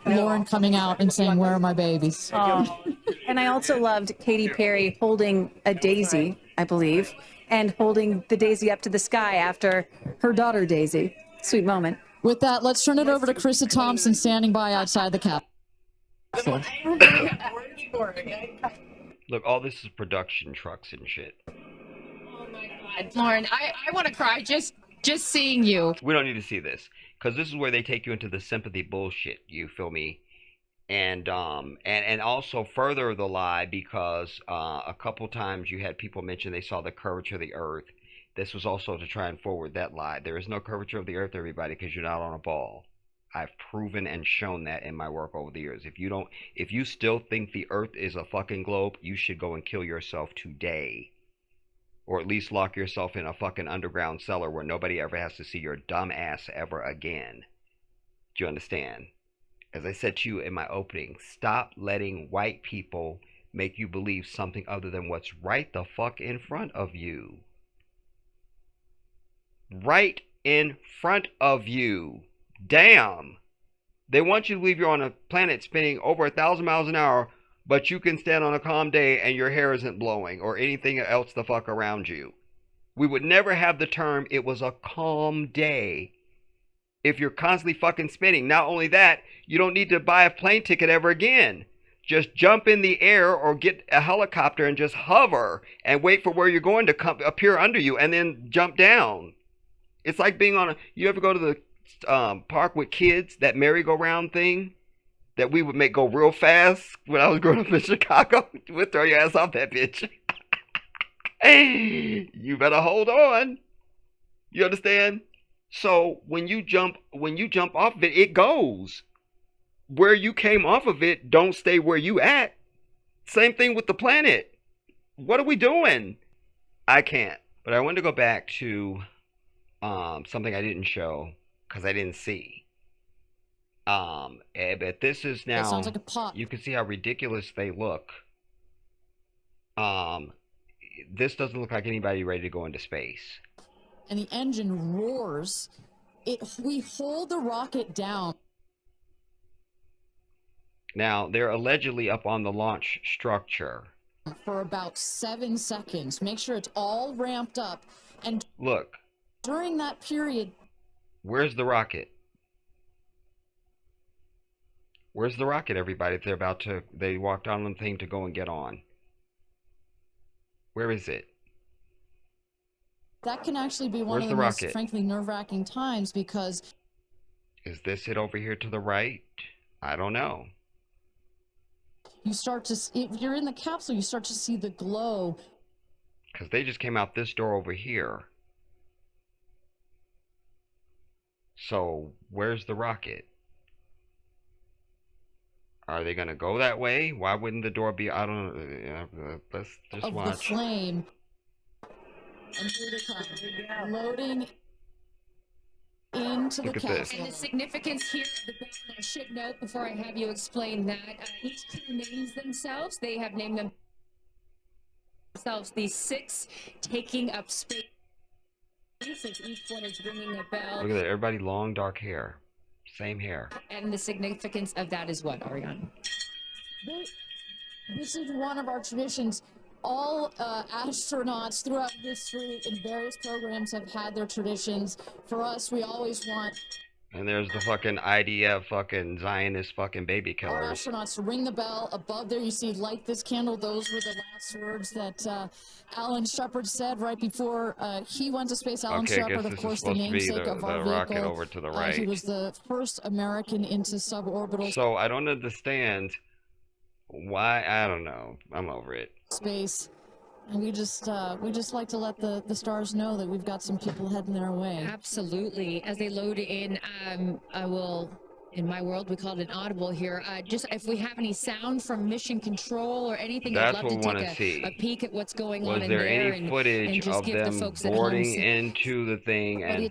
C: Lauren coming out and saying, "Where are my babies?"
D: And I also loved Katy Perry holding a daisy, I believe, and holding the daisy up to the sky after her daughter Daisy. Sweet moment.
C: With that, let's turn it over to Krista Thompson standing by outside the Capitol.
A: Look, all this is production trucks and shit.
K: Oh my God, Lauren, I want to cry just seeing you.
A: We don't need to see this, because this is where they take you into the sympathy bullshit. You feel me? And also further the lie, because a couple times you had people mention they saw the curvature of the earth. This was also to try and forward that lie. There is no curvature of the earth, everybody, because you're not on a ball. I've proven and shown that in my work over the years. If you still think the earth is a fucking globe, you should go and kill yourself today. Or at least lock yourself in a fucking underground cellar where nobody ever has to see your dumb ass ever again. Do you understand? As I said to you in my opening, stop letting white people make you believe something other than what's right the fuck in front of you. Right in front of you. Damn. They want you to believe you're on a planet spinning over 1,000 miles an hour, but you can stand on a calm day and your hair isn't blowing or anything else the fuck around you. We would never have the term "it was a calm day" if you're constantly fucking spinning. Not only that, you don't need to buy a plane ticket ever again. Just jump in the air or get a helicopter and just hover and wait for where you're going to come appear under you and then jump down. It's like being on a... You ever go to the park with kids, that merry-go-round thing that we would make go real fast when I was growing up in Chicago? We'd throw your ass off that bitch. You better hold on. You understand? So when you jump off of it, it goes. Where you came off of it, don't stay where you at. Same thing with the planet. What are we doing? I can't. But I wanted to go back to something I didn't show because I didn't see. But this is now,
C: sounds like a pot.
A: You can see how ridiculous they look. This doesn't look like anybody ready to go into space.
C: And the engine roars. We hold the rocket down.
A: Now, they're allegedly up on the launch structure
C: For about 7 seconds. Make sure it's all ramped up. And
A: look,
C: during that period...
A: Where's the rocket? Where's the rocket, everybody? If they're about to... They walked on the thing to go and get on. Where is it?
C: That can actually be one of the most, frankly, nerve-wracking times because...
A: Is this it over here to the right? I don't know.
C: You start to... If you're in the capsule, you start to see the glow.
A: Because they just came out this door over here. So, where's the rocket? Are they going to go that way? Why wouldn't the door be... I don't know. Let's just watch.
C: Of the flame. And here they come. Loading into the capsule.
K: And the significance here, I should note before I have you explain that, each crew names themselves. They have named themselves the 6 taking up space. Each one is ringing a bell.
A: Look at that. Everybody long, dark hair. Same hair.
K: And the significance of that is what, Ariane?
C: This is one of our traditions. All astronauts throughout history in various programs have had their traditions. For us, we always want...
A: And there's the fucking IDF fucking Zionist fucking baby
C: our
A: killers.
C: astronauts to ring the bell. Above there, you see, light this candle. Those were the last words that Alan Shepard said right before he went to space. Alan Shepard, of course, the namesake of our vehicle.
A: Rocket over to the right.
C: He was the first American into suborbital
A: So I don't understand why. I don't know. I'm over it.
C: Space. And we just like to let the stars know that we've got some people heading their way.
K: Absolutely. As they load in, I will, in my world, we call it an audible here. Just if we have any sound from mission control or anything, I'd love to take a peek at what's going on in there.
A: Was there any footage of them boarding into the thing? And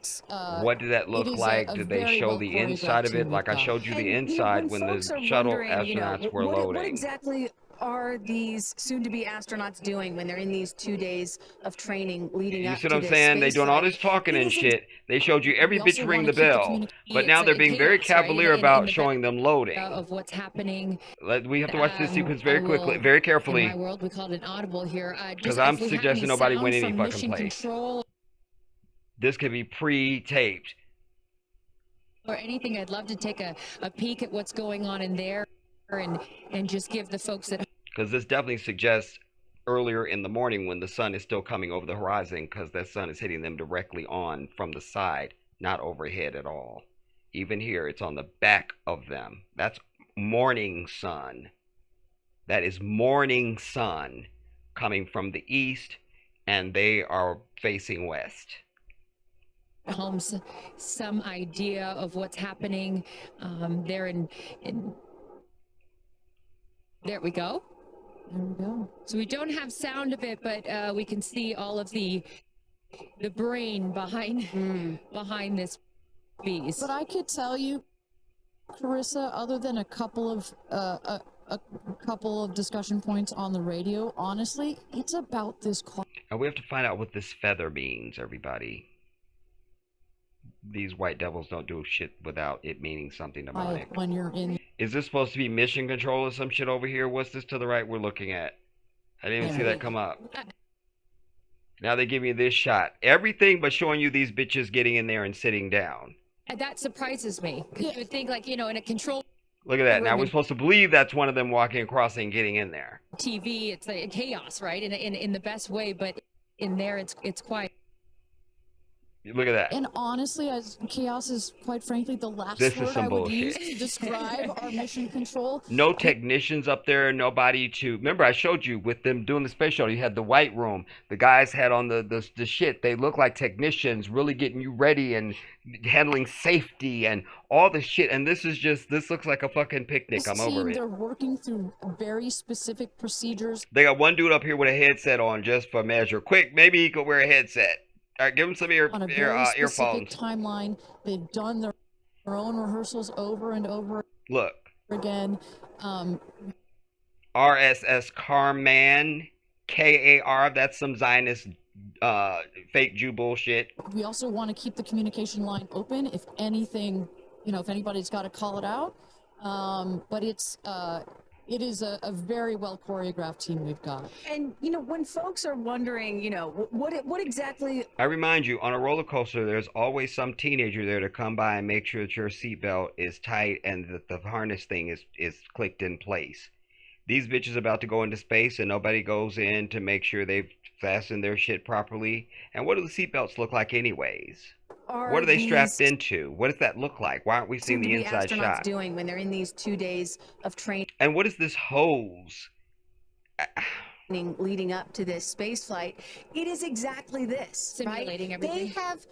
A: what did that look like? Did they show the inside of it? Like I showed you the inside when the shuttle astronauts were loading.
D: What exactly are these soon-to-be astronauts doing when they're in these 2 days of training leading up to
A: You see what I'm
D: this
A: saying? They
D: space
A: doing all
D: flight?
A: this talking
D: It
A: and
D: is
A: shit. They showed you every
C: We
A: bitch
C: also
A: ring
C: wanna
A: the
C: keep the
A: bell.
C: community-
A: But now they're being very
K: chaos, right?
A: cavalier
K: In
A: about
K: the
A: showing them loading.
K: of what's happening.
A: We have to watch this sequence
K: I
A: very
K: will-
A: quickly, very
K: In
A: carefully.
K: my world, we call it an audible here.
A: Because
K: Just
A: I'm
K: if we have
A: suggesting
K: any
A: nobody
K: sound
A: win any
K: from
A: fucking
K: mission
A: place.
K: control
A: This could be pre-taped.
K: or anything, I'd love to take a peek at what's going on in there and just give the folks at
A: Because this definitely suggests earlier in the morning when the sun is still coming over the horizon, because that sun is hitting them directly on from the side, not overhead at all. Even here, it's on the back of them. That's morning sun. That is morning sun coming from the east, and they are facing west.
K: home some idea of what's happening there in there we go.
C: There we go.
K: So we don't have sound of it, but we can see all of the brain behind this beast.
C: But I could tell you, Carissa, other than a couple of discussion points on the radio, honestly, it's about this call.
A: And we have to find out what this feather means, everybody. These white devils don't do shit without it meaning something demonic.
C: When you're in.
A: Is this supposed to be mission control or some shit over here? What's this to the right we're looking at? I didn't even see that come up. Now they give you this shot. Everything but showing you these bitches getting in there and sitting down.
K: And that surprises me. Because you would think, like, you know, in a control
A: Look at that. Now we're supposed to believe that's one of them walking across and getting in there.
K: TV, it's like chaos, right? In the best way, but in there it's quiet.
A: Look at that.
C: And honestly, as chaos is quite frankly the last
A: This is
C: word
A: some
C: I would
A: bullshit.
C: use to describe our mission control.
A: No technicians up there, nobody to... Remember, I showed you with them doing the space shuttle, you had the white room. The guys had on the shit. They look like technicians really getting you ready and handling safety and all the shit. And this looks like a fucking picnic. I'm over it.
C: They're working through very specific procedures.
A: They got one dude up here with a headset on just for measure. Quick, maybe he could wear a headset. All right, give him some
C: On a very specific
A: earphones.
C: timeline. They've done their own rehearsals over and over
A: Look.
C: again.
A: RSS Carman, KAR, that's some Zionist fake Jew bullshit.
C: We also want to keep the communication line open if anything, if anybody's got to call it out. But it is a very well choreographed team we've got.
D: And when folks are wondering, what exactly.
A: I remind you, on a roller coaster, there's always some teenager there to come by and make sure that your seatbelt is tight and that the harness thing is clicked in place. These bitches about to go into space and nobody goes in to make sure they've fastened their shit properly. And what do the seatbelts look like anyways? What are they strapped into? What does that look like? Why aren't we seeing the inside
D: astronauts
A: shot?
D: doing when they're in these 2 days of training
A: And what is this hose?
D: leading up to this space flight? It is exactly this,
K: Simulating
D: right?
K: everything.
D: They have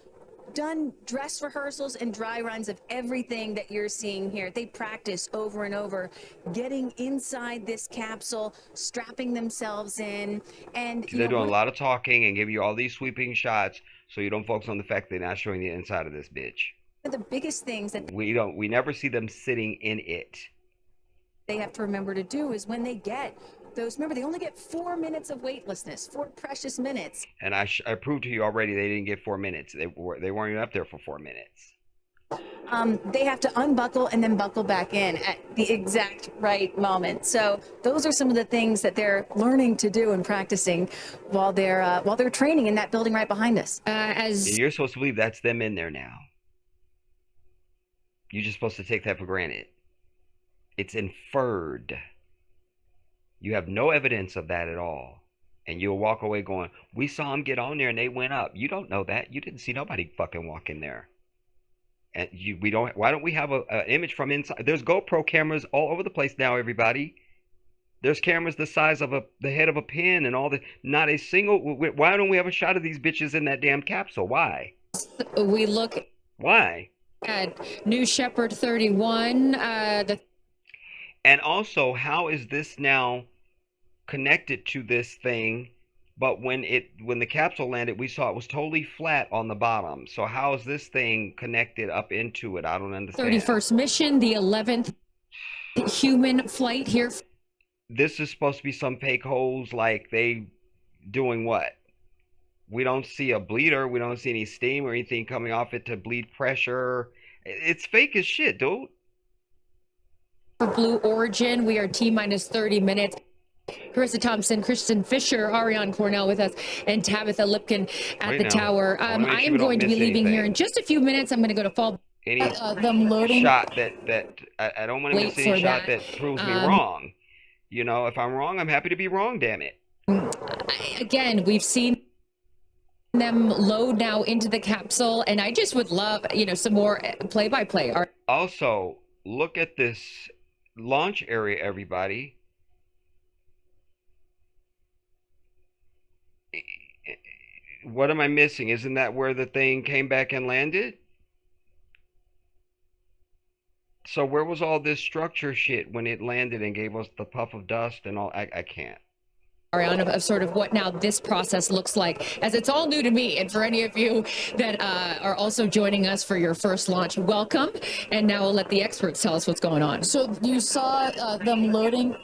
D: done dress rehearsals and dry runs of everything that you're seeing here. They practice over and over, getting inside this capsule, strapping themselves in, and
A: They're doing a lot of talking and give you all these sweeping shots, so you don't focus on the fact they're not showing the inside of this bitch.
D: one of the biggest things that
A: We never see them sitting in it.
D: they have to remember to do is when they get those, remember, they only get 4 minutes of weightlessness, 4 precious minutes.
A: And I proved to you already they didn't get 4 minutes. They weren't even up there for 4 minutes.
D: They have to unbuckle and then buckle back in at the exact right moment. So those are some of the things that they're learning to do and practicing while they're training in that building right behind us.
A: You're supposed to believe that's them in there now. You're just supposed to take that for granted. It's inferred. You have no evidence of that at all. And you'll walk away going, we saw them get on there and they went up. You don't know that. You didn't see nobody fucking walk in there. And why don't we have an image from inside? There's GoPro cameras all over the place now, everybody. There's cameras the size of the head of a pin and all the, not a single, why don't we have a shot of these bitches in that damn capsule? Why?
K: We look
A: Why?
K: at New Shepard 31,
A: And also, how is this now connected to this thing? But when the capsule landed, we saw it was totally flat on the bottom. So how is this thing connected up into it? I don't understand.
K: 31st mission, the 11th human flight here.
A: this is supposed to be some fake holes, like they doing what? We don't see a bleeder. We don't see any steam or anything coming off it to bleed pressure. It's fake as shit, dude.
K: For Blue Origin, we are T-minus 30 minutes. Carissa Thompson, Kristen Fisher, Ariane Cornell with us, and Tabitha Lipkin at the tower. I am going to be leaving here in just a few minutes. I'm going to go to fall.
A: Any
C: them loading
A: shot that I don't want to miss any shot that proves me wrong. You know, if I'm wrong, I'm happy to be wrong, damn it.
K: Again, we've seen them load now into the capsule, and I just would love, some more play-by-play.
A: Also, look at this launch area, everybody. What am I missing? Isn't that where the thing came back and landed? So where was all this structure shit when it landed and gave us the puff of dust and all? I can't.
K: Ariane, of sort of what now this process looks like, as it's all new to me, and for any of you that are also joining us for your first launch, welcome. And now we'll let the experts tell us what's going on.
C: So you saw them loading.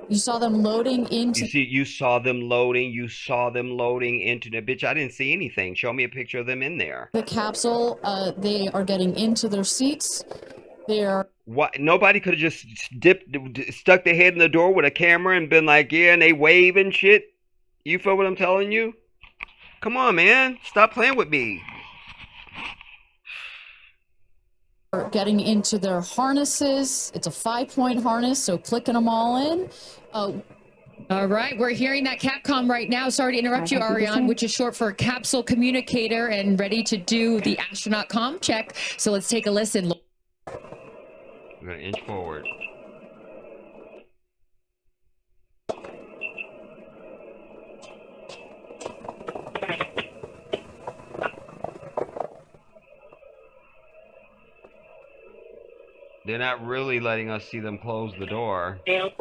C: You saw them loading into.
A: You saw them loading. You saw them loading into the bitch. I didn't see anything. Show me a picture of them in there.
C: The capsule. They are getting into their seats. They're.
A: What? Nobody could have just stuck their head in the door with a camera and been like, yeah, and they wave and shit. You feel what I'm telling you? Come on, man. Stop playing with me.
C: Getting into their harnesses. It's a 5-point harness, so clicking them all in.
K: All right, we're hearing that Capcom right now. Sorry to interrupt you, Ariane, which is short for Capsule Communicator, and ready to do the astronaut comm check. So let's take a listen.
A: We're going to inch forward. They're not really letting us see them close the door. I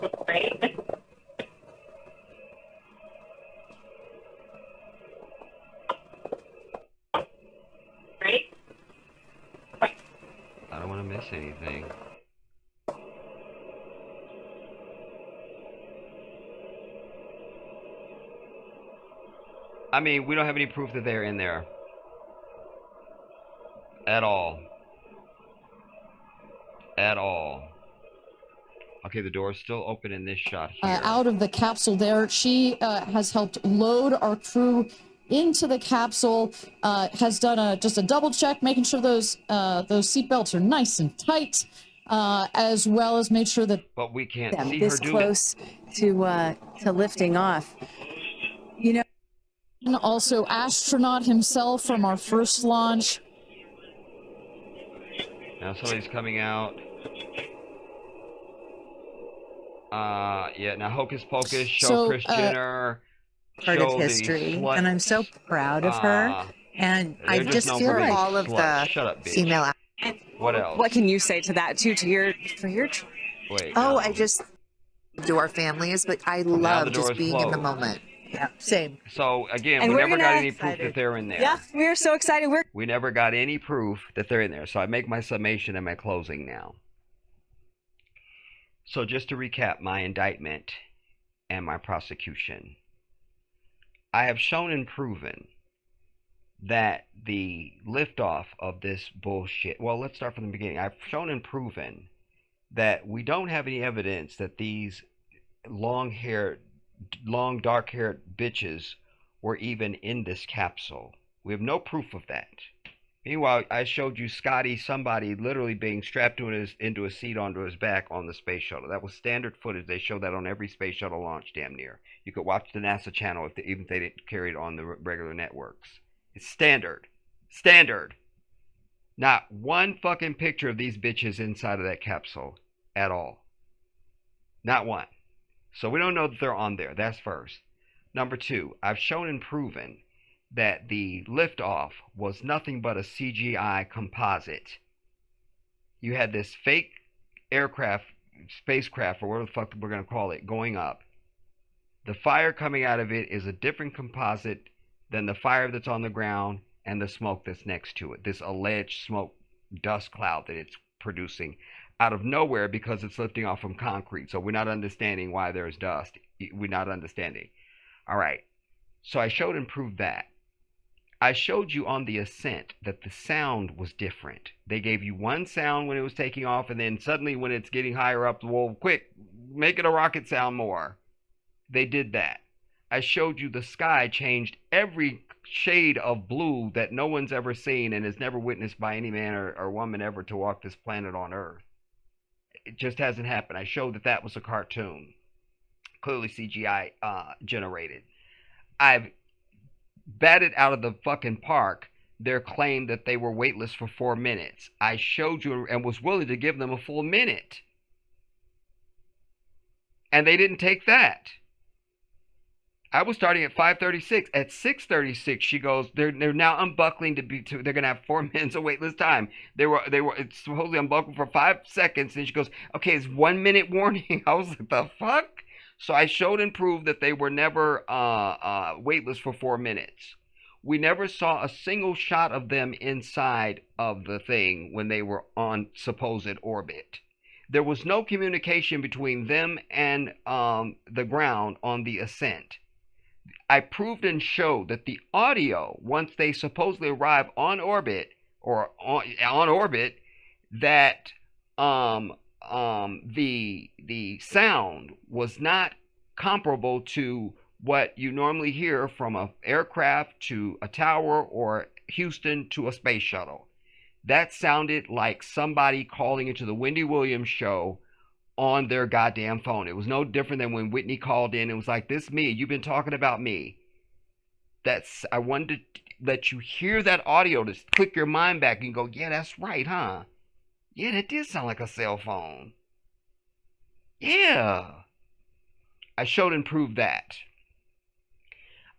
A: don't want to miss anything. I mean, we don't have any proof that they're in there. At all. At all. Okay, the door is still open in this shot here.
C: Out of the capsule there. She has helped load our crew into the capsule, has done just a double check, making sure those seatbelts are nice and tight, as well as made sure that.
A: But we can't see
D: this
A: her do
D: close to lifting off. You know.
C: And also astronaut himself from our first launch.
A: Now somebody's coming out. Yeah, now Hocus Pocus, show Kris Jenner.
M: Part of history, and I'm so proud of her. And I just feel like all of the female.
A: What else?
L: What can you say to that too?
A: Wait.
M: Oh, I just do our families, but I love just being in the moment. Yeah, same.
A: So again, we never got any proof that they're in there.
L: Yeah, we're so excited.
A: We never got any proof that they're in there. So I make my summation and my closing now. So just to recap my indictment and my prosecution. I have shown and proven that the liftoff of this bullshit. Well, let's start from the beginning. I've shown and proven that we don't have any evidence that these long dark-haired bitches were even in this capsule. We have no proof of that. Meanwhile, I showed you somebody literally being strapped into a seat onto his back on the space shuttle. That was standard footage. They show that on every space shuttle launch, damn near. You could watch the NASA channel even if they didn't carry it on the regular networks. It's standard. Standard. Not one fucking picture of these bitches inside of that capsule at all. Not one. So we don't know that they're on there. That's first. Number two, I've shown and proven that the liftoff was nothing but a CGI composite. You had this fake spacecraft, or whatever the fuck we're going to call it, going up. The fire coming out of it is a different composite than the fire that's on the ground and the smoke that's next to it. This alleged smoke dust cloud that it's producing. out of nowhere because it's lifting off from concrete. So we're not understanding why there's dust. We're not understanding. All right. So I showed and proved that. I showed you on the ascent that the sound was different. They gave you one sound when it was taking off, and then suddenly when it's getting higher up, well, quick, make it a rocket sound more. They did that. I showed you the sky changed every shade of blue that no one's ever seen and is never witnessed by any man or woman ever to walk this planet on Earth. It just hasn't happened. I showed that that was a cartoon. Clearly CGI generated. I've batted out of the fucking park their claim that they were weightless for 4 minutes. I showed you and was willing to give them a full minute. And they didn't take that. I was starting at 5:36. At 6:36, she goes, they're now unbuckling they're gonna have 4 minutes of weightless time. It's supposedly unbuckled for 5 seconds, and she goes, okay, it's 1 minute warning. I was like, the fuck? So I showed and proved that they were never weightless for 4 minutes. We never saw a single shot of them inside of the thing when they were on supposed orbit. There was no communication between them and the ground on the ascent. I proved and showed that the audio, once they supposedly arrive on orbit, or on orbit, that the sound was not comparable to what you normally hear from an aircraft to a tower or Houston to a space shuttle. That sounded like somebody calling into the Wendy Williams show on their goddamn phone. It was no different than when Whitney called in and was like, this me, you've been talking about me. I wanted to let you hear that audio to click your mind back and go, yeah, that's right, huh? Yeah, that did sound like a cell phone. Yeah. I showed and proved that.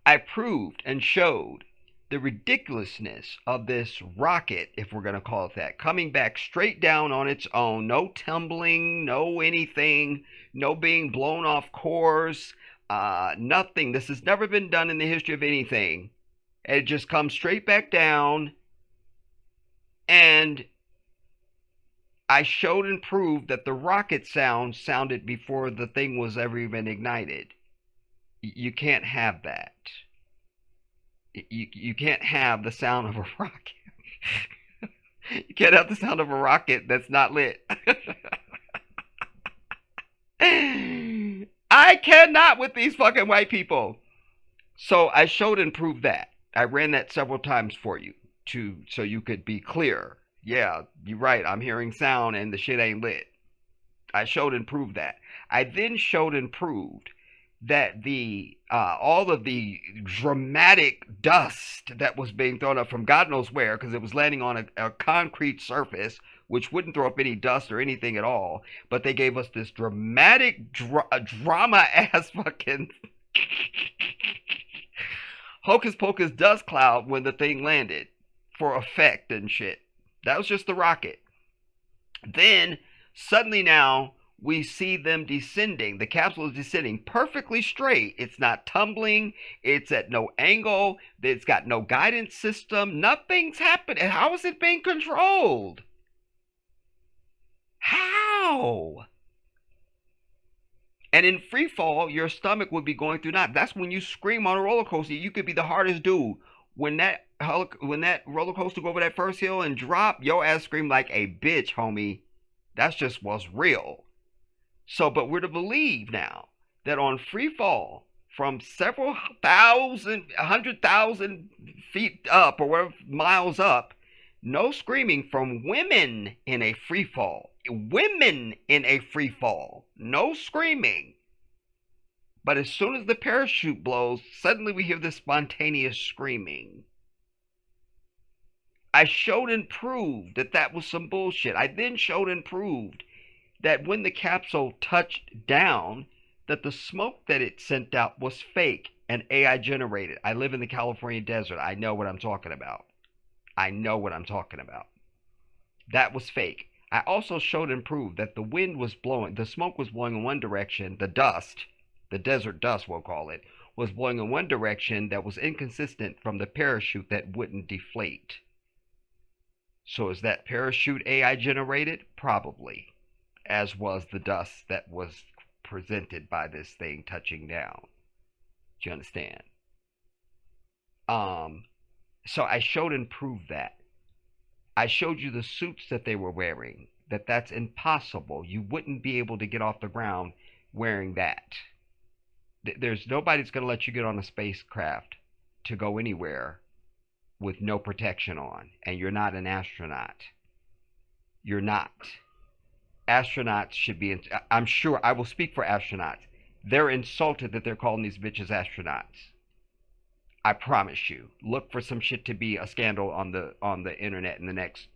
A: I proved and showed the ridiculousness of this rocket, if we're going to call it that, coming back straight down on its own. No tumbling, no anything, no being blown off course, nothing. This has never been done in the history of anything. It just comes straight back down, and I showed and proved that the rocket sounded before the thing was ever even ignited. You can't have that. You can't have the sound of a rocket. You can't have the sound of a rocket that's not lit. I cannot with these fucking white people. So I showed and proved that. I ran that several times for you so you could be clear. Yeah, you're right. I'm hearing sound and the shit ain't lit. I showed and proved that. I then showed and proved that all of the dramatic dust that was being thrown up from God knows where, because it was landing on a concrete surface, which wouldn't throw up any dust or anything at all, but they gave us this dramatic drama-ass fucking hocus pocus dust cloud when the thing landed for effect and shit. That was just the rocket. Then suddenly now we see them descending. The capsule is descending perfectly straight. It's not tumbling. It's at no angle. It's got no guidance system. Nothing's happening. How is it being controlled? How? And in free fall, your stomach would be going through knots. That's when you scream on a roller coaster. You could be the hardest dude. When that roller coaster go over that first hill and drop, your ass scream like a bitch, homie. That's just what's real. So, but we're to believe now that on free fall, from several thousand, 100,000 feet up or whatever, miles up, no screaming from women in a free fall. Women in a free fall. No screaming. But as soon as the parachute blows, suddenly we hear this spontaneous screaming. I showed and proved that that was some bullshit. I then showed and proved that when the capsule touched down, that the smoke that it sent out was fake and AI generated. I live in the California desert. I know what I'm talking about. I know what I'm talking about. That was fake. I also showed and proved that the wind was blowing, the smoke was blowing in one direction, the dust, the desert dust we'll call it, was blowing in one direction that was inconsistent from the parachute that wouldn't deflate. So is that parachute AI generated? Probably. as was the dust that was presented by this thing touching down. Do you understand? So I showed and proved that. I showed you the suits that they were wearing, that's impossible. You wouldn't be able to get off the ground wearing that. There's nobody's going to let you get on a spacecraft to go anywhere with no protection on, and you're not an astronaut. You're not. Astronauts should be, I'm sure, I will speak for astronauts. They're insulted that they're calling these bitches astronauts. I promise you. Look for some shit to be a scandal on the internet in the next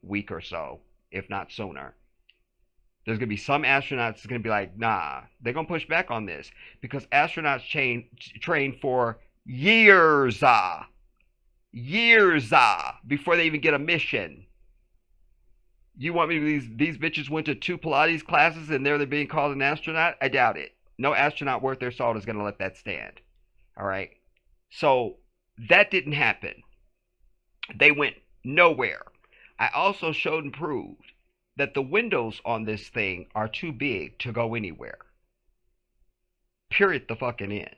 A: week or so, if not sooner. There's going to be some astronauts that's going to be like, nah, they're going to push back on this because astronauts train for years before they even get a mission. You want me to, these bitches went to 2 Pilates classes and they're being called an astronaut? I doubt it. No astronaut worth their salt is going to let that stand. All right. So that didn't happen. They went nowhere. I also showed and proved that the windows on this thing are too big to go anywhere. Period the fucking end.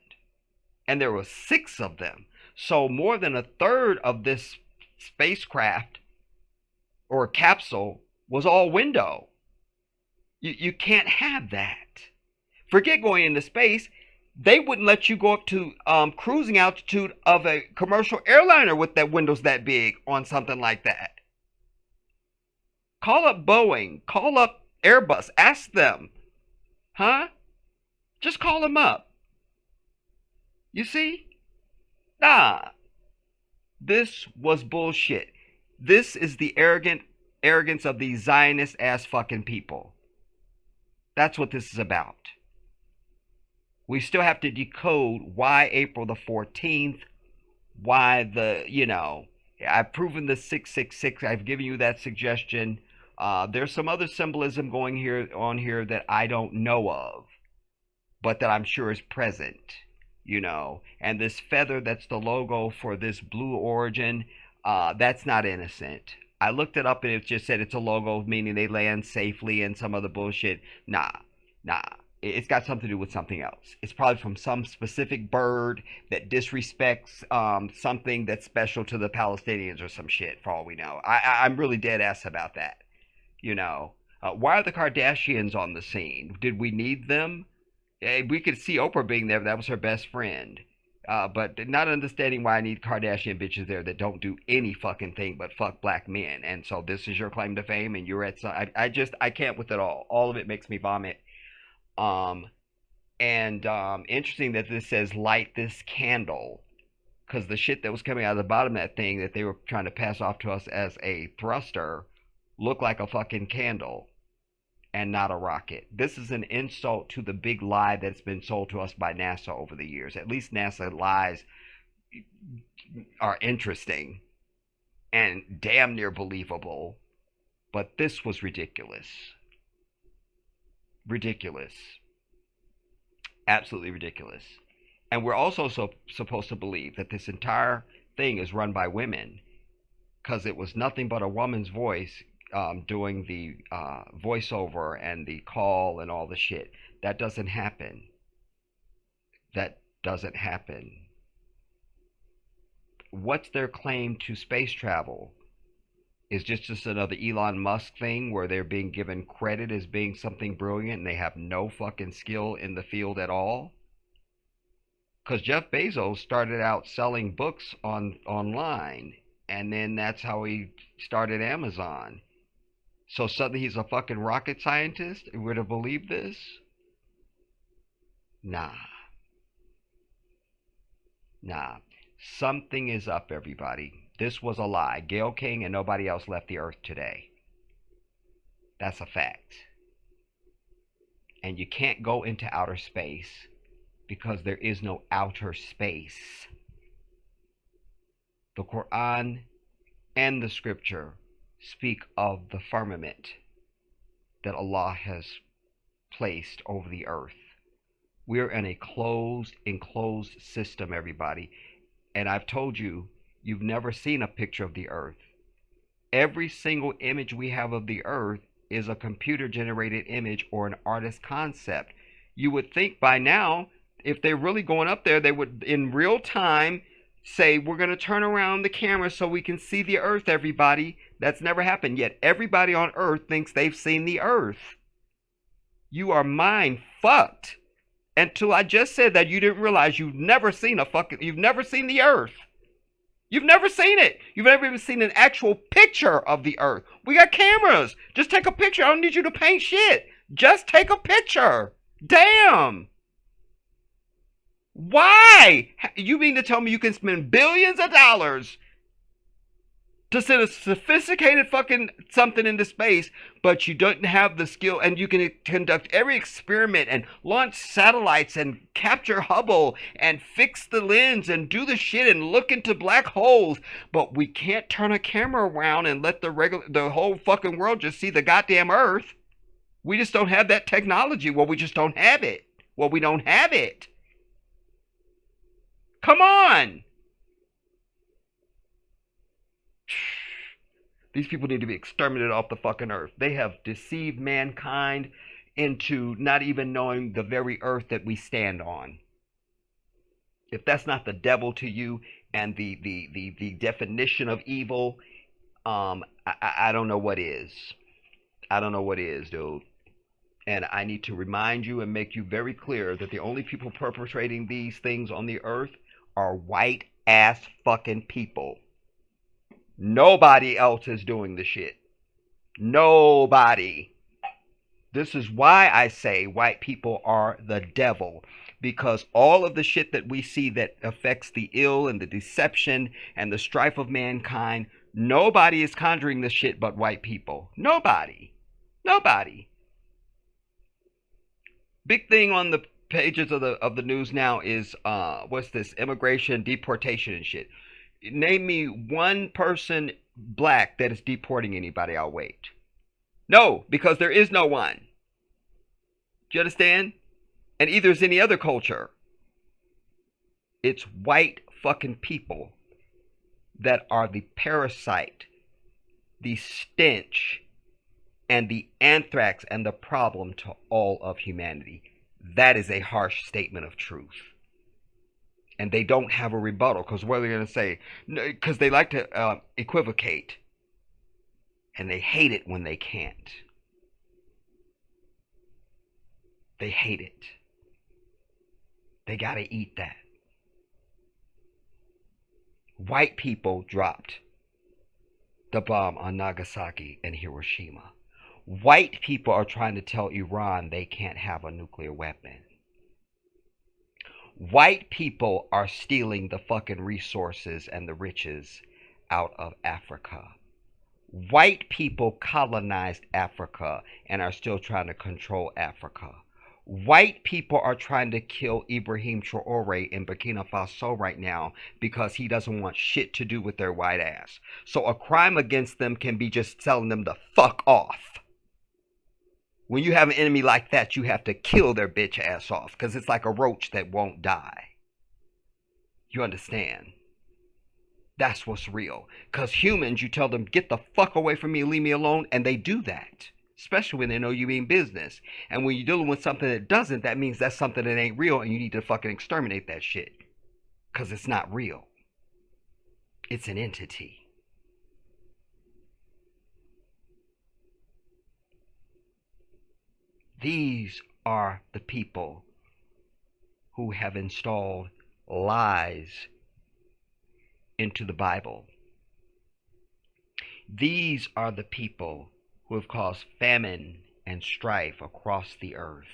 A: And there were 6 of them. So more than a third of this spacecraft or capsule was all window. You can't have that. Forget going into space. They wouldn't let you go up to cruising altitude of a commercial airliner with that windows that big on something like that. Call up Boeing. Call up Airbus. Ask them. Huh? Just call them up. You see? Nah. This was bullshit. This is the arrogance of these Zionist ass fucking people. That's what this is about. We still have to decode why April the 14th, why I've proven the 666. I've given you that suggestion. There's some other symbolism on here that I don't know of, but that I'm sure is present, And this feather that's the logo for this blue origin, that's not innocent. I looked it up and it just said it's a logo, meaning they land safely and some other bullshit. Nah. It's got something to do with something else. It's probably from some specific bird that disrespects something that's special to the Palestinians or some shit, for all we know. I'm really dead ass about that. Why are the Kardashians on the scene? Did we need them? We could see Oprah being there. That was her best friend. But not understanding why I need Kardashian bitches there that don't do any fucking thing but fuck black men. And so this is your claim to fame and you're at some... I can't with it all. All of it makes me vomit. Interesting that this says light this candle, because the shit that was coming out of the bottom of that thing that they were trying to pass off to us as a thruster looked like a fucking candle and not a rocket. This is an insult to the big lie that's been sold to us by NASA over the years. At least NASA lies are interesting and damn near believable, but this was ridiculous. Ridiculous. Absolutely ridiculous. And we're also supposed to believe that this entire thing is run by women, because it was nothing but a woman's voice doing the voiceover and the call and all the shit. That doesn't happen. That doesn't happen. What's their claim to space travel? Is just another Elon Musk thing where they're being given credit as being something brilliant and they have no fucking skill in the field at all? Because Jeff Bezos started out selling books online, and then that's how he started Amazon. So suddenly he's a fucking rocket scientist? We're to believe this? Nah. Something is up, everybody. This was a lie. Gayle King and nobody else left the earth today. That's a fact. And you can't go into outer space because there is no outer space. The Quran and the scripture speak of the firmament that Allah has placed over the earth. We're in a enclosed system, everybody. And I've told you, you've never seen a picture of the earth. Every single image we have of the earth is a computer-generated image or an artist concept. You would think by now, if they're really going up there, they would, in real time, say, we're going to turn around the camera so we can see the Earth, everybody. That's never happened yet. Everybody on Earth thinks they've seen the Earth. You are mind fucked. Until I just said that, you didn't realize you've never seen the Earth. You've never seen it. You've never even seen an actual picture of the Earth. We got cameras. Just take a picture. I don't need you to paint shit. Just take a picture. Damn. Why? You mean to tell me you can spend billions of dollars to send a sophisticated fucking something into space, but you don't have the skill, and you can conduct every experiment and launch satellites and capture Hubble and fix the lens and do the shit and look into black holes, but we can't turn a camera around and let the whole fucking world just see the goddamn Earth. We just don't have that technology. Well, we just don't have it. Well, we don't have it. Come on. These people need to be exterminated off the fucking earth. They have deceived mankind into not even knowing the very earth that we stand on. If that's not the devil to you and the definition of evil, I don't know what is. I don't know what is, dude. And I need to remind you and make you very clear that the only people perpetrating these things on the earth are white ass fucking people. Nobody else is doing the shit. Nobody. This is why I say white people are the devil. Because all of the shit that we see that affects the ill and the deception and the strife of mankind, nobody is conjuring this shit but white people. Nobody. Nobody. Big thing on the pages of the news now is what's this? Immigration, deportation and shit. Name me one person black that is deporting anybody. I'll wait. No, because there is no one. Do you understand? And either is any other culture. It's white fucking people that are the parasite, the stench, and the anthrax and the problem to all of humanity. That is a harsh statement of truth. And they don't have a rebuttal, because what are they going to say? Because they like to equivocate. And they hate it when they can't. They hate it. They got to eat that. White people dropped the bomb on Nagasaki and Hiroshima. White people are trying to tell Iran they can't have a nuclear weapon. White people are stealing the fucking resources and the riches out of Africa. White people colonized Africa and are still trying to control Africa. White people are trying to kill Ibrahim Traore in Burkina Faso right now because he doesn't want shit to do with their white ass. So a crime against them can be just telling them to fuck off. When you have an enemy like that, you have to kill their bitch ass off because it's like a roach that won't die. You understand? That's what's real. Because humans, you tell them, get the fuck away from me, leave me alone, and they do that. Especially when they know you mean business. And when you're dealing with something that doesn't, that means that's something that ain't real and you need to fucking exterminate that shit. Because it's not real. It's an entity. These are the people who have installed lies into the Bible. These are the people who have caused famine and strife across the earth.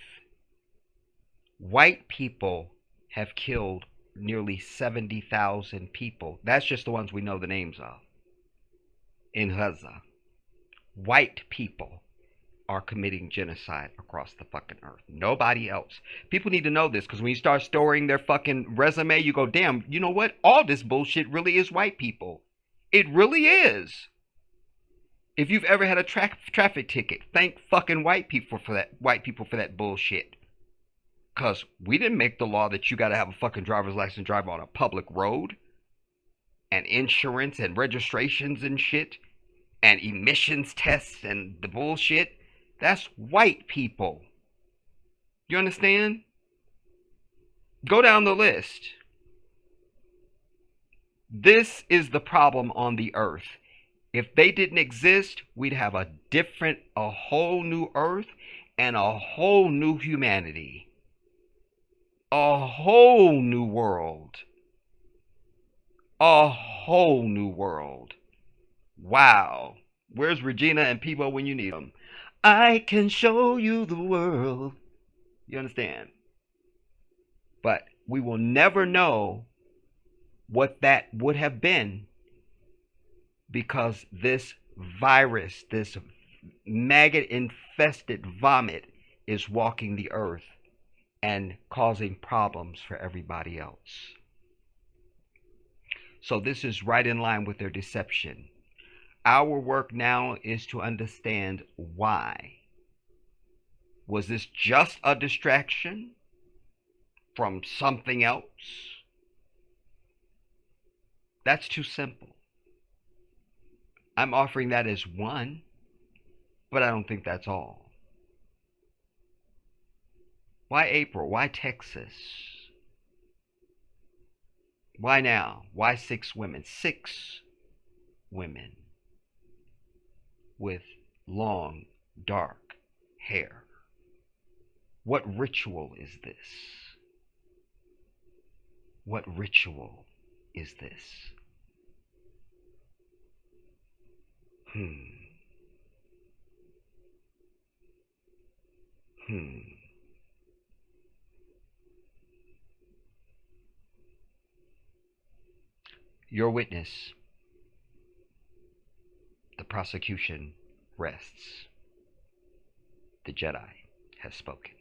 A: White people have killed nearly 70,000 people. That's just the ones we know the names of. In Gaza. White people are committing genocide across the fucking earth. Nobody else. People need to know this, because when you start storing their fucking resume, you go, damn, you know what? All this bullshit really is white people. It really is. If you've ever had a traffic ticket, thank fucking white people for that bullshit. Because we didn't make the law that you got to have a fucking driver's license and drive on a public road. And insurance and registrations and shit. And emissions tests and the bullshit. That's white people. You understand? Go down the list. This is the problem on the earth. If they didn't exist, we'd have a whole new earth and a whole new humanity. A whole new world. A whole new world. Wow. Where's Regina and Peebo when you need them? I can show you the world. You understand? But we will never know what that would have been, because this virus, this maggot-infested vomit, is walking the earth and causing problems for everybody else. So this is right in line with their deception. Our work now is to understand why. Was this just a distraction from something else? That's too simple. I'm offering that as one, but I don't think that's all. Why April? Why Texas? Why now? Why 6 women? 6 women with long, dark hair. What ritual is this? What ritual is this? Your witness, the prosecution rests. The Jedi has spoken.